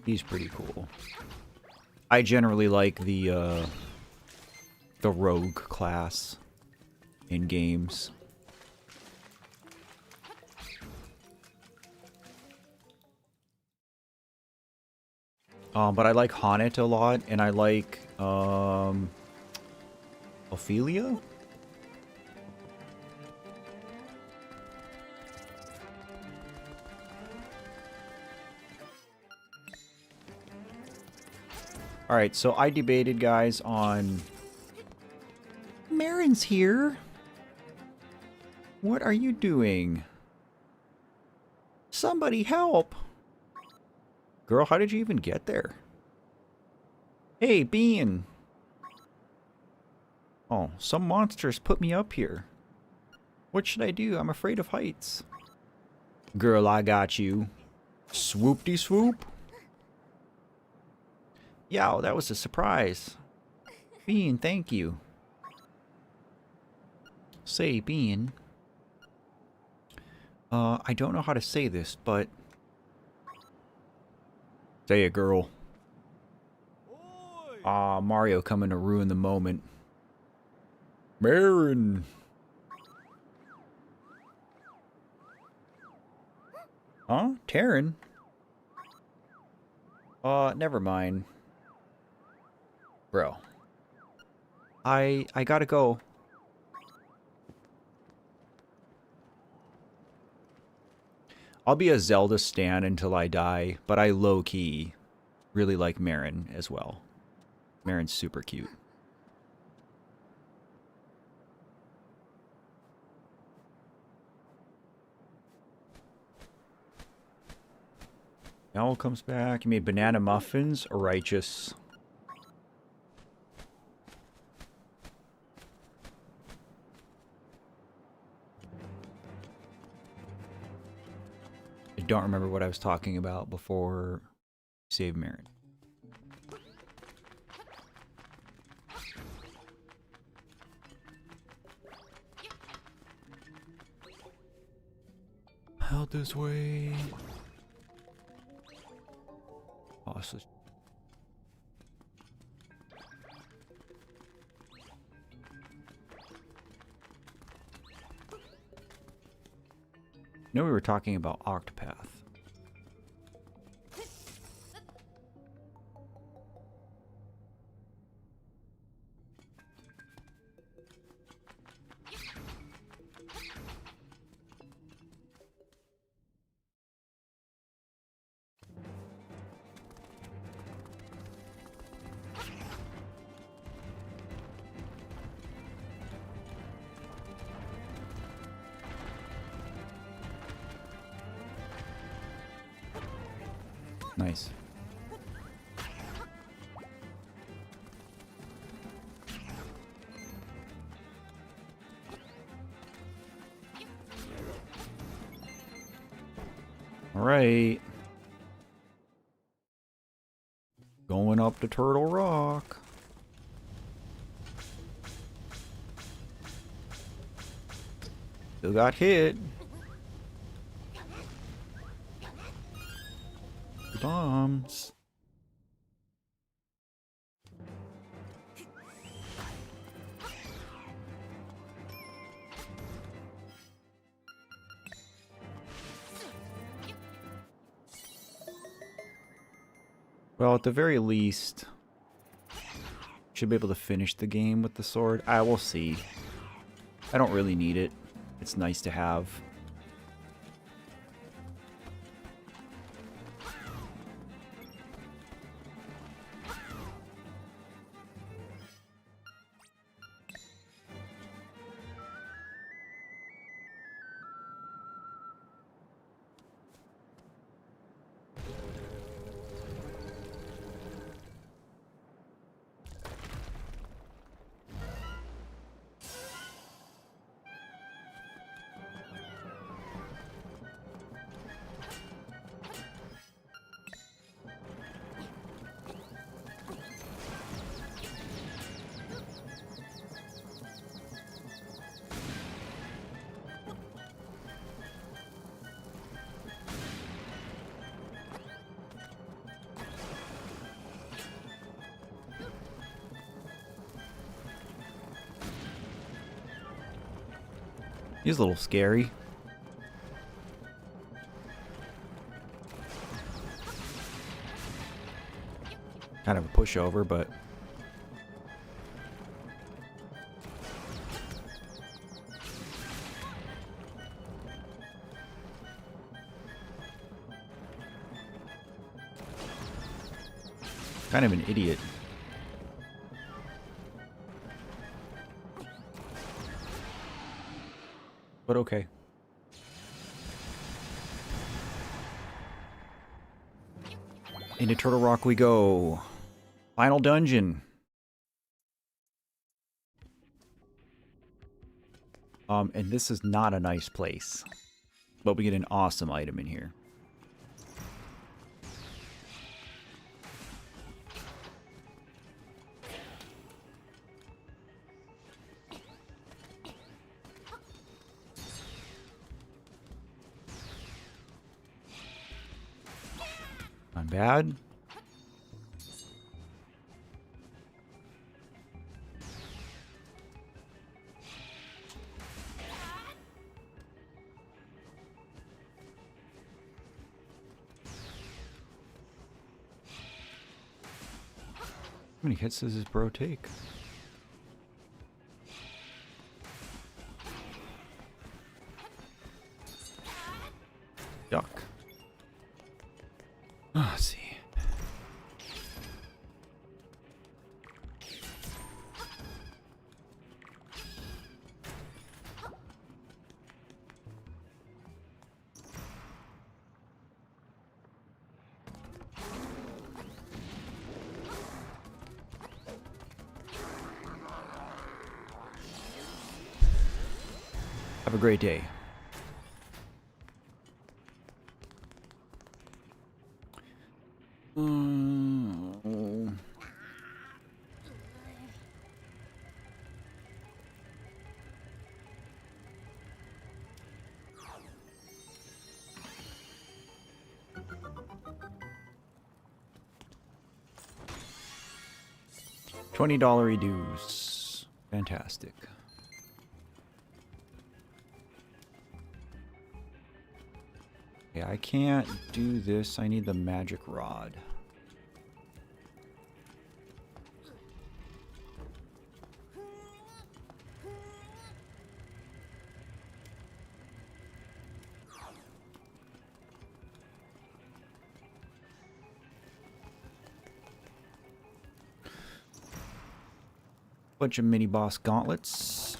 [SPEAKER 1] He's pretty cool. I generally like the rogue class in games. But I like Honnet a lot, and I like Ophelia? Alright, so I debated, guys, on... Marin's here! What are you doing? Somebody help! Girl, how did you even get there? Hey, Bean! Oh, some monsters put me up here. What should I do? I'm afraid of heights. Girl, I got you. Swoop-de-swoop. Yow, that was a surprise. Bean, thank you. Say, Bean. I don't know how to say this, but... Say it, girl. Ah, Mario coming to ruin the moment. Marin. Huh? Taryn? Never mind. Bro. I gotta go. I'll be a Zelda stan until I die, but I low-key really like Marin as well. Marin's super cute. Owl comes back. You made banana muffins. Righteous. I don't remember what I was talking about before Save Marin. Out this way. Awesome. I know we were talking about Octopath. Nice. All right. Going up to Turtle Rock. Still got hit. Bombs. Well, at the very least, should be able to finish the game with the sword. I will see. I don't really need it. It's nice to have. He's a little scary. Kind of a pushover, but... kind of an idiot. But okay. Into Turtle Rock we go. Final dungeon. And this is not a nice place. But we get an awesome item in here. Not bad. How many hits does this bro take? Duck. Oh, let's see. Have a great day. $20 dues. Fantastic. Yeah, I can't do this. I need the magic rod. Bunch of mini boss gauntlets.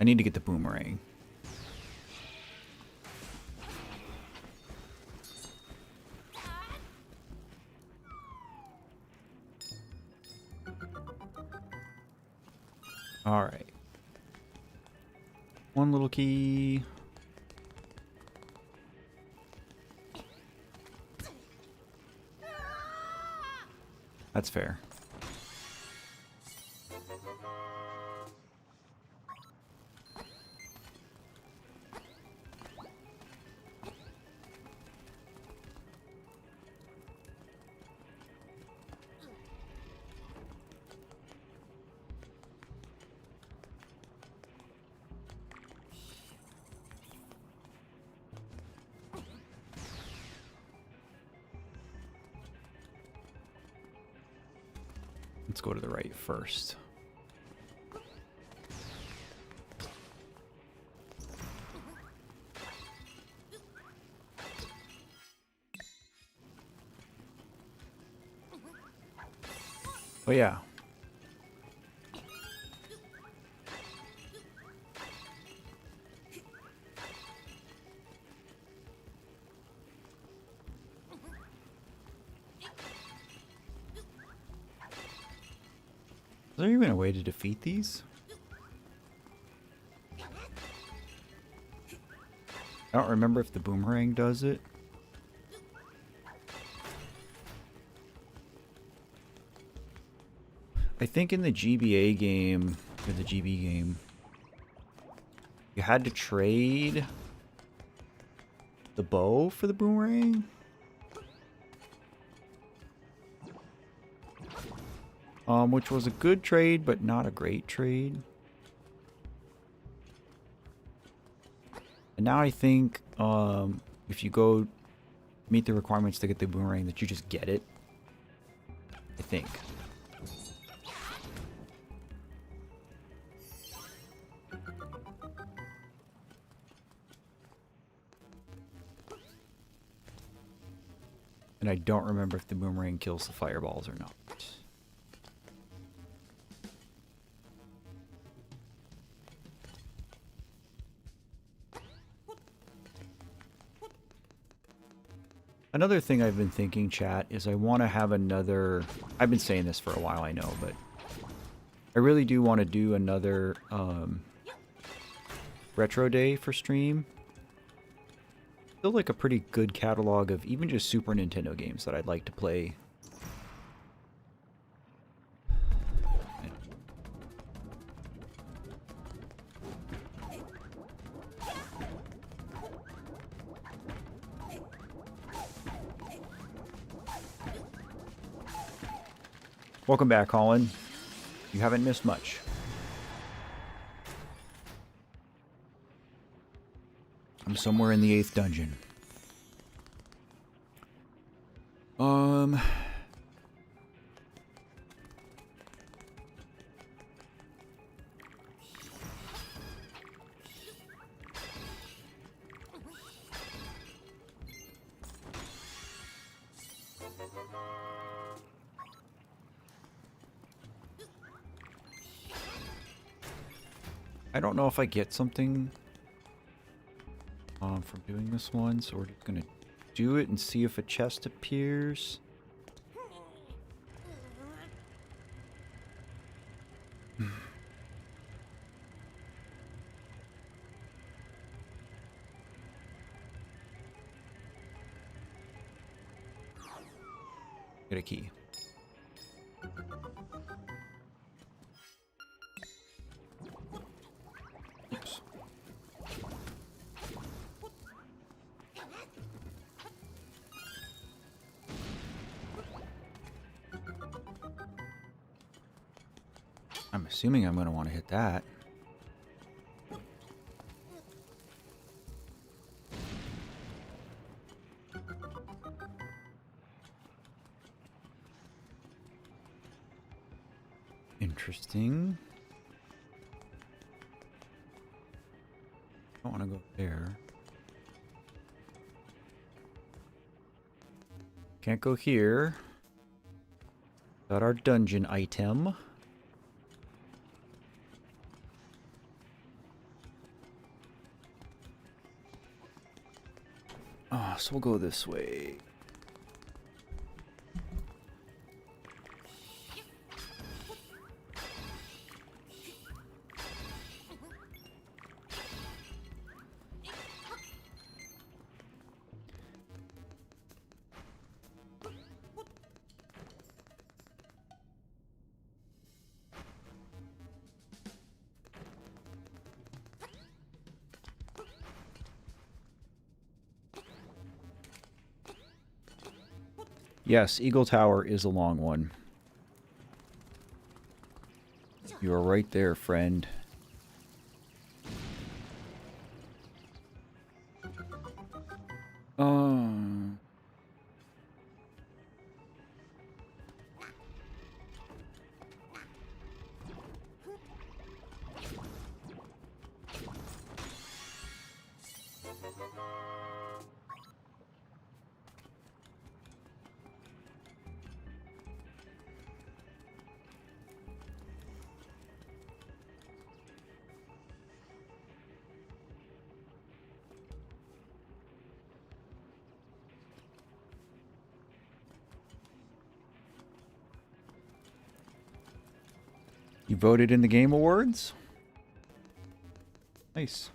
[SPEAKER 1] I need to get the boomerang. All right. One little key. That's fair. Let's go to the right first. Oh yeah. Is there even a way to defeat these? I don't remember if the boomerang does it. I think in the GBA game, or the GB game, you had to trade the bow for the boomerang. Which was a good trade, but not a great trade. And now I think, if you go meet the requirements to get the boomerang, that you just get it. I think. And I don't remember if the boomerang kills the fireballs or not. Another thing I've been thinking, chat, is I want to have another... I've been saying this for a while, I know, but I really do want to do another retro day for stream. Still like a pretty good catalog of even just Super Nintendo games that I'd like to play. Welcome back, Colin. You haven't missed much. I'm somewhere in the 8th dungeon. I don't know if I get something from doing this one, so we're just gonna do it and see if a chest appears. Get a key. Oops. I'm assuming I'm going to want to hit that. Interesting. I don't want to go there. Can't go here. Got our dungeon item. Oh, so we'll go this way. Yes, Eagle Tower is a long one. You are right there, friend. You voted in the Game Awards? Nice.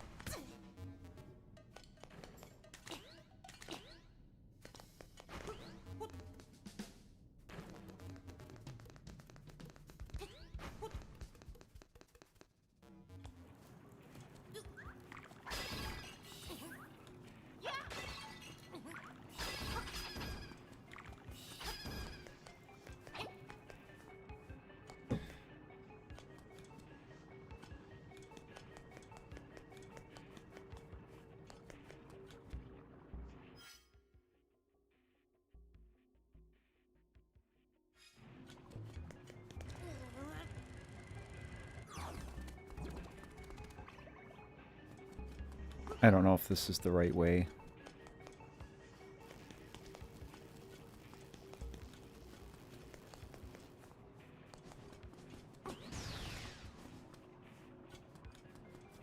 [SPEAKER 1] I don't know if this is the right way.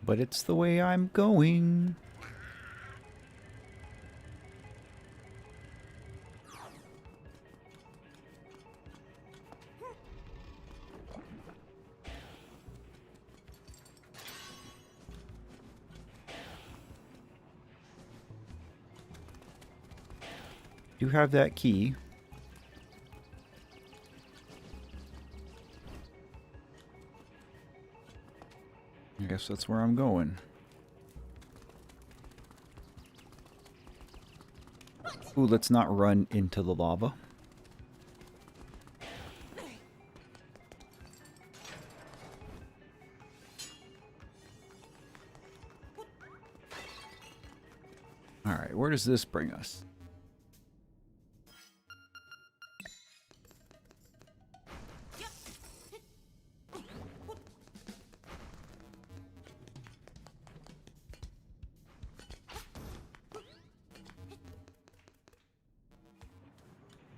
[SPEAKER 1] but it's the way I'm going. Do have that key. I guess that's where I'm going. Ooh, let's not run into the lava. Alright, where does this bring us?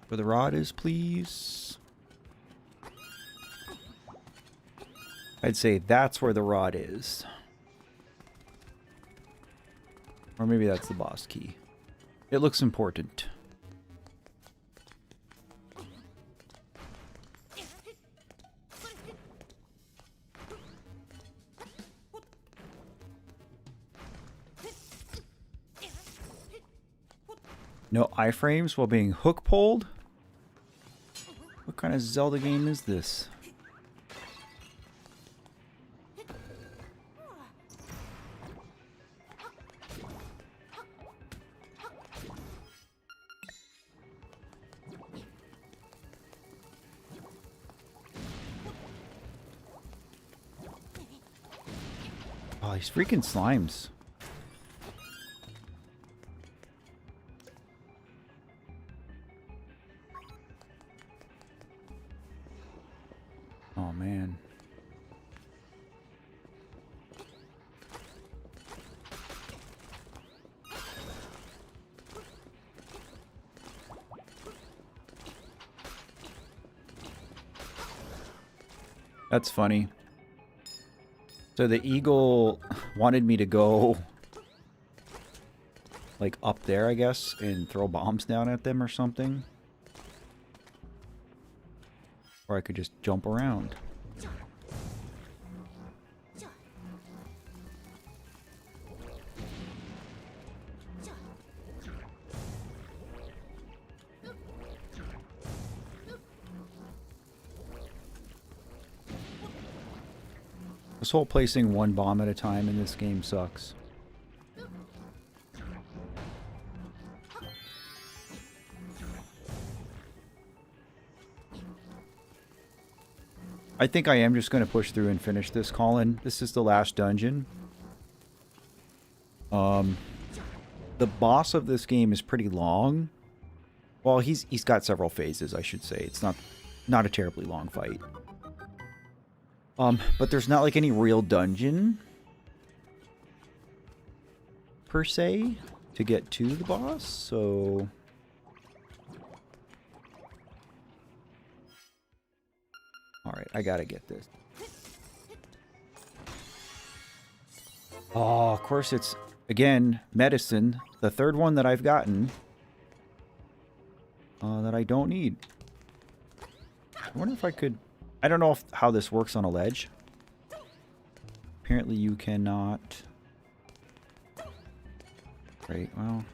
[SPEAKER 1] Where the rod is, please. I'd say that's where the rod is. Or maybe that's the boss key. It looks important. No iframes while being hook pulled? What kind of Zelda game is this? Oh, these freaking slimes. Oh, man. That's funny. So the eagle wanted me to go like up there, I guess, and throw bombs down at them or something. Or I could just jump around. This whole placing one bomb at a time in this game sucks. I think I am just going to push through and finish this, Colin. This is the last dungeon. The boss of this game is pretty long. Well, he's got several phases, I should say. It's not a terribly long fight. But there's not like any real dungeon per se to get to the boss, so alright, I gotta get this. Oh, of course it's, again, medicine. The third one that I've gotten that I don't need. I wonder if I could... I don't know how this works on a ledge. Apparently you cannot. Great, well,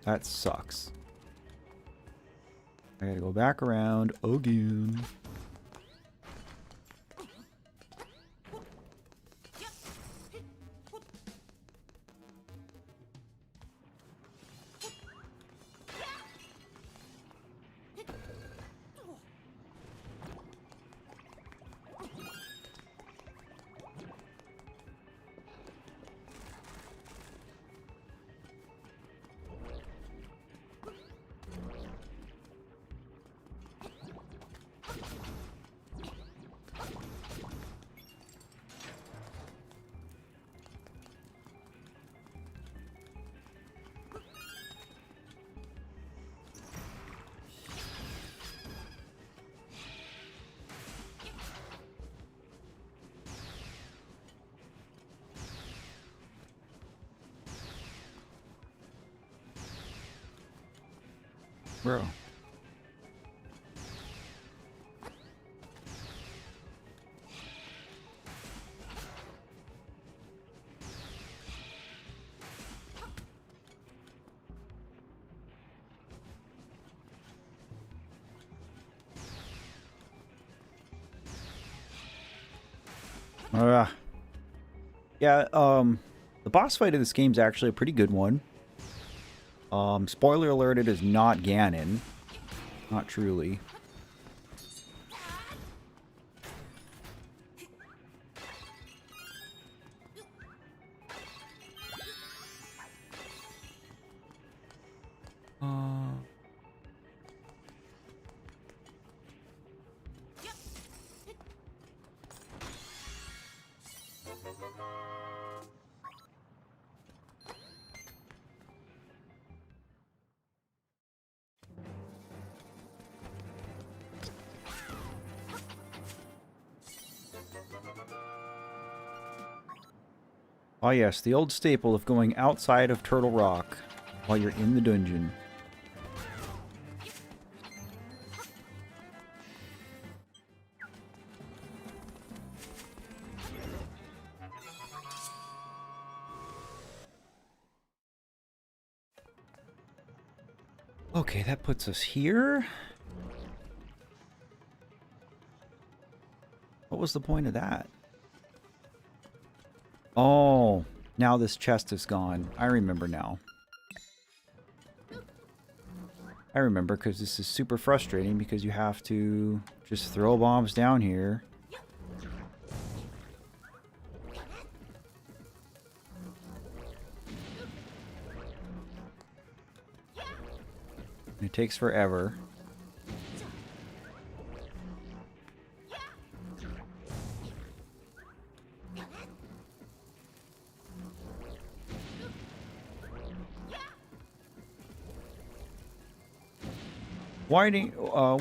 [SPEAKER 1] that sucks. I gotta go back around again. Bro. Yeah, the boss fight of this game is actually a pretty good one. Spoiler alert, it is not Ganon. Not truly. Oh yes, the old staple of going outside of Turtle Rock while you're in the dungeon. Okay, that puts us here. What was the point of that? Oh, now this chest is gone. I remember now. I remember because this is super frustrating because you have to just throw bombs down here. And it takes forever.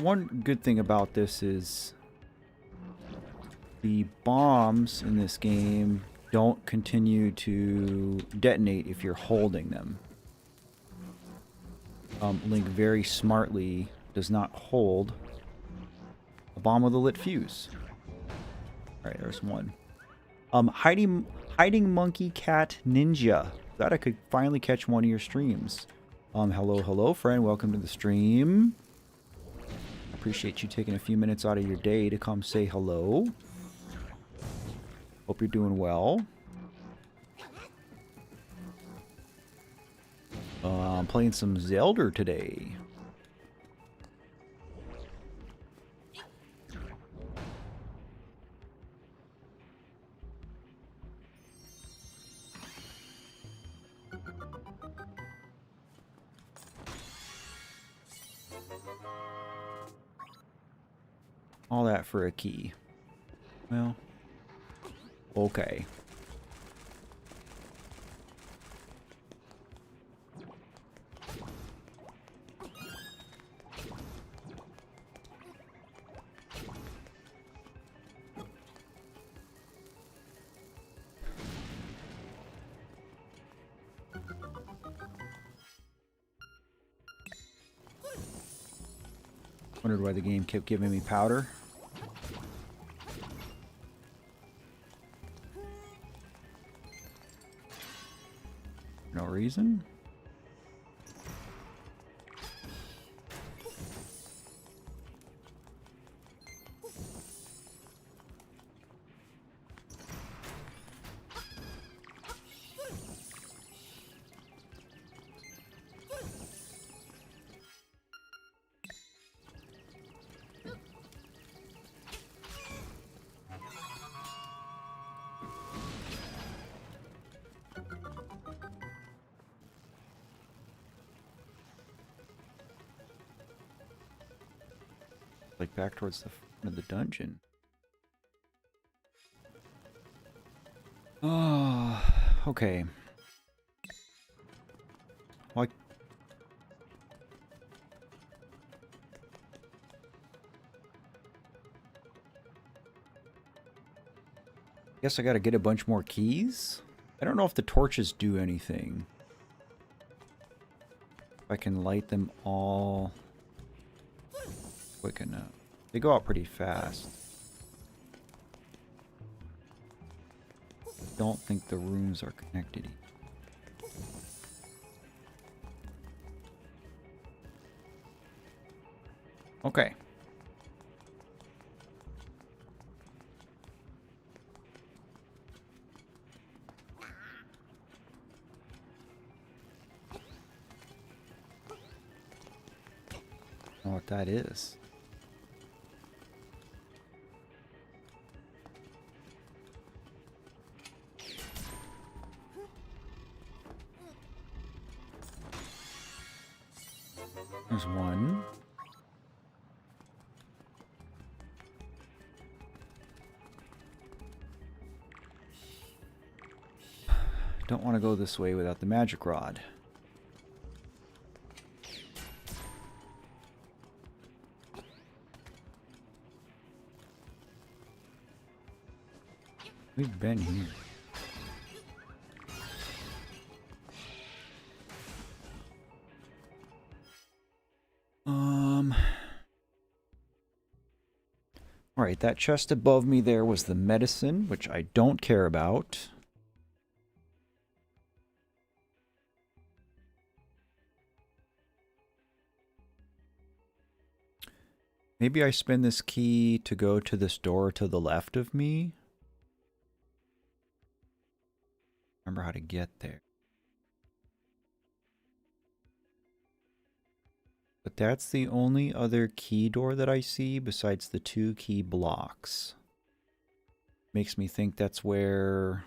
[SPEAKER 1] One good thing about this is the bombs in this game don't continue to detonate if you're holding them. Link very smartly does not hold a bomb with a lit fuse. Alright, there's one. Hiding Monkey Cat Ninja. Glad I could finally catch one of your streams. Hello friend, welcome to the stream. Appreciate you taking a few minutes out of your day to come say hello. Hope you're doing well. I'm playing some Zelda today. All that for a key. Well, okay. Wondered why the game kept giving me powder. No reason. Like back towards the front of the dungeon. Oh, okay. Like, guess I gotta get a bunch more keys. I don't know if the torches do anything. If I can light them all. quick enough. They go out pretty fast. I don't think the rooms are connected. Okay. I don't know what that is. There's one. Don't want to go this way without the magic rod. We've been here. Alright, that chest above me there was the medicine, which I don't care about. Maybe I spin this key to go to this door to the left of me. Remember how to get there. But that's the only other key door that I see besides the 2 key blocks. Makes me think that's where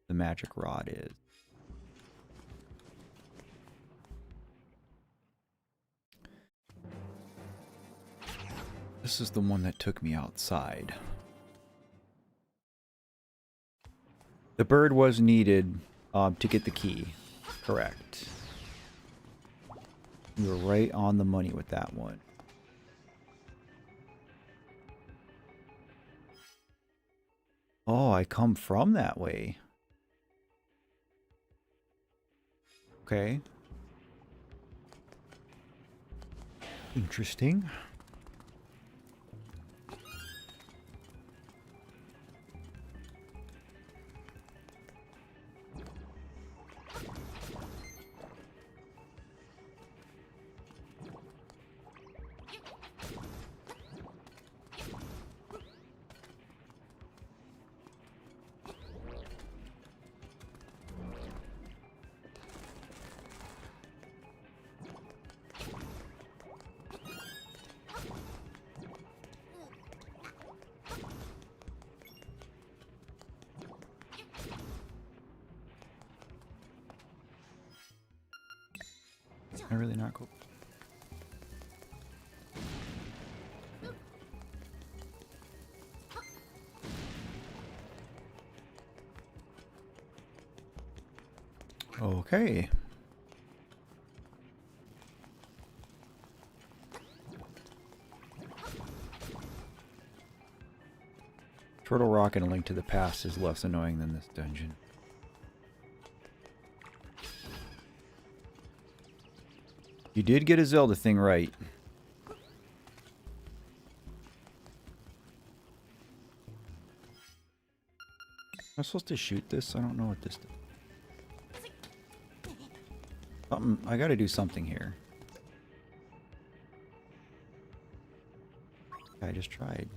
[SPEAKER 1] the magic rod is. This is the one that took me outside. The bird was needed to get the key. Correct. You were right on the money with that one. Oh, I come from that way. Okay. Interesting. I really not cool. Okay. Turtle Rock and A Link to the Past is less annoying than this dungeon. You did get a Zelda thing right. Am I supposed to shoot this? I don't know what this does. Something, I gotta do something here. I just tried.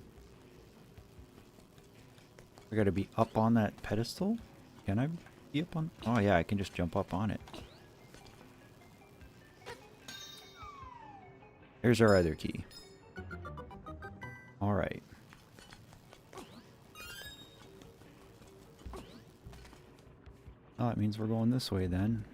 [SPEAKER 1] I gotta be up on that pedestal? Can I be up on? Oh yeah, I can just jump up on it. Here's our other key. Alright. Oh, it means we're going this way then.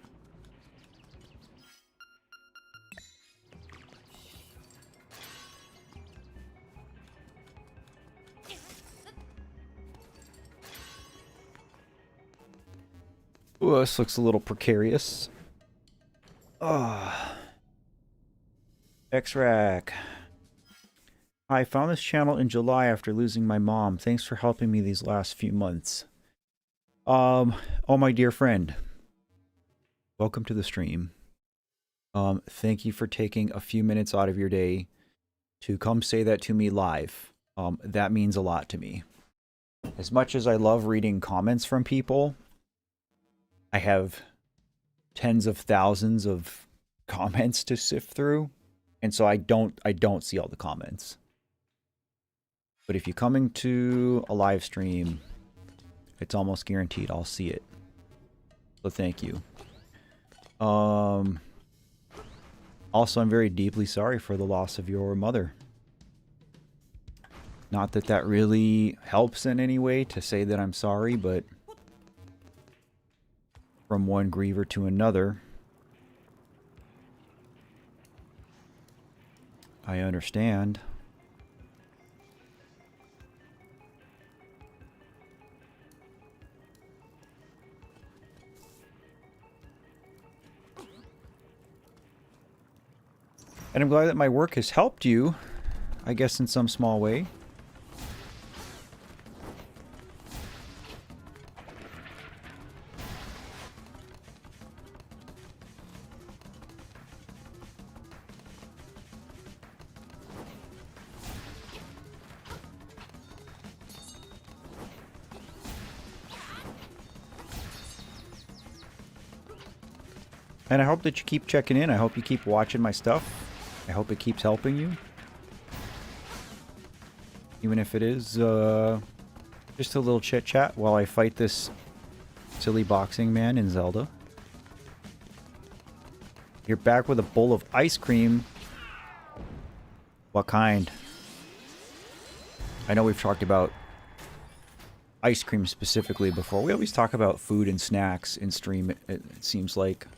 [SPEAKER 1] Ooh, this looks a little precarious. X-Rack. I found this channel in July after losing my mom. Thanks for helping me these last few months. Oh, my dear friend. Welcome to the stream. Thank you for taking a few minutes out of your day to come say that to me live, that means a lot to me. As much as I love reading comments from people, I have tens of thousands of comments to sift through, and so I don't see all the comments. But if you're coming to a live stream, it's almost guaranteed I'll see it. So thank you. Also, I'm very deeply sorry for the loss of your mother. Not that that really helps in any way to say that I'm sorry, but from one griever to another, I understand. And I'm glad that my work has helped you, I guess in some small way. And I hope that you keep checking in. I hope you keep watching my stuff. I hope it keeps helping you. Even if it is just a little chit chat while I fight this silly boxing man in Zelda. You're back with a bowl of ice cream. What kind? I know we've talked about ice cream specifically before. We always talk about food and snacks in stream, it seems like.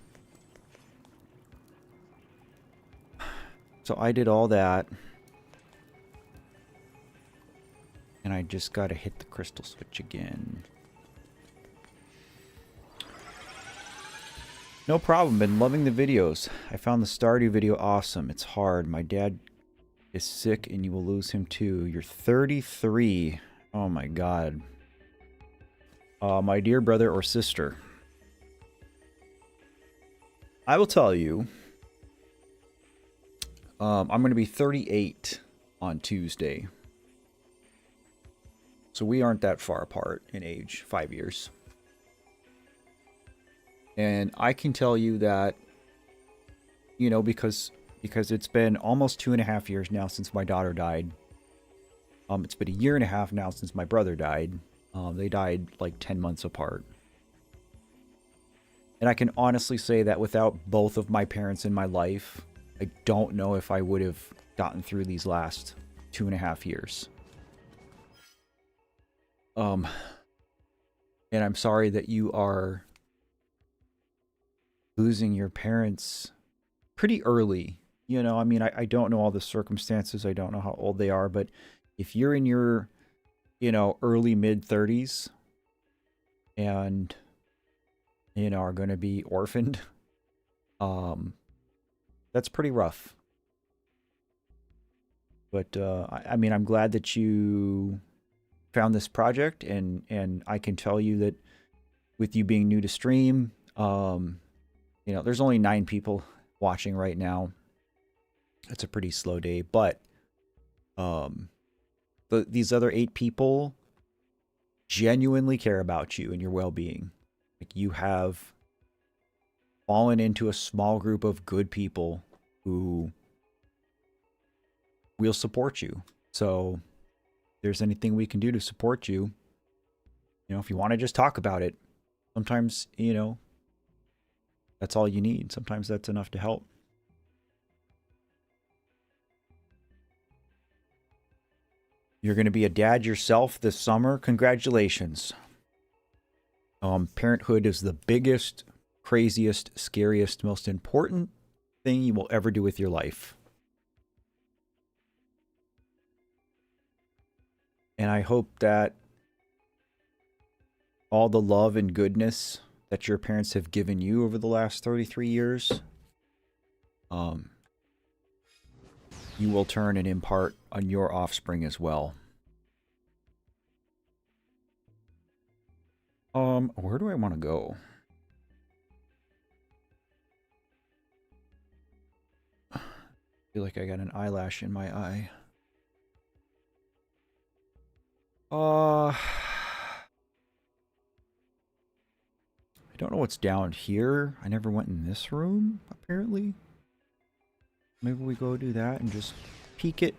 [SPEAKER 1] So I did all that. And I just gotta hit the crystal switch again. No problem, been loving the videos. I found the Stardew video awesome. It's hard. My dad is sick and you will lose him too. You're 33. Oh my god. My dear brother or sister. I will tell you. I'm going to be 38 on Tuesday. So we aren't that far apart in age, 5 years. And I can tell you that, you know, because it's been almost 2.5 years now since my daughter died. It's been 1.5 years now since my brother died. They died like 10 months apart. And I can honestly say that without both of my parents in my life, I don't know if I would have gotten through these last 2.5 years. And I'm sorry that you are losing your parents pretty early. You know, I mean, I don't know all the circumstances. I don't know how old they are, but if you're in your, you know, early mid-30s and, you know, are going to be orphaned, that's pretty rough. But, I mean, I'm glad that you found this project, and I can tell you that with you being new to stream, you know, there's only 9 people watching right now. It's a pretty slow day, but these other 8 people genuinely care about you and your well-being. Like, you have fallen into a small group of good people who will support you. So if there's anything we can do to support you, you know, if you want to just talk about it, sometimes, you know, that's all you need. Sometimes that's enough to help. You're going to be a dad yourself this summer. Congratulations. Parenthood is the biggest, craziest, scariest, most important thing you will ever do with your life. And I hope that all the love and goodness that your parents have given you over the last 33 years, you will turn and impart on your offspring as well. Where do I want to go? I feel like I got an eyelash in my eye. I don't know what's down here. I never went in this room, apparently. Maybe we go do that and just peek it.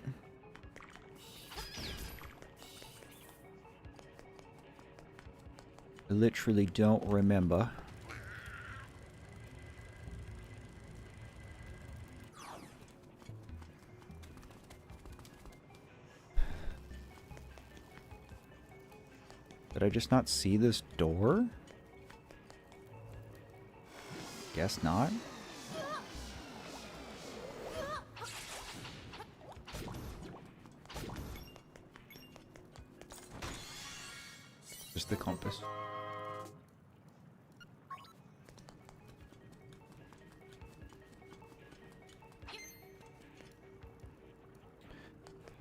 [SPEAKER 1] I literally don't remember. Did I just not see this door? Guess not. Just the compass.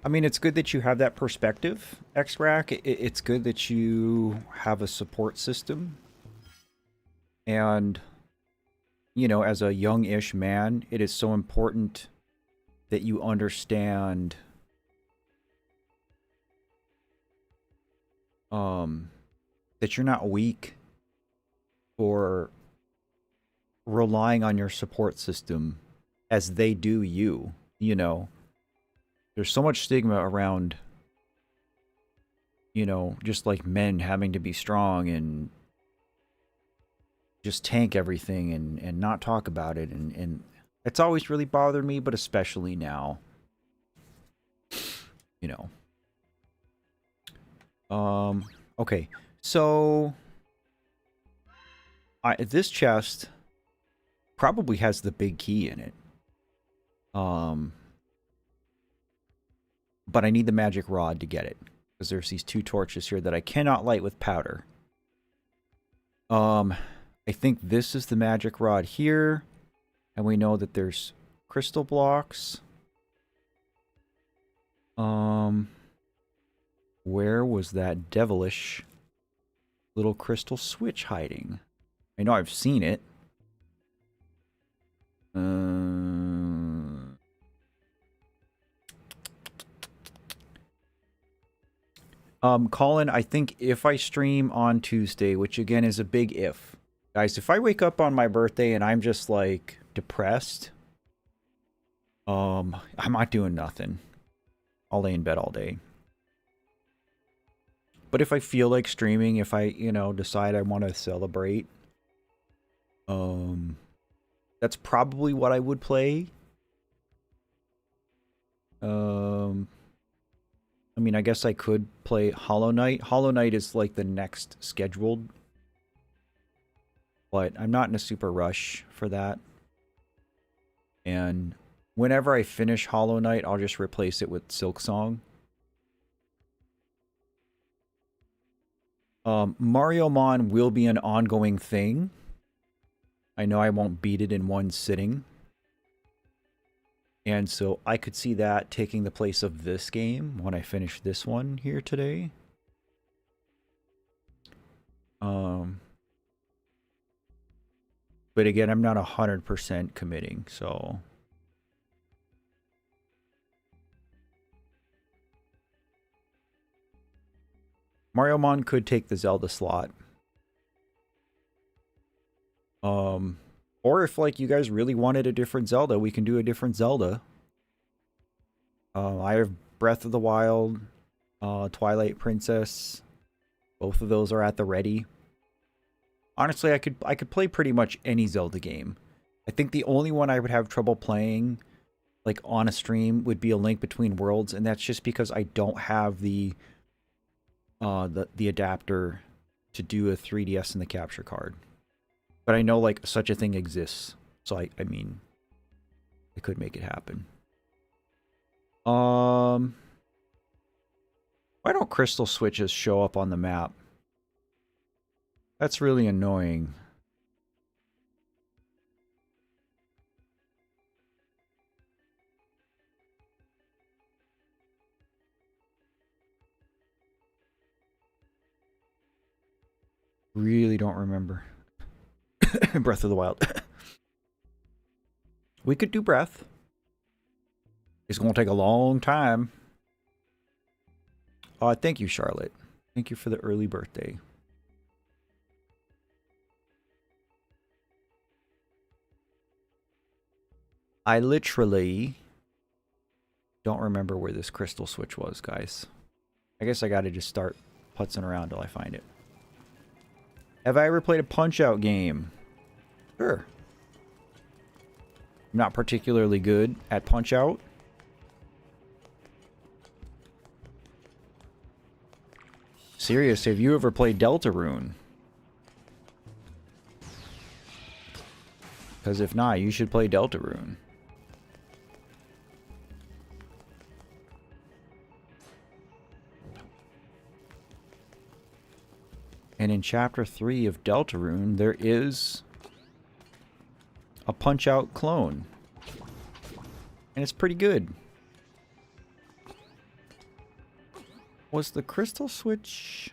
[SPEAKER 1] I mean, it's good that you have that perspective, X-Rack. It's good that you have a support system. And, you know, as a young-ish man, it is so important that you understand that you're not weak or relying on your support system as they do you, you know. There's so much stigma around, you know, just like men having to be strong and just tank everything and not talk about it. And it's always really bothered me, but especially now, you know. Okay, so this chest probably has the big key in it. But I need the magic rod to get it, because there's these 2 torches here that I cannot light with powder. I think this is the magic rod here, and we know that there's crystal blocks. Where was that devilish little crystal switch hiding? I know I've seen it. Colin, I think if I stream on Tuesday, which again is a big if. Guys, if I wake up on my birthday and I'm just like depressed, I'm not doing nothing. I'll lay in bed all day. But if I feel like streaming, if I, you know, decide I want to celebrate, that's probably what I would play. I mean, I guess I could play Hollow Knight. Hollow Knight is like the next scheduled. But I'm not in a super rush for that. And whenever I finish Hollow Knight, I'll just replace it with Silksong. Mario Mon will be an ongoing thing. I know I won't beat it in one sitting. And so I could see that taking the place of this game when I finish this one here today. But again, I'm not 100% committing, so... Mario Mon could take the Zelda slot. Or if, like, you guys really wanted a different Zelda, we can do a different Zelda. I have Breath of the Wild, Twilight Princess. Both of those are at the ready. Honestly, I could play pretty much any Zelda game. I think the only one I would have trouble playing, like, on a stream would be A Link Between Worlds, and that's just because I don't have the adapter to do a 3DS in the capture card. But I know, like, such a thing exists. So, I mean, I could make it happen. Why don't crystal switches show up on the map? That's really annoying. Really don't remember. Breath of the Wild. We could do Breath. It's going to take a long time. Thank you, Charlotte. Thank you for the early birthday. I literally don't remember where this crystal switch was, guys. I guess I gotta just start putzing around till I find it. Have I ever played a Punch-Out game? Sure. I'm not particularly good at Punch-Out. Serious, have you ever played Deltarune? Because if not, you should play Deltarune. And in Chapter 3 of Deltarune, there is a Punch-Out clone. And it's pretty good. Was the crystal switch...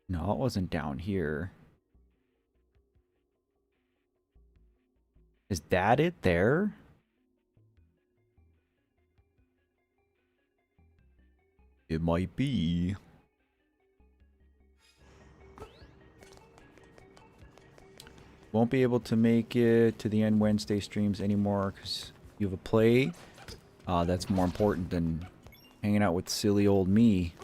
[SPEAKER 1] No, it wasn't down here. Is that it there? It might be. Won't be able to make it to the end Wednesday streams anymore because you have a play. That's more important than hanging out with silly old me.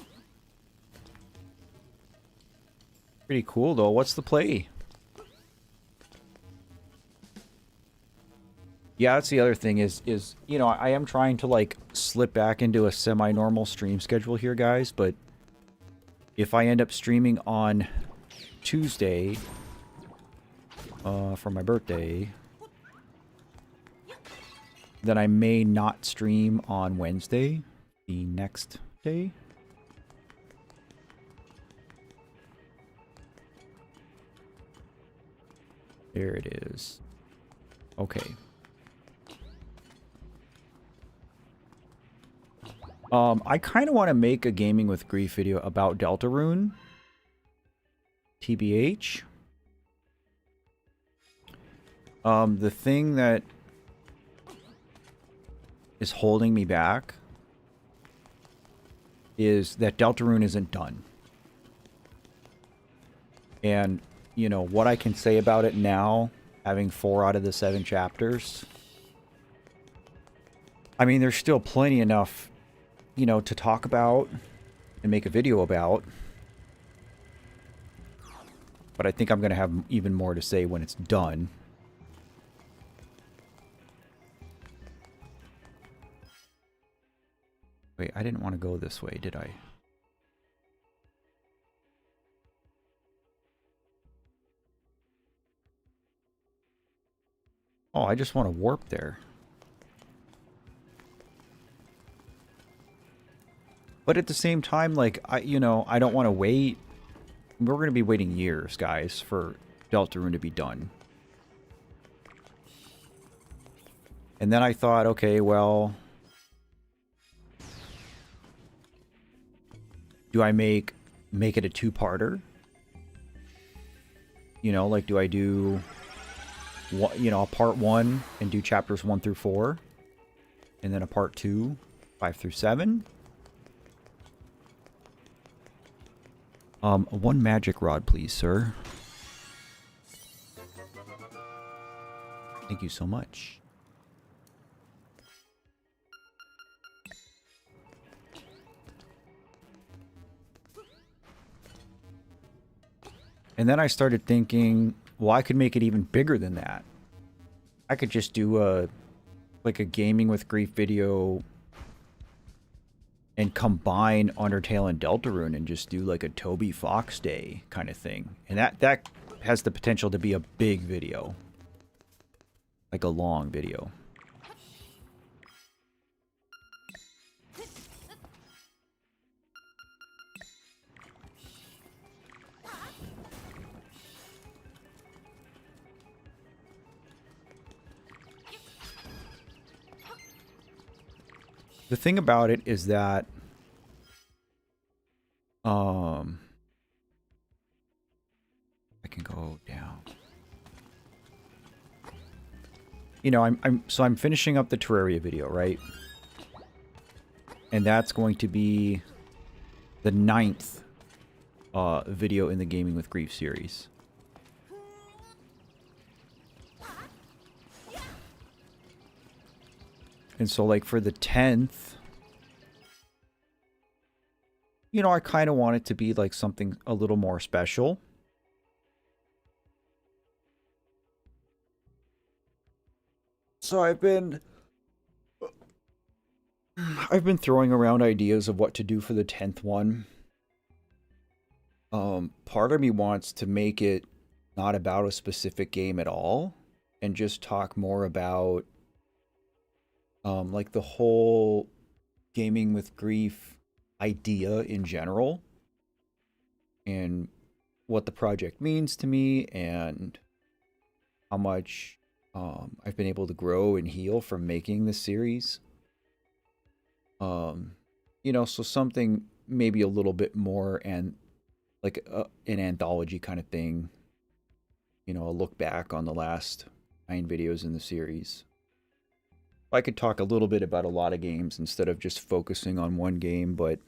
[SPEAKER 1] Pretty cool though. What's the play? Yeah, that's the other thing is, you know, I am trying to, like, slip back into a semi-normal stream schedule here, guys, but if I end up streaming on Tuesday, for my birthday, then I may not stream on Wednesday, the next day. There it is. Okay. I kind of want to make a Gaming with Grief video about Deltarune. TBH. The thing that is holding me back is that Deltarune isn't done. And, you know, what I can say about it now, having 4 out of the 7 chapters, I mean, there's still plenty enough, you know, to talk about and make a video about. But I think I'm going to have even more to say when it's done. Wait, I didn't want to go this way, did I? Oh, I just want to warp there. But at the same time, like, I don't want to wait. We're going to be waiting years, guys, for Deltarune to be done. And then I thought, okay, well, do I make it a 2-parter? You know, like, do I do, you know, a part 1 and do chapters 1 through 4, and then a part 2, 5 through 7? 1 magic rod, please, sir. Thank you so much. And then I started thinking, well, I could make it even bigger than that. I could just do a Gaming with Grief video and combine Undertale and Deltarune and just do like a Toby Fox Day kind of thing. And that has the potential to be a big video. Like a long video. The thing about it is that I can go down. You know, I'm finishing up the Terraria video, right? And that's going to be the 9th video in the Gaming with Grief series. And so, like, for the 10th, you know, I kind of want it to be, like, something a little more special. So I've been throwing around ideas of what to do for the 10th one. Part of me wants to make it not about a specific game at all and just talk more about like the whole Gaming with Grief idea in general and what the project means to me and how much I've been able to grow and heal from making this series. You know, so something maybe a little bit more and like an anthology kind of thing. You know, a look back on the last 9 videos in the series. I could talk a little bit about a lot of games instead of just focusing on one game, but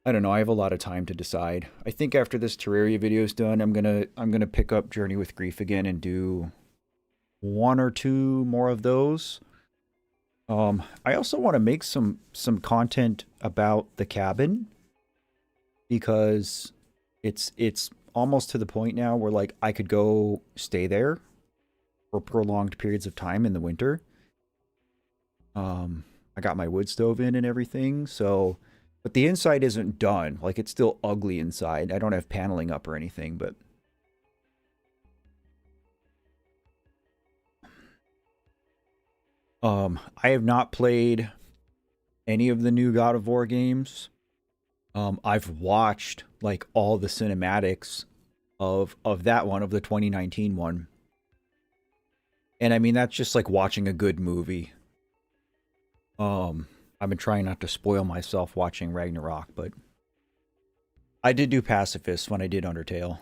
[SPEAKER 1] I don't know, I have a lot of time to decide. I think after this Terraria video is done, I'm gonna pick up Journey with Grief again and do 1 or 2 more of those. I also want to make some content about the cabin because it's almost to the point now where like I could go stay there for prolonged periods of time in the winter. I got my wood stove in and everything, so but the inside isn't done. Like it's still ugly inside. I don't have paneling up or anything, but I have not played any of the new God of War games. I've watched like all the cinematics of that one, of the 2019 one. And I mean, that's just like watching a good movie. I've been trying not to spoil myself watching Ragnarok, but I did do Pacifist when I did Undertale.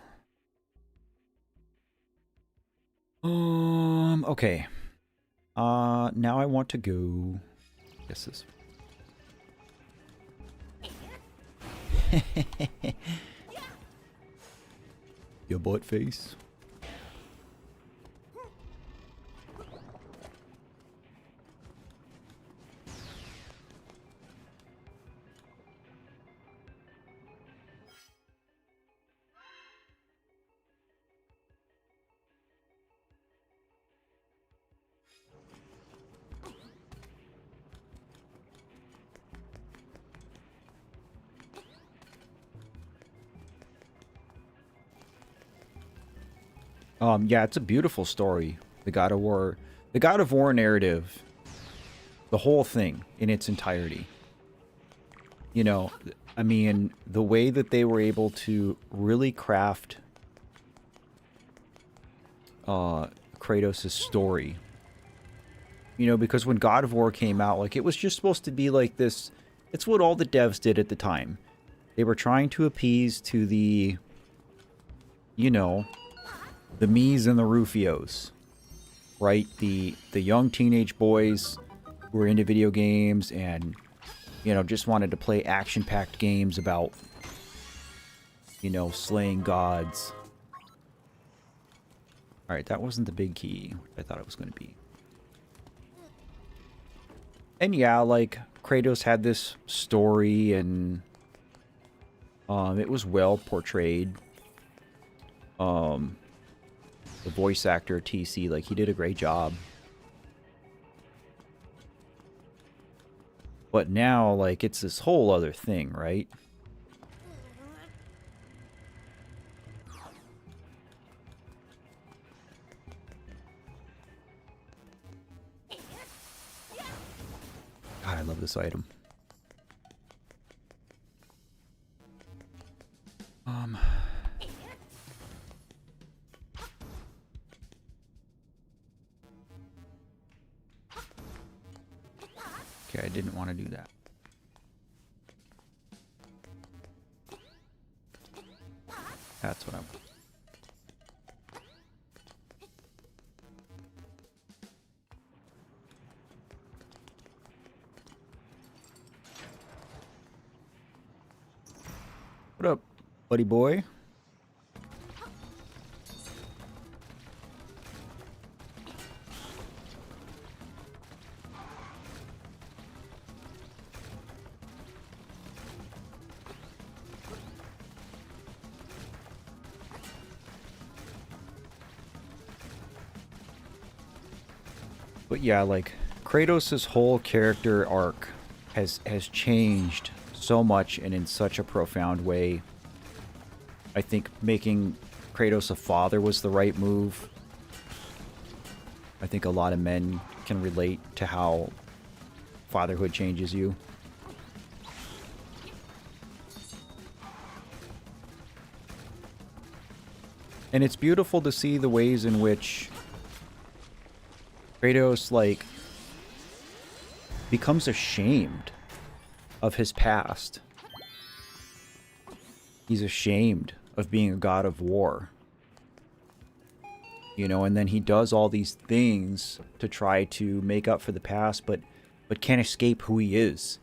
[SPEAKER 1] Okay. Now I want to go. Guess this. Your butt face. Yeah, it's a beautiful story. The God of War narrative, the whole thing in its entirety. You know, I mean, the way that they were able to really craft Kratos' story. You know, because when God of War came out, like, it was just supposed to be like this. It's what all the devs did at the time. They were trying to appease to the, you know, the me's and the Rufios, right? The young teenage boys who were into video games and, you know, just wanted to play action-packed games about, you know, slaying gods. Alright, that wasn't the big key I thought it was going to be. And yeah, like, Kratos had this story and it was well portrayed. The voice actor, TC, like, he did a great job. But now, like, it's this whole other thing, right? God, I love this item. Okay, I didn't want to do that. That's what I want. buddy boy. But yeah, like Kratos' whole character arc has changed so much and in such a profound way. I think making Kratos a father was the right move. I think a lot of men can relate to how fatherhood changes you. And it's beautiful to see the ways in which Kratos, like, becomes ashamed of his past. He's ashamed of being a god of war. You know, and then he does all these things to try to make up for the past, but can't escape who he is.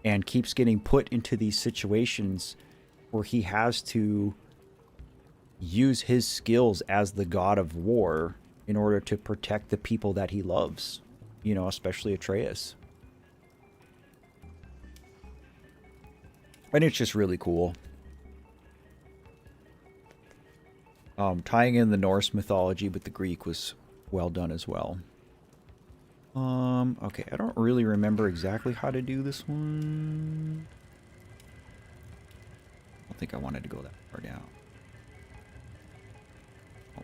[SPEAKER 1] And keeps getting put into these situations where he has to use his skills as the god of war in order to protect the people that he loves. You know, especially Atreus. And it's just really cool. Tying in the Norse mythology with the Greek was well done as well. Okay, I don't really remember exactly how to do this one. I don't think I wanted to go that far down. Oh,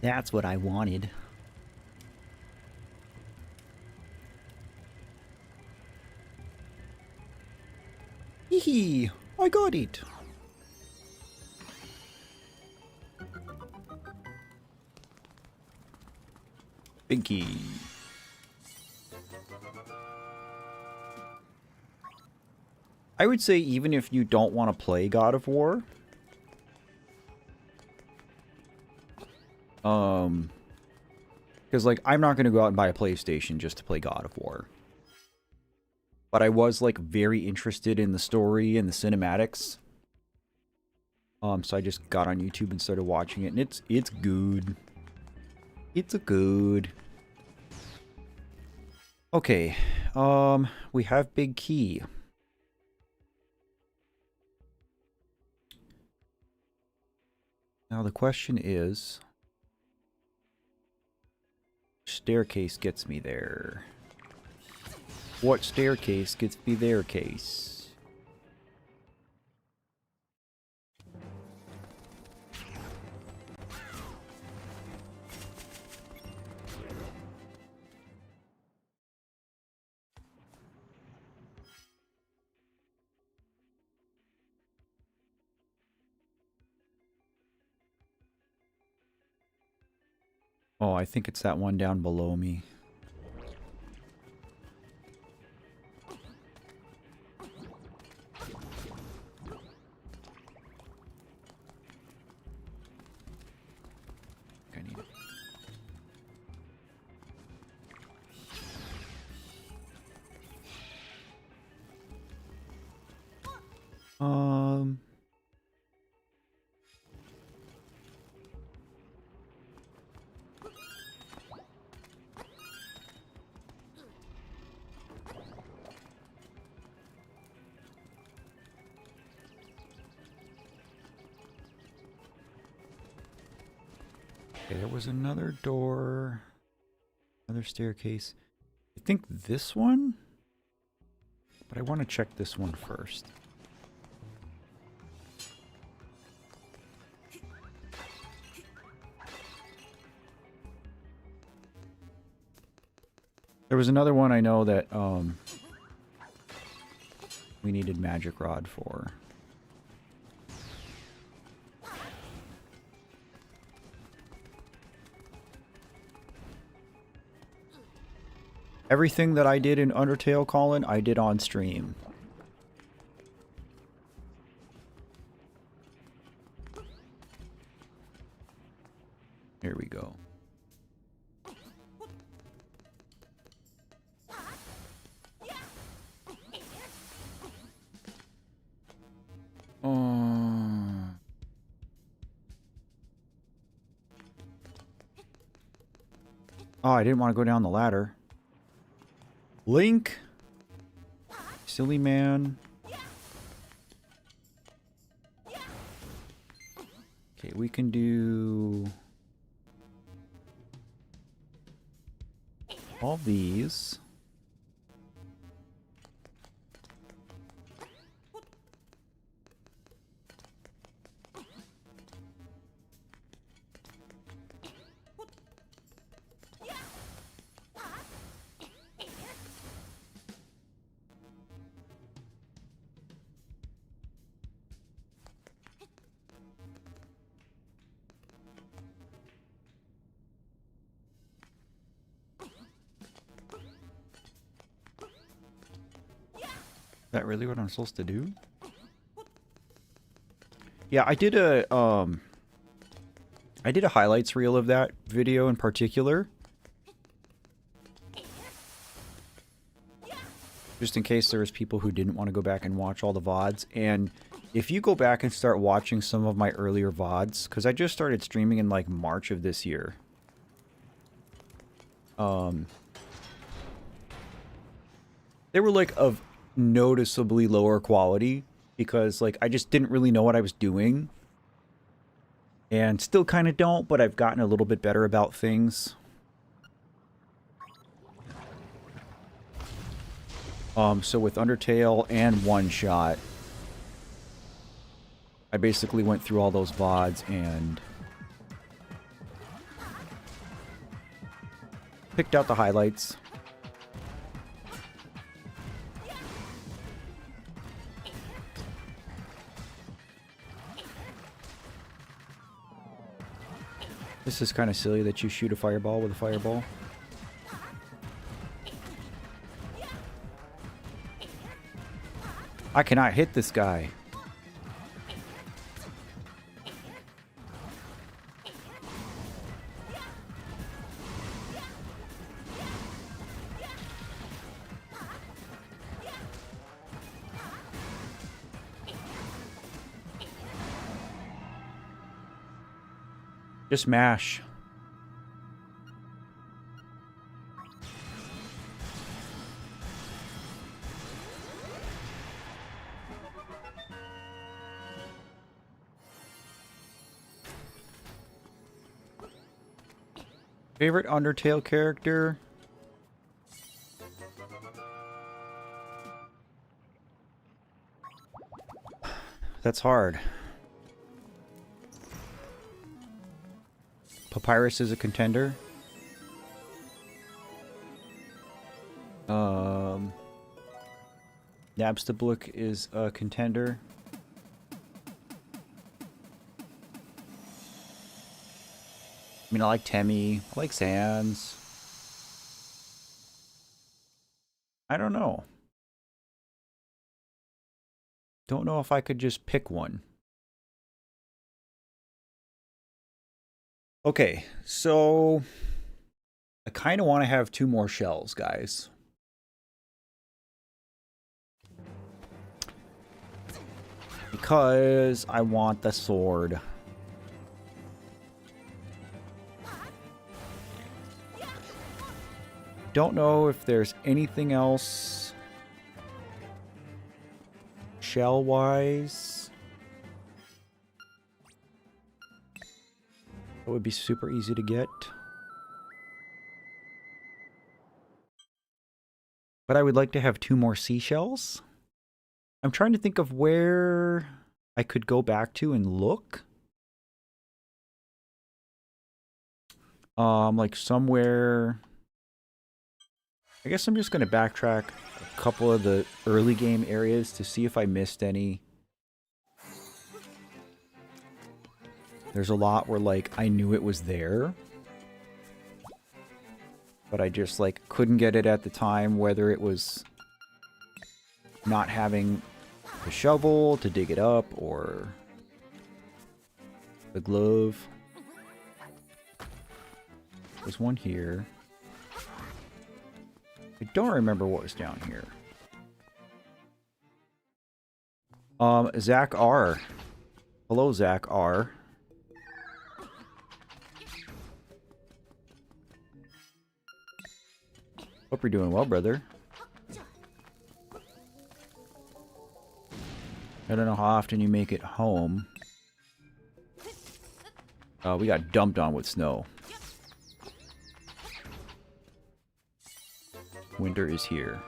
[SPEAKER 1] that's what I wanted. Hee, I got it. Pinky. I would say even if you don't want to play God of War, because like I'm not going to go out and buy a PlayStation just to play God of War. But I was like very interested in the story and the cinematics. So I just got on YouTube and started watching it, and it's good. It's a good. Okay, we have Big Key. Now the question is, staircase gets me there. What staircase gets me there case? Oh, I think it's that one down below me. I need it. Okay, there was another door. Another staircase. I think this one? But I want to check this one first. There was another one I know that we needed magic rod for. Everything that I did in Undertale, Colin, I did on stream. Here we go. Oh, I didn't want to go down the ladder. Link! Silly man. Okay, we can do all these. Is that really what I'm supposed to do? Yeah, I did a highlights reel of that video in particular. Just in case there was people who didn't want to go back and watch all the VODs. And if you go back and start watching some of my earlier VODs, because I just started streaming in like March of this year. They were like of noticeably lower quality because like I just didn't really know what I was doing. And still kind of don't, but I've gotten a little bit better about things. So with Undertale and One Shot, I basically went through all those VODs and picked out the highlights. This is kind of silly that you shoot a fireball with a fireball. I cannot hit this guy. Just mash. Favorite Undertale character? That's hard. Papyrus is a contender. Nabstabluk is a contender. I mean, I like Temmie. I like Sans. I don't know. Don't know if I could just pick one. Okay, so I kind of want to have 2 more shells, guys. Because I want the sword. Don't know if there's anything else shell-wise that would be super easy to get. But I would like to have 2 more seashells. I'm trying to think of where I could go back to and look. Like somewhere... I guess I'm just going to backtrack a couple of the early game areas to see if I missed any. There's a lot where, like, I knew it was there, but I just, like, couldn't get it at the time, whether it was not having the shovel to dig it up or the glove. There's one here. I don't remember what was down here. Zach R. Hello, Zach R. Hope you're doing well, brother. I don't know how often you make it home. We got dumped on with snow. Winter is here.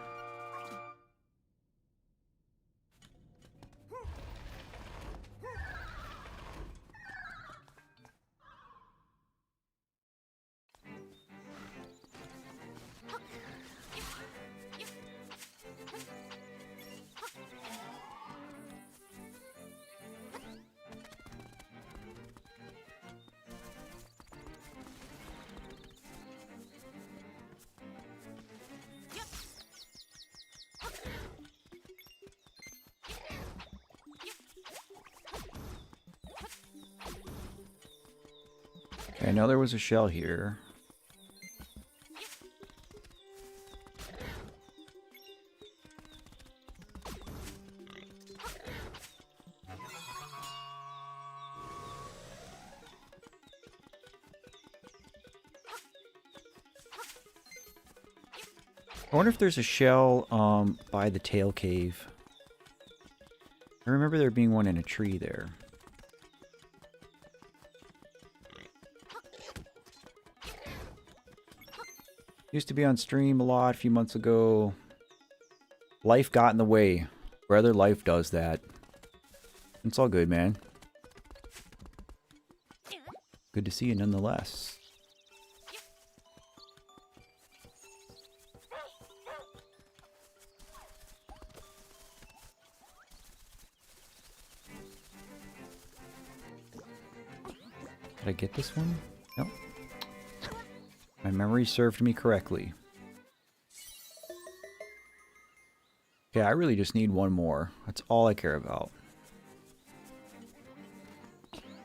[SPEAKER 1] Okay, I know there was a shell here. I wonder if there's a shell by the tail cave. I remember there being one in a tree there. Used to be on stream a lot a few months ago. Life got in the way. Brother, life does that. It's all good, man. Good to see you nonetheless. Did I get this one? No. My memory served me correctly. Okay, I really just need one more. That's all I care about.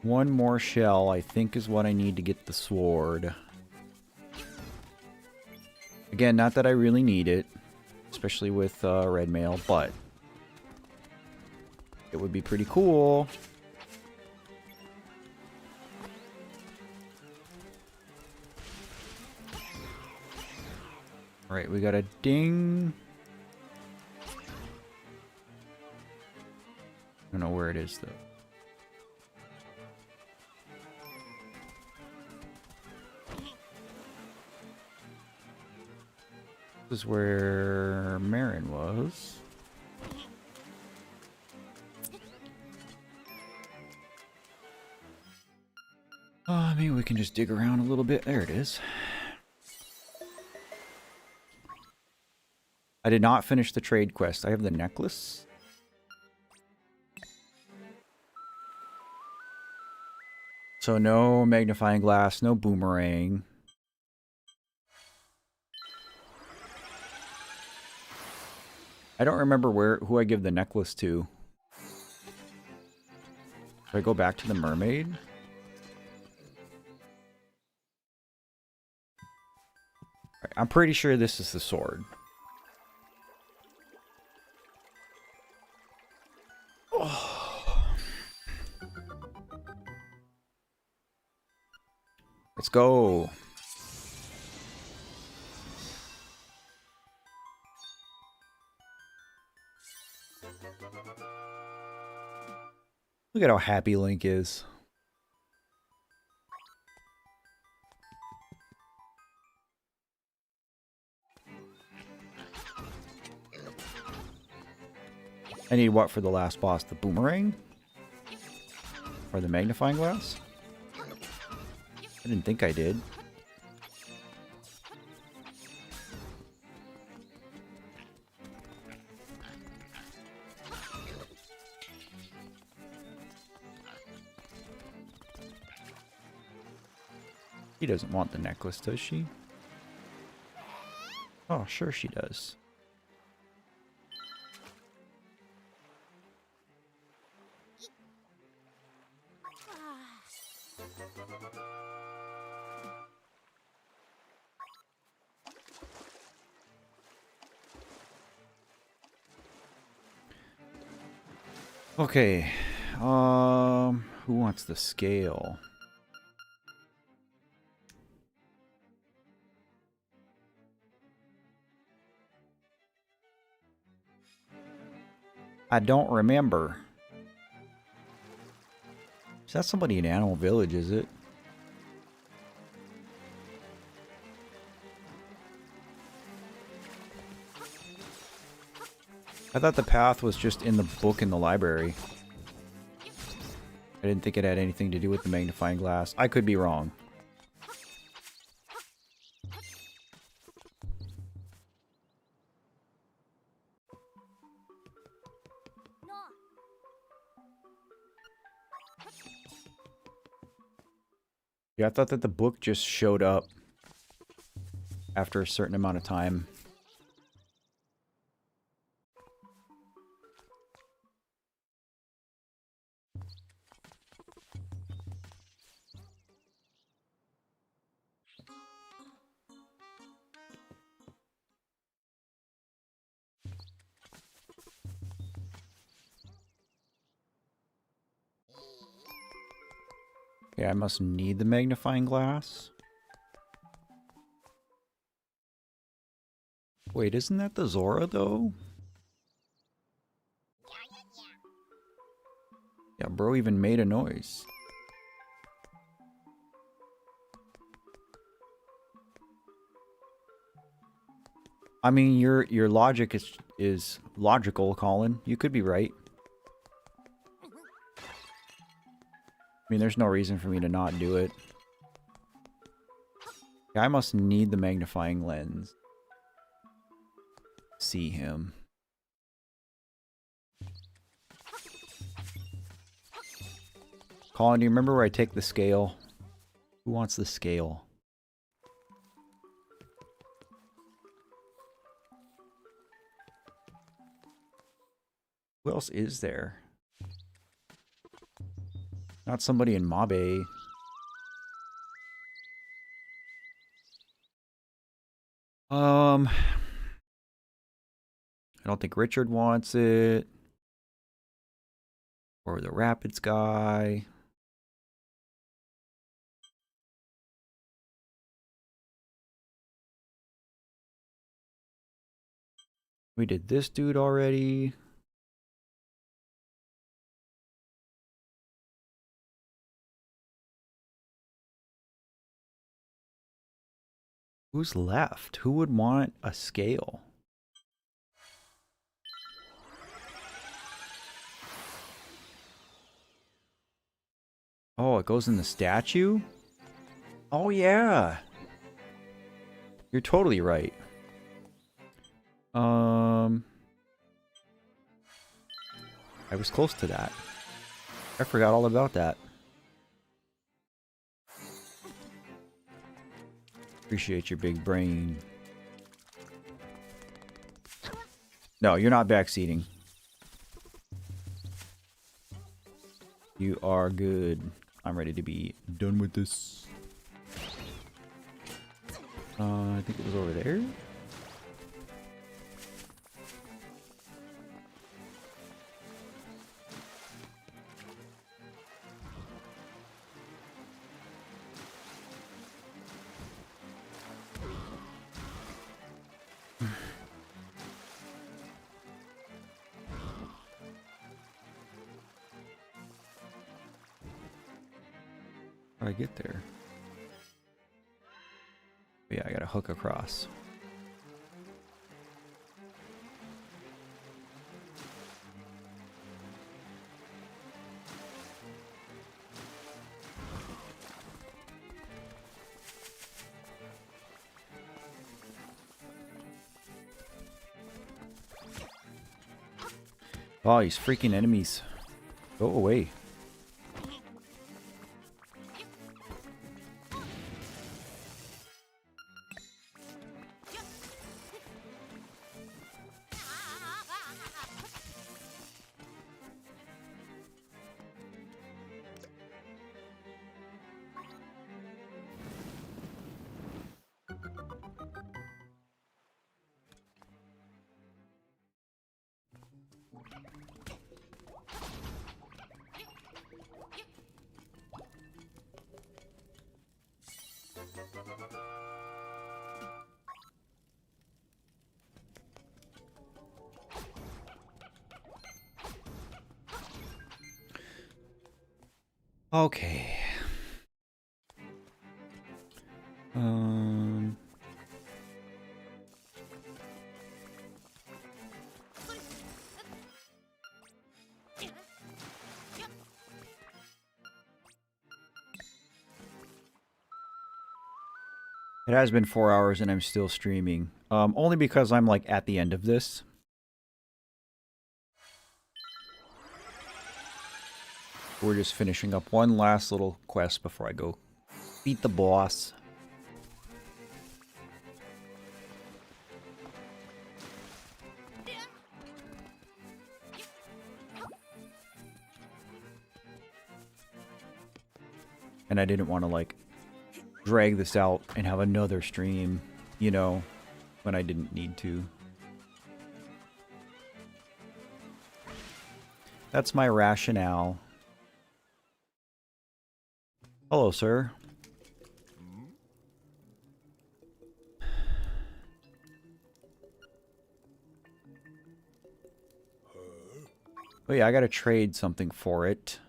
[SPEAKER 1] One more shell, I think, is what I need to get the sword. Again, not that I really need it, especially with red mail, but it would be pretty cool. Alright, we got a ding. I don't know where it is, though. This is where Marin was. Maybe we can just dig around a little bit. There it is. I did not finish the trade quest. I have the necklace. So no magnifying glass, no boomerang. I don't remember who I give the necklace to. Do I go back to the mermaid? Right, I'm pretty sure this is the sword. Let's go. Look at how happy Link is. I need what for the last boss? The boomerang? Or the magnifying glass? I didn't think I did. She doesn't want the necklace, does she? Oh, sure she does. Okay, who wants the scale? I don't remember. Is that somebody in Animal Village, is it? I thought the path was just in the book in the library. I didn't think it had anything to do with the magnifying glass. I could be wrong. Yeah, I thought that the book just showed up after a certain amount of time. Yeah, I must need the magnifying glass. Wait, isn't that the Zora, though? Yeah, bro even made a noise. I mean, your logic is logical, Colin. You could be right. I mean, there's no reason for me to not do it. Yeah, I must need the magnifying lens. See him. Colin, do you remember where I take the scale? Who wants the scale? Who else is there? Not somebody in Mabe. I don't think Richard wants it. Or the Rapids guy. We did this dude already. Who's left? Who would want a scale? Oh, it goes in the statue? Oh, yeah. You're totally right. I was close to that. I forgot all about that. Appreciate your big brain. No, you're not backseating. You are good. I'm ready to be done with this. I think it was over there. How do I get there? Yeah, I gotta hook across. Oh, these freaking enemies. Go away. Okay. It has been 4 hours and I'm still streaming. Only because I'm like at the end of this. We're just finishing up one last little quest before I go beat the boss. And I didn't want to like drag this out and have another stream, you know, when I didn't need to. That's my rationale. Hello, sir. Oh yeah, I gotta trade something for it.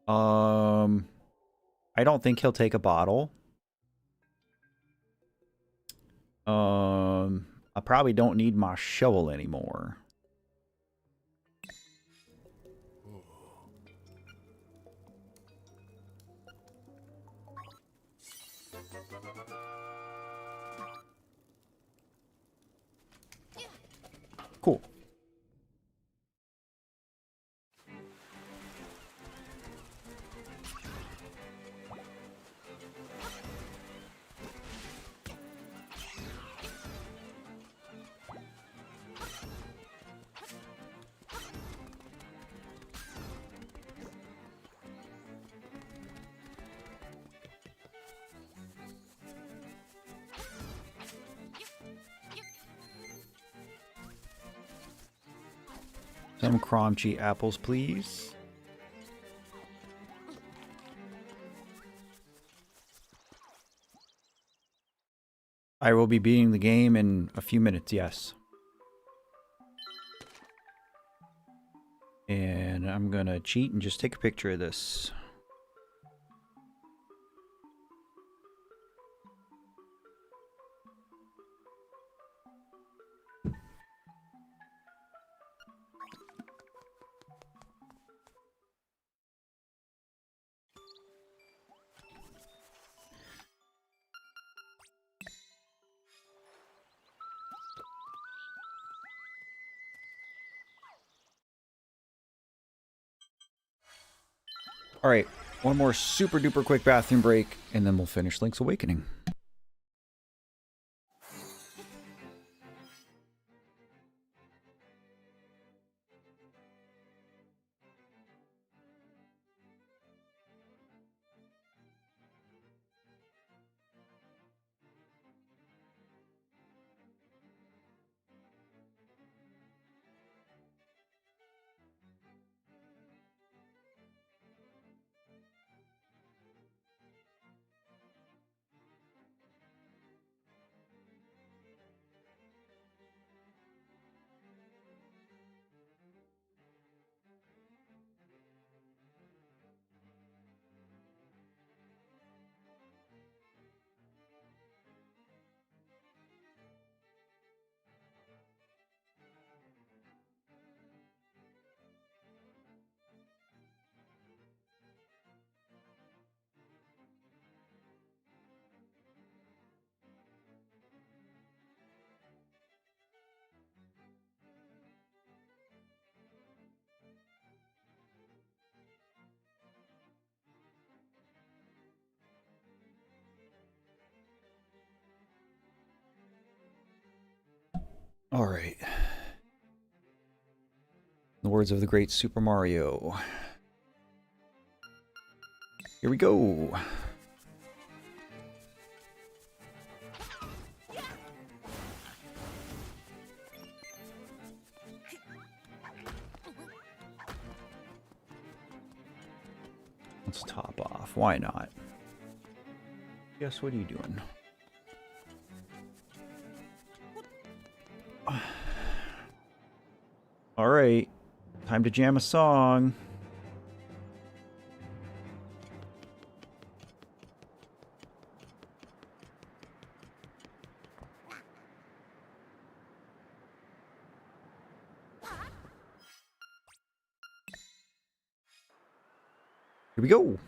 [SPEAKER 1] I don't think he'll take a bottle. I probably don't need my shovel anymore. Cool. Some crunchy apples, please. I will be beating the game in a few minutes, yes. And I'm gonna cheat and just take a picture of this. Alright, one more super duper quick bathroom break, and then we'll finish Link's Awakening. Alright. The words of the great Super Mario. Here we go. Let's top off. Why not? Guess what are you doing? Alright. Time to jam a song. Here we go.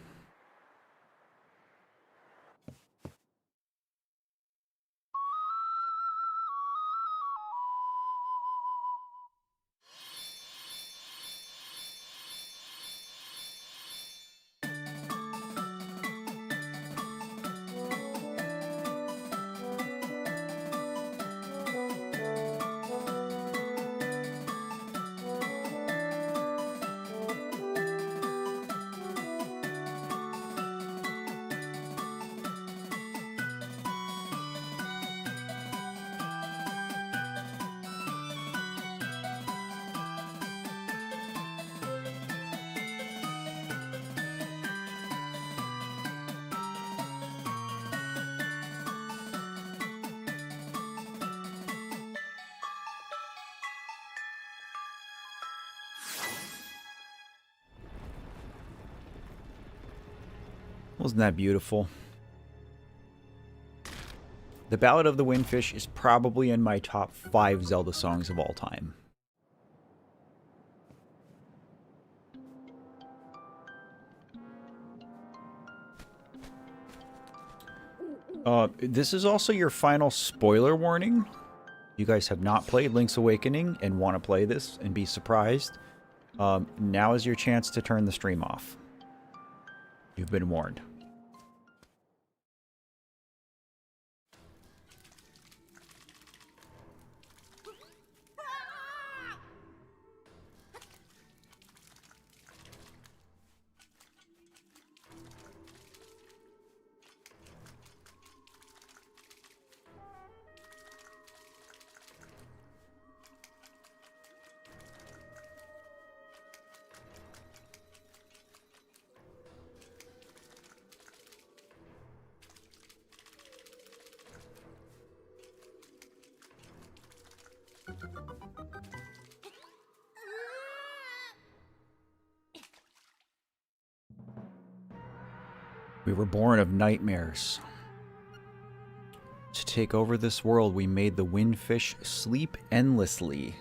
[SPEAKER 1] Wasn't that beautiful? The Ballad of the Windfish is probably in my top 5 Zelda songs of all time. This is also your final spoiler warning. You guys have not played Link's Awakening and want to play this and be surprised. Now is your chance to turn the stream off. You've been warned. We were born of nightmares. To take over this world, we made the Windfish sleep endlessly.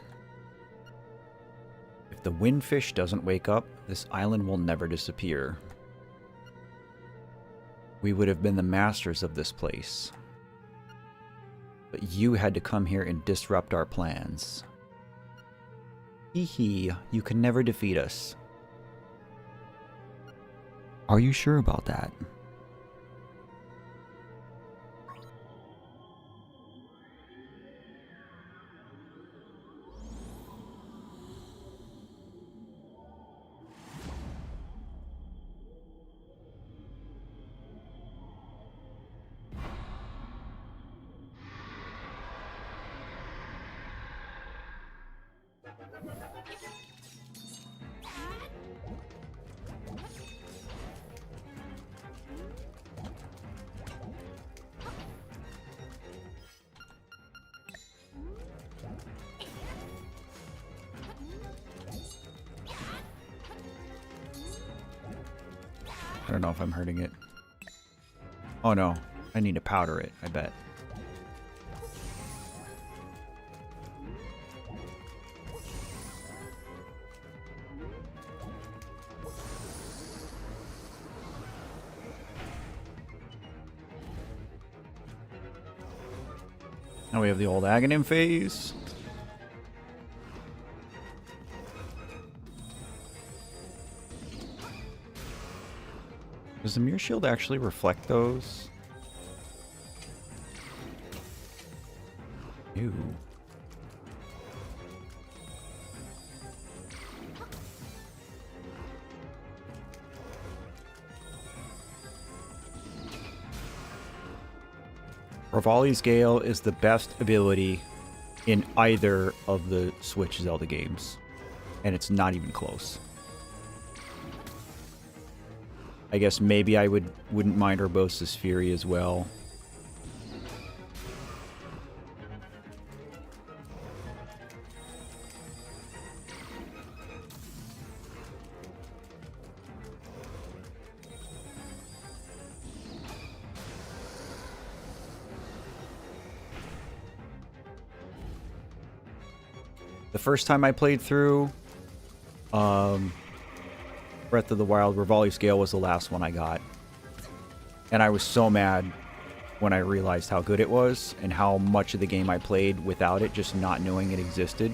[SPEAKER 1] If the Windfish doesn't wake up, this island will never disappear. We would have been the masters of this place. But you had to come here and disrupt our plans. Hee hee, you can never defeat us. Are you sure about that? I don't know if I'm hurting it. Oh no, I need to powder it, I bet. Now we have the old Aghanim phase. Does the Mirror Shield actually reflect those? Ew. Revali's Gale is the best ability in either of the Switch Zelda games. And it's not even close. I guess maybe I wouldn't mind Urbosa's Fury as well. The first time I played through, Breath of the Wild, Revali Scale was the last one I got. And I was so mad when I realized how good it was and how much of the game I played without it, just not knowing it existed.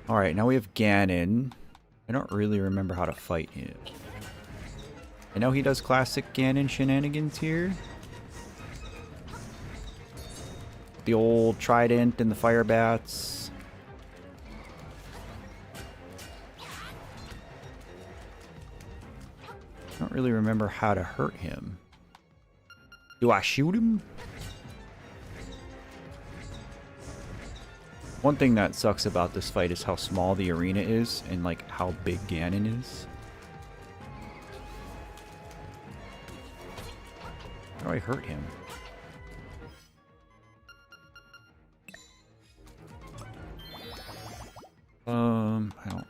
[SPEAKER 1] Alright, now we have Ganon. I don't really remember how to fight him. I know he does classic Ganon shenanigans here. The old trident and the fire bats. I don't really remember how to hurt him. Do I shoot him? One thing that sucks about this fight is how small the arena is and like how big Ganon is. How do I hurt him? I don't.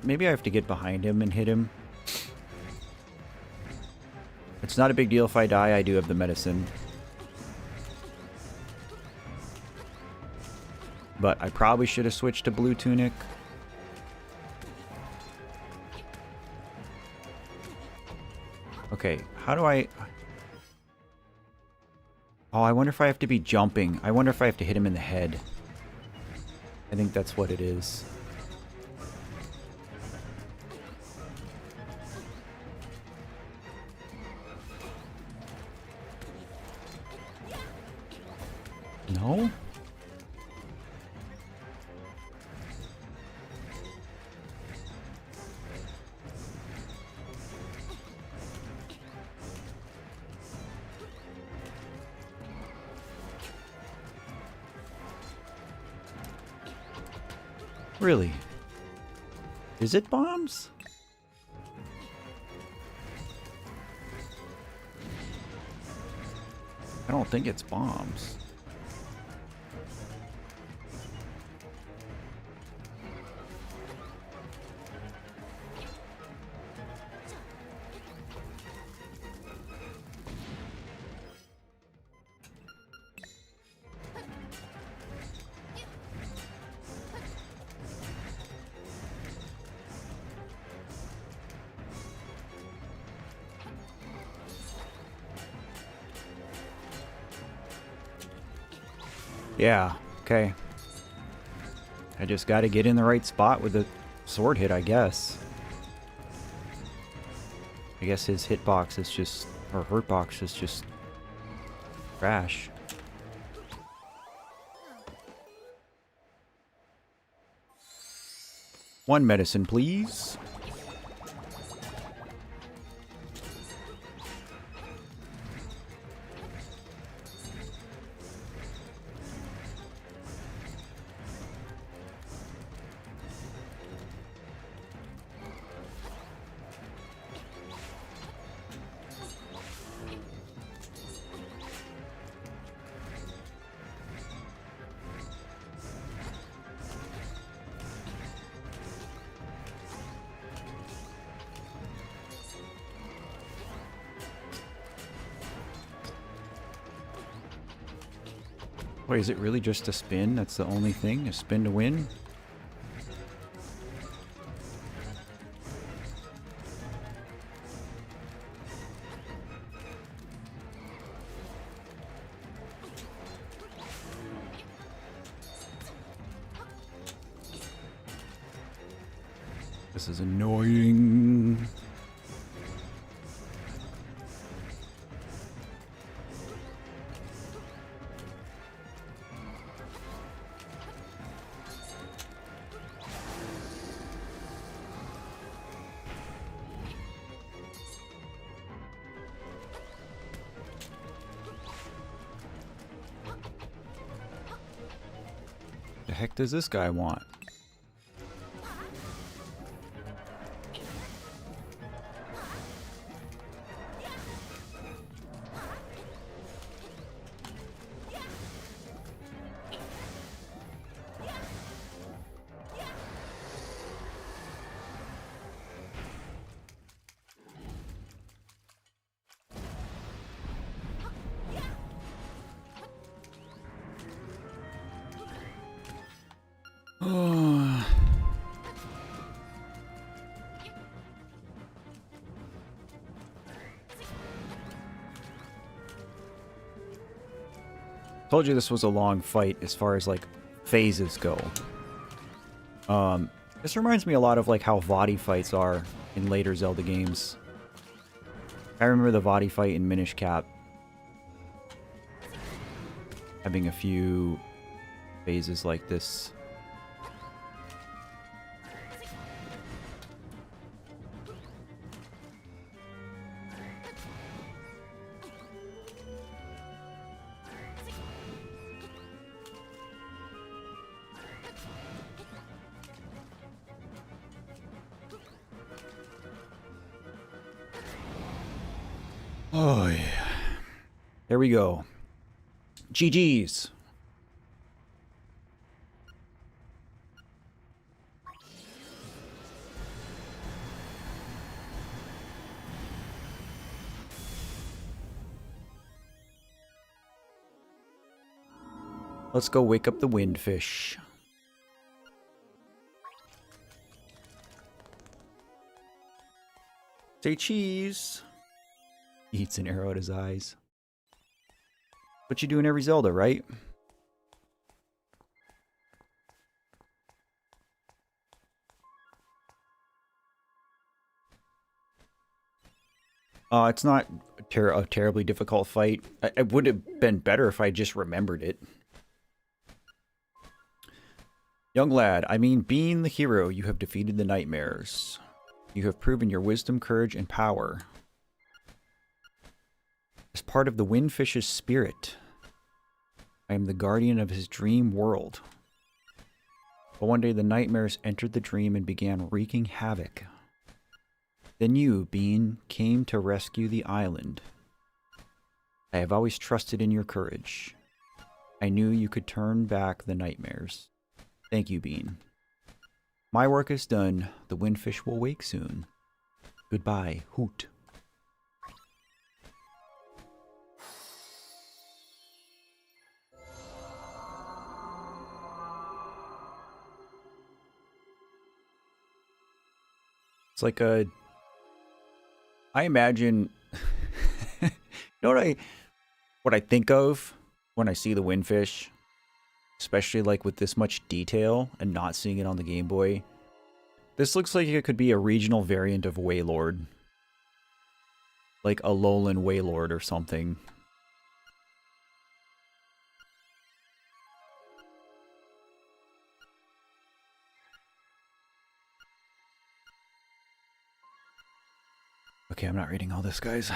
[SPEAKER 1] Maybe I have to get behind him and hit him. It's not a big deal if I die. I do have the medicine. But I probably should have switched to Blue Tunic. Okay, how do I... Oh, I wonder if I have to be jumping. I wonder if I have to hit him in the head. I think that's what it is. No? Really? Is it bombs? I don't think it's bombs. Yeah, okay. I just gotta get in the right spot with the sword hit, I guess. I guess his hitbox is just, or hurtbox is just trash. One medicine, please. Wait, is it really just a spin? That's the only thing? A spin to win? This is annoying. The heck does this guy want? Told you this was a long fight as far as like phases go. This reminds me a lot of like how Vaati fights are in later Zelda games. I remember the Vaati fight in Minish Cap having a few phases like this. Oh, yeah. There we go. GG's. Let's go wake up the windfish. Say cheese. Eats an arrow at his eyes. What you do in every Zelda, right? It's not a terribly difficult fight. It would have been better if I just remembered it. Young lad, I mean, being the hero, you have defeated the nightmares. You have proven your wisdom, courage, and power. As part of the windfish's spirit, I am the guardian of his dream world. But one day the nightmares entered the dream and began wreaking havoc. Then you, Bean, came to rescue the island. I have always trusted in your courage. I knew you could turn back the nightmares. Thank you, Bean. My work is done. The windfish will wake soon. Goodbye, Hoot. It's like a... I imagine... you know what I think of when I see the windfish? Especially like with this much detail and not seeing it on the Game Boy. This looks like it could be a regional variant of Waylord. Like a Alolan Waylord or something. Okay, I'm not reading all this, guys.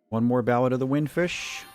[SPEAKER 1] One more Ballad of the Windfish.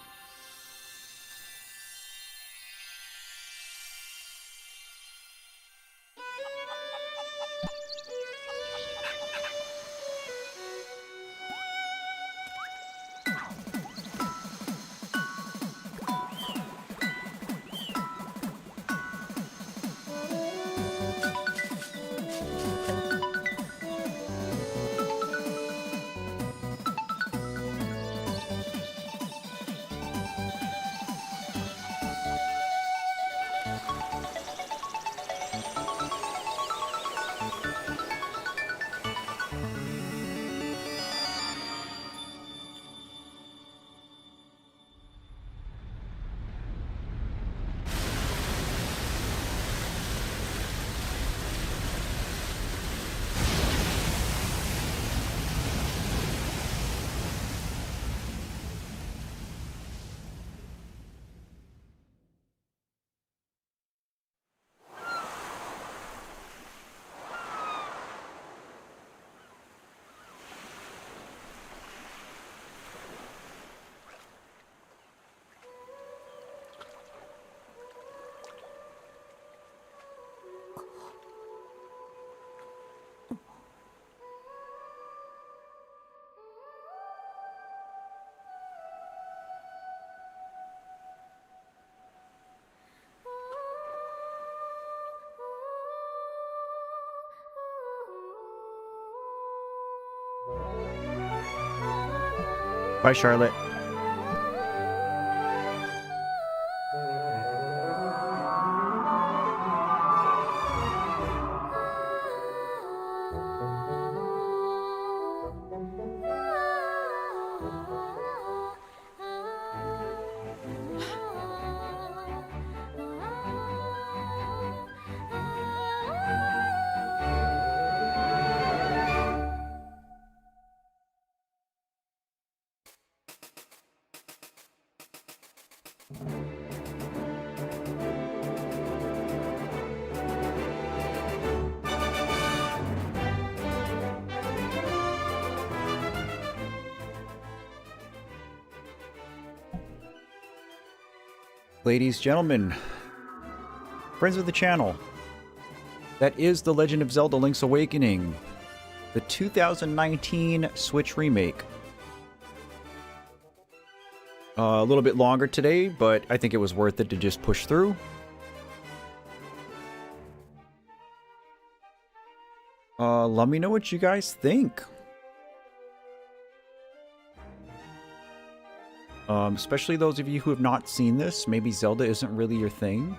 [SPEAKER 1] Bye, Charlotte. Ladies, gentlemen, friends of the channel, that is The Legend of Zelda Link's Awakening, the 2019 Switch remake. A little bit longer today, but I think it was worth it to just push through. Let me know what you guys think. Especially those of you who have not seen this. Maybe Zelda isn't really your thing.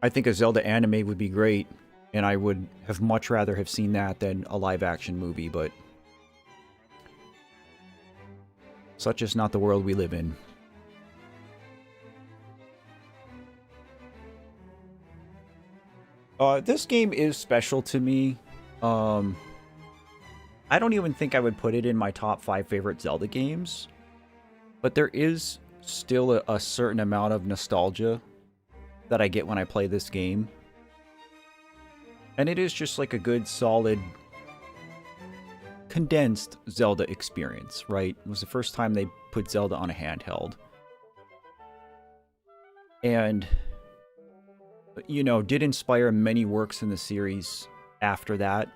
[SPEAKER 1] I think a Zelda anime would be great, and I would have much rather have seen that than a live-action movie, but such is not the world we live in. This game is special to me. I don't even think I would put it in my top 5 favorite Zelda games, but there is still a certain amount of nostalgia that I get when I play this game. And it is just like a good, solid, condensed Zelda experience, right? It was the first time they put Zelda on a handheld. And, you know, did inspire many works in the series after that.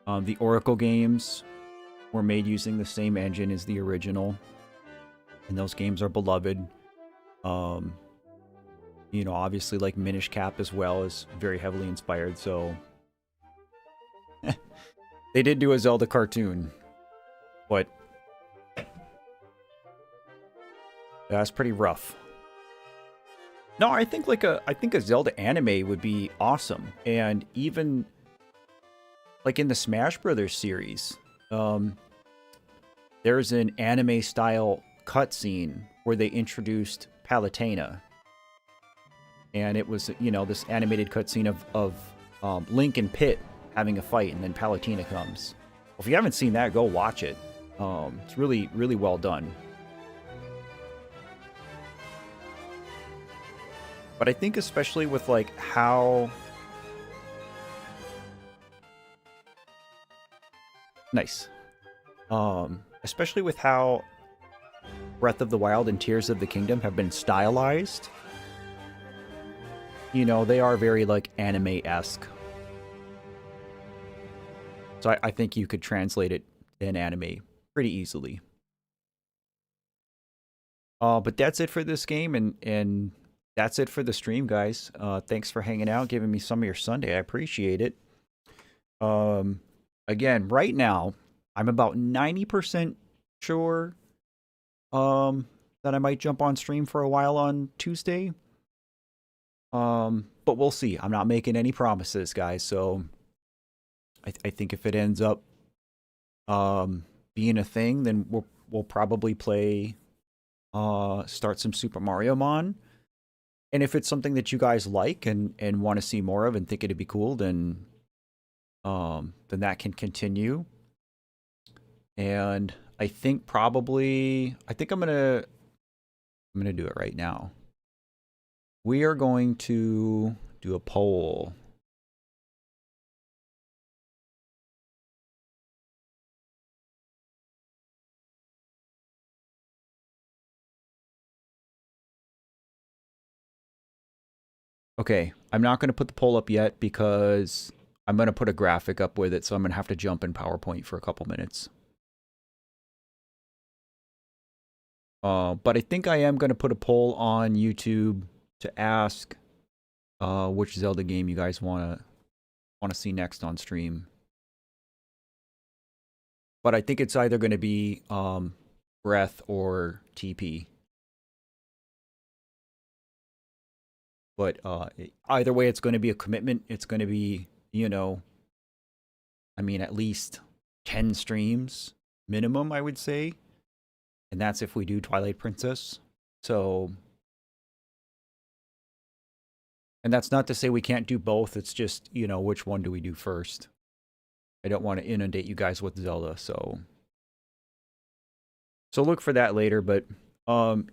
[SPEAKER 1] The Oracle games were made using the same engine as the original, and those games are beloved. You know, obviously, like Minish Cap as well is very heavily inspired, so they did do a Zelda cartoon, but that's pretty rough. No, I think a Zelda anime would be awesome, and even like in the Smash Brothers series, there's an anime style cutscene where they introduced Palutena, and it was, you know, this animated cutscene of Link and Pit having a fight, and then Palutena comes. Well, if you haven't seen that, go watch it. It's really, really well done. But I think especially with like how nice, especially with how Breath of the Wild and Tears of the Kingdom have been stylized. You know, they are very like anime-esque. So I think you could translate it in anime pretty easily. But that's it for this game, and that's it for the stream, guys. Thanks for hanging out, giving me some of your Sunday. I appreciate it. Again, right now, I'm about 90% sure that I might jump on stream for a while on Tuesday. But we'll see. I'm not making any promises, guys. So I think if it ends up being a thing, then we'll probably play start some Super Mario Mon. And if it's something that you guys like and want to see more of and think it'd be cool, then that can continue. And I think probably I'm gonna do it right now. We are going to do a poll. Okay, I'm not going to put the poll up yet because I'm going to put a graphic up with it, so I'm going to have to jump in PowerPoint for a couple minutes. But I think I am going to put a poll on YouTube to ask which Zelda game you guys want want to see next on stream. But I think it's either going to be Breath or TP. But either way, it's going to be a commitment. It's going to be, you know, I mean, at least 10 streams minimum, I would say. And that's if we do Twilight Princess. So, and that's not to say we can't do both. It's just, you know, which one do we do first? I don't want to inundate you guys with Zelda, so look for that later. But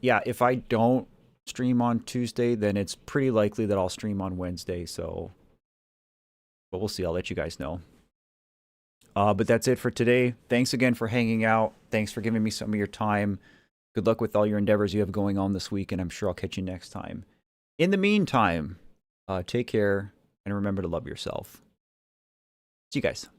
[SPEAKER 1] yeah, if I don't stream on Tuesday, then it's pretty likely that I'll stream on Wednesday. So, but we'll see. I'll let you guys know. But that's it for today. Thanks again for hanging out. Thanks for giving me some of your time. Good luck with all your endeavors you have going on this week, and I'm sure I'll catch you next time. In the meantime, take care, and remember to love yourself. See you guys.